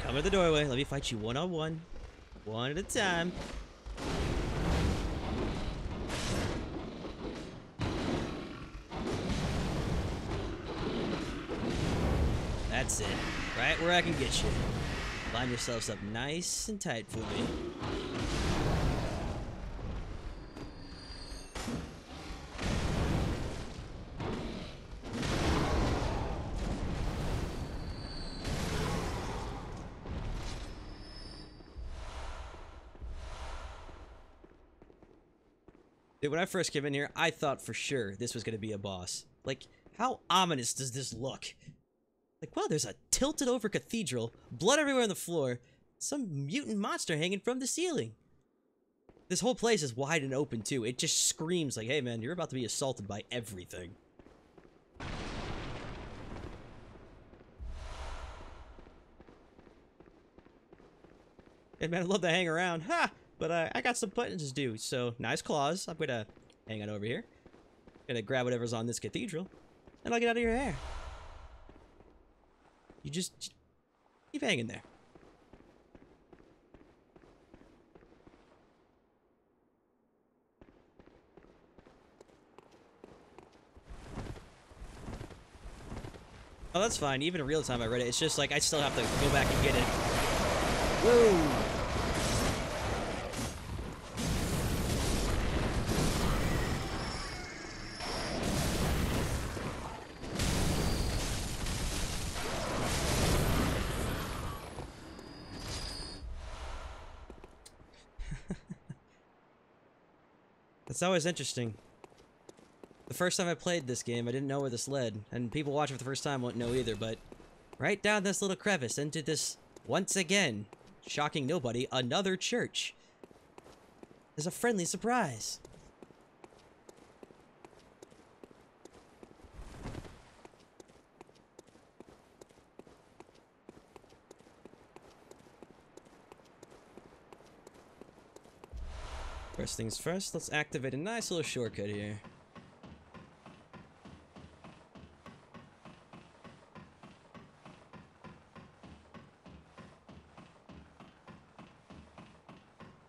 Come to the doorway. Let me fight you one-on-one. One at a time. That's it. Right where I can get you. Line yourselves up nice and tight for me. Dude, when I first came in here, I thought for sure this was going to be a boss. Like, how ominous does this look? Like, wow, there's a tilted over cathedral, blood everywhere on the floor, some mutant monster hanging from the ceiling. This whole place is wide and open, too. It just screams like, hey, man, you're about to be assaulted by everything. Hey, man, I'd love to hang around. Ha! But I got some buttons to do, so nice claws. I'm gonna hang on over here. Gonna grab whatever's on this cathedral, and I'll get out of your hair. You just keep hanging there. Oh, that's fine. Even in real time, I read it. It's just like I still have to go back and get it. Whoa! It's always interesting. The first time I played this game, I didn't know where this led, and people watching for the first time won't know either, but right down this little crevice into this, once again, shocking nobody, another church. There's a friendly surprise. First things first, let's activate a nice little shortcut here.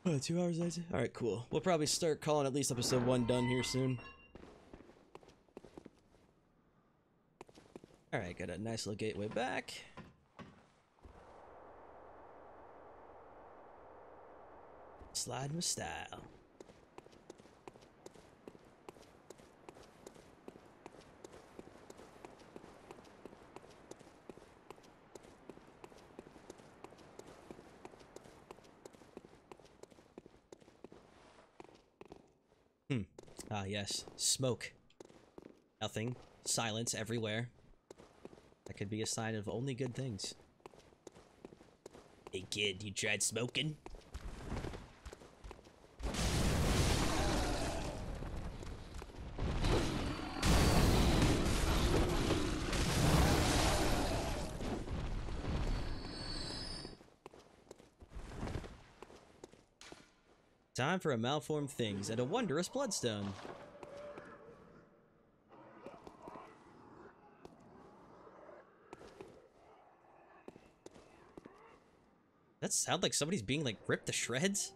Oh, 2 hours later? Alright, cool. We'll probably start calling at least episode 1 done here soon. Alright, got a nice little gateway back. Slide with style. Ah, yes. Smoke. Nothing. Silence everywhere. That could be a sign of only good things. Hey kid, you tried smoking? Time for a malformed things and a wondrous bloodstone. That sound like somebody's being like ripped to shreds?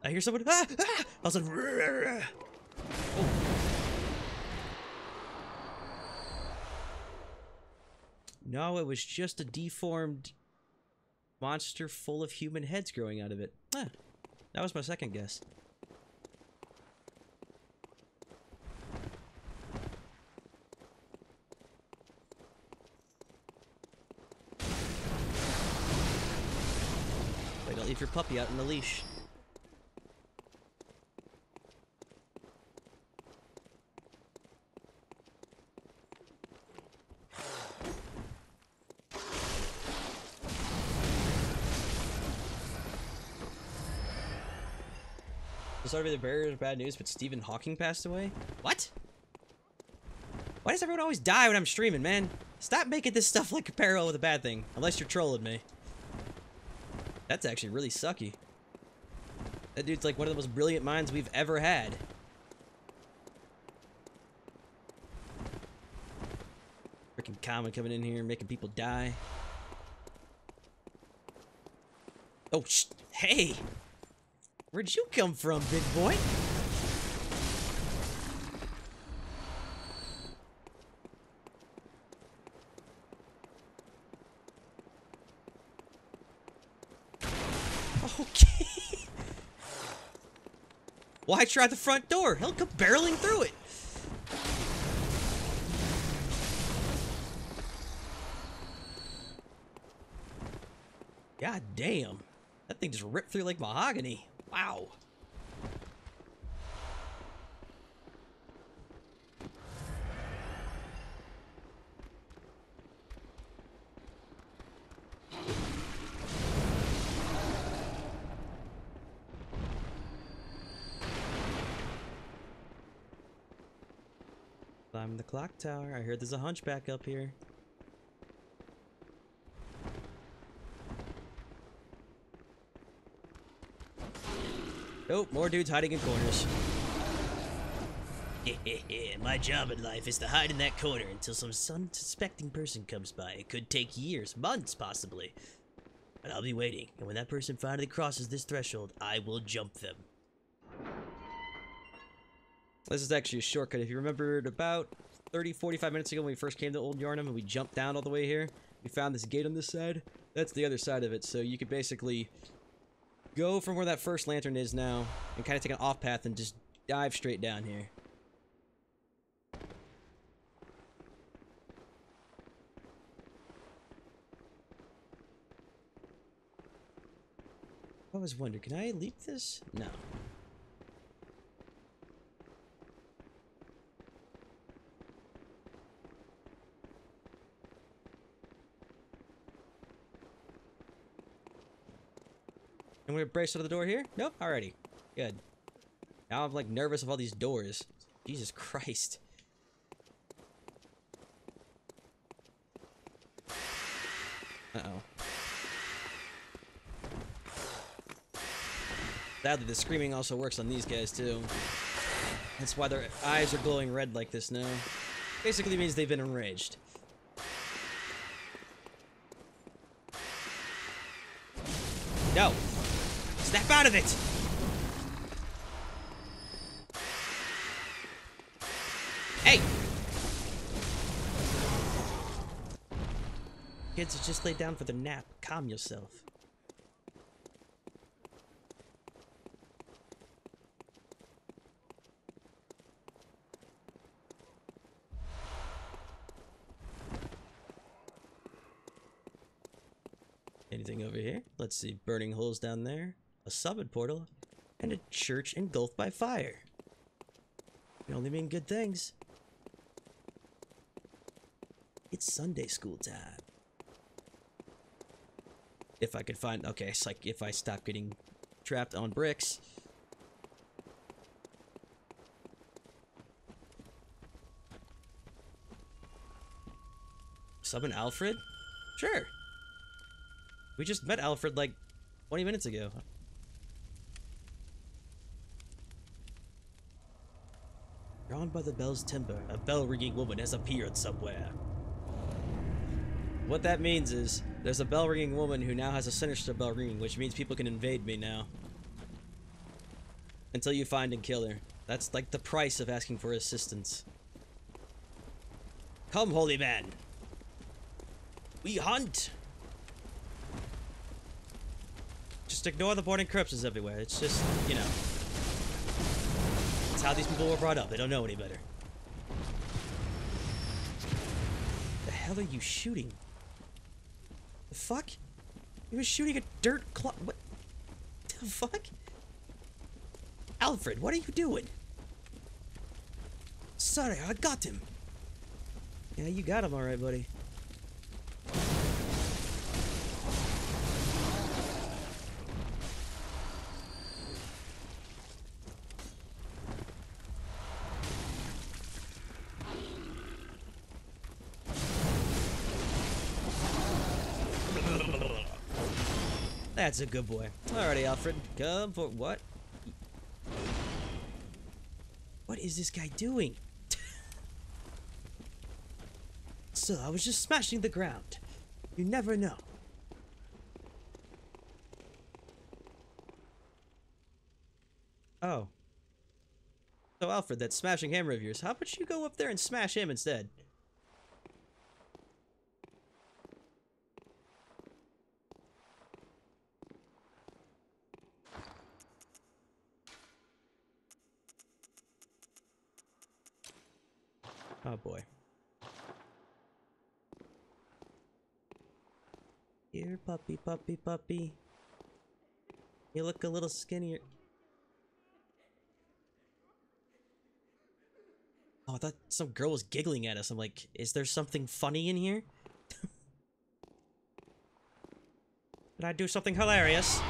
I hear someone. Ah! Ah! I was like, oh. No, it was just a deformed monster full of human heads growing out of it. Ah, that was my second guess. Wait, don't leave your puppy out in the leash. Sorry to be the bearer of bad news, but Stephen Hawking passed away? What? Why does everyone always die when I'm streaming, man? Stop making this stuff like a parallel with a bad thing, unless you're trolling me. That's actually really sucky. That dude's like one of the most brilliant minds we've ever had. Freaking Common coming in here and making people die. Oh, hey! Where'd you come from, big boy? Okay. Why try the front door? He'll come barreling through it. God damn. That thing just ripped through like mahogany. Wow. Climbing the clock tower. I heard there's a hunchback up here. Nope, more dudes hiding in corners. My job in life is to hide in that corner until some unsuspecting person comes by. It could take years, months possibly. But I'll be waiting, and when that person finally crosses this threshold, I will jump them. This is actually a shortcut. If you remembered about 30-45 minutes ago when we first came to Old Yharnam and we jumped down all the way here, we found this gate on this side. That's the other side of it, so you could basically go from where that first lantern is now and kind of take an off path and just dive straight down here. I always wonder, can I leap this? No. And we're braced out of the door here? Nope, alrighty. Good. Now I'm like nervous of all these doors. Jesus Christ. Uh-oh. Sadly, the screaming also works on these guys too. That's why their eyes are glowing red like this now. Basically means they've been enraged. No! Snap out of it! Hey! Kids, just lay down for the nap. Calm yourself. Anything over here? Let's see. Burning holes down there. A summon portal. And a church engulfed by fire. Can only mean good things. It's Sunday school time. If I could find... Okay, it's like if I stop getting trapped on bricks. Summon Alfred? Sure. We just met Alfred like 20 minutes ago. Drawn by the bell's timbre, a bell-ringing woman has appeared somewhere. What that means is, there's a bell-ringing woman who now has a sinister bell ringing, which means people can invade me now. Until you find and kill her. That's like the price of asking for assistance. Come, holy man! We hunt! Just ignore the burning corpses everywhere. It's just, you know. It's how these people were brought up. They don't know any better. The hell are you shooting? The fuck? He was shooting a dirt clock. What the fuck? Alfred, what are you doing? Sorry, I got him. Yeah, you got him alright, buddy. That's a good boy. Alrighty, Alfred. Come for what? What is this guy doing? So, I was just smashing the ground. You never know. Oh. So, Alfred, that smashing hammer of yours, how about you go up there and smash him instead? Oh boy. Here, puppy, puppy, puppy. You look a little skinnier. Oh, I thought some girl was giggling at us. I'm like, is there something funny in here? Did I do something hilarious?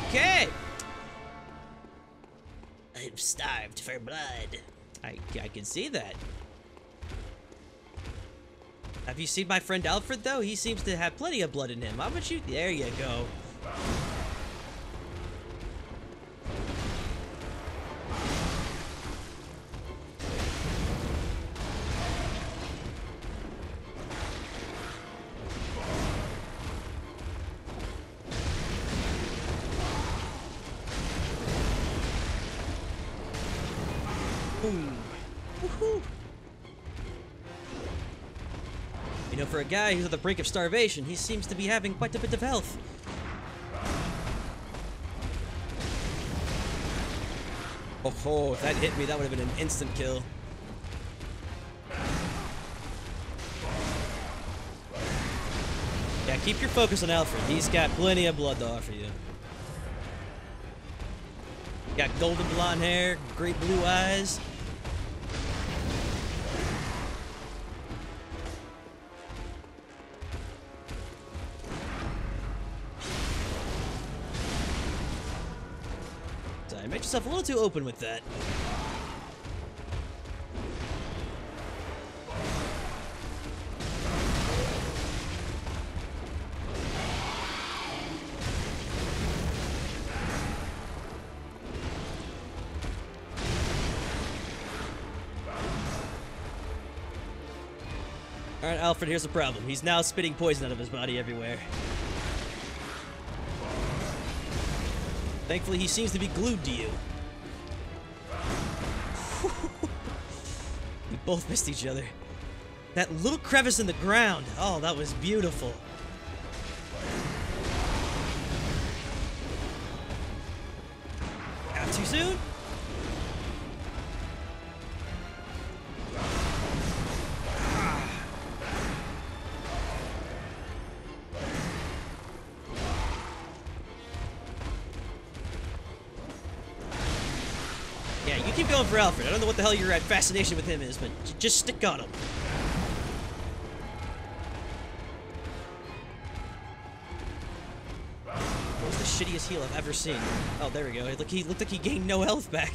Okay! I'm starved for blood. I can see that. Have you seen my friend Alfred, though? He seems to have plenty of blood in him. How about you? There you go. Woohoo! You know, for a guy who's on the brink of starvation, he seems to be having quite a bit of health. Oh, if that hit me, that would have been an instant kill. Yeah, keep your focus on Alfred. He's got plenty of blood to offer you. Got golden blonde hair, great blue eyes. Sorry, made yourself a little too open with that. Alright, Alfred, here's the problem. He's now spitting poison out of his body everywhere. Thankfully, he seems to be glued to you. We both missed each other. That little crevice in the ground. Oh, that was beautiful. Not too soon? Yeah, you keep going for Alfred. I don't know what the hell your fascination with him is, but just stick on him. That was the shittiest heal I've ever seen. Oh, there we go. He looked like he gained no health back.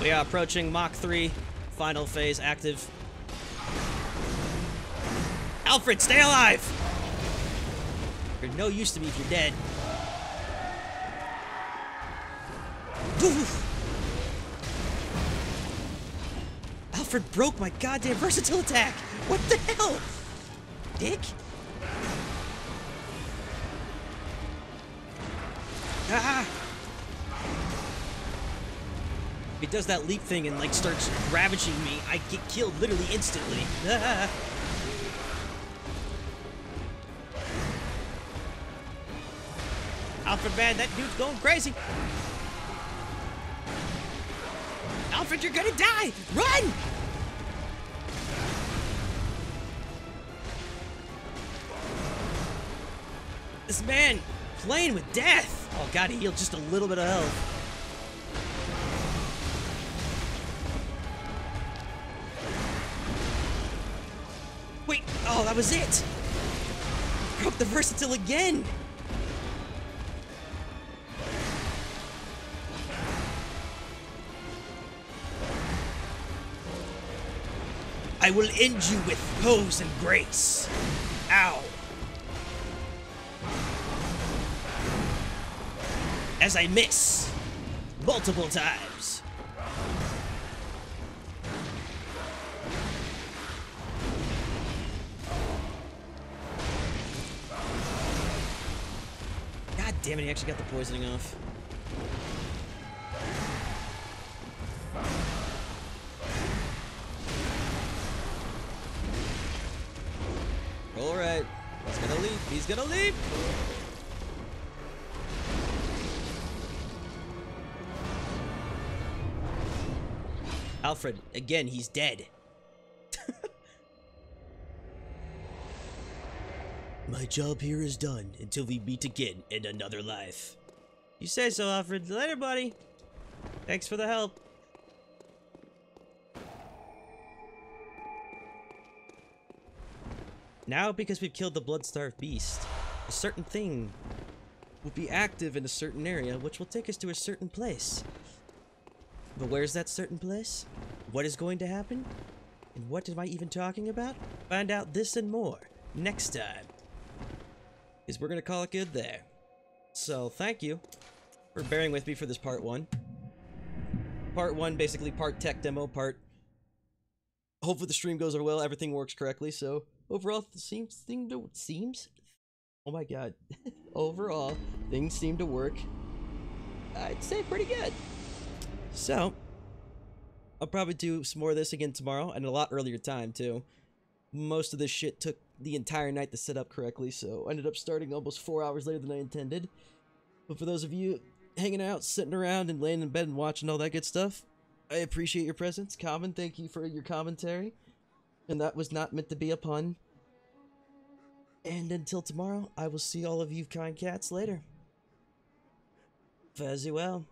We are approaching Mach 3, final phase active. Alfred, stay alive! You're no use to me if you're dead. Alfred broke my goddamn versatile attack! What the hell? Dick? Ah! If he does that leap thing and like starts ravaging me, I get killed literally instantly. Ah. Alfred, man, that dude's going crazy. Alfred, you're gonna die! Run! This man playing with death. Oh god, he healed just a little bit of health. Wait, oh, that was it! Broke the versatile again! I will end you with pose and grace. Ow. As I miss multiple times. God damn it, he actually got the poisoning off. Alright. He's gonna leap. He's gonna leap! Alfred, again, he's dead. My job here is done until we meet again in another life. You say so, Alfred. Later, buddy. Thanks for the help. Now, because we've killed the blood-starved beast, a certain thing will be active in a certain area, which will take us to a certain place. But where's that certain place? What is going to happen? And what am I even talking about? Find out this and more next time. Because we're going to call it good there. So, thank you for bearing with me for this part 1. Part 1, basically part tech demo, part... Hopefully the stream goes well, everything works correctly, so... Overall, seems? Oh my god. Overall, things seem to work. I'd say pretty good. So, I'll probably do some more of this again tomorrow, and a lot earlier time, too. Most of this shit took the entire night to set up correctly, so I ended up starting almost 4 hours later than I intended. But for those of you hanging out, sitting around, and laying in bed and watching all that good stuff, I appreciate your presence. Common, thank you for your commentary. And that was not meant to be a pun. And until tomorrow, I will see all of you kind cats later. Fare thee well.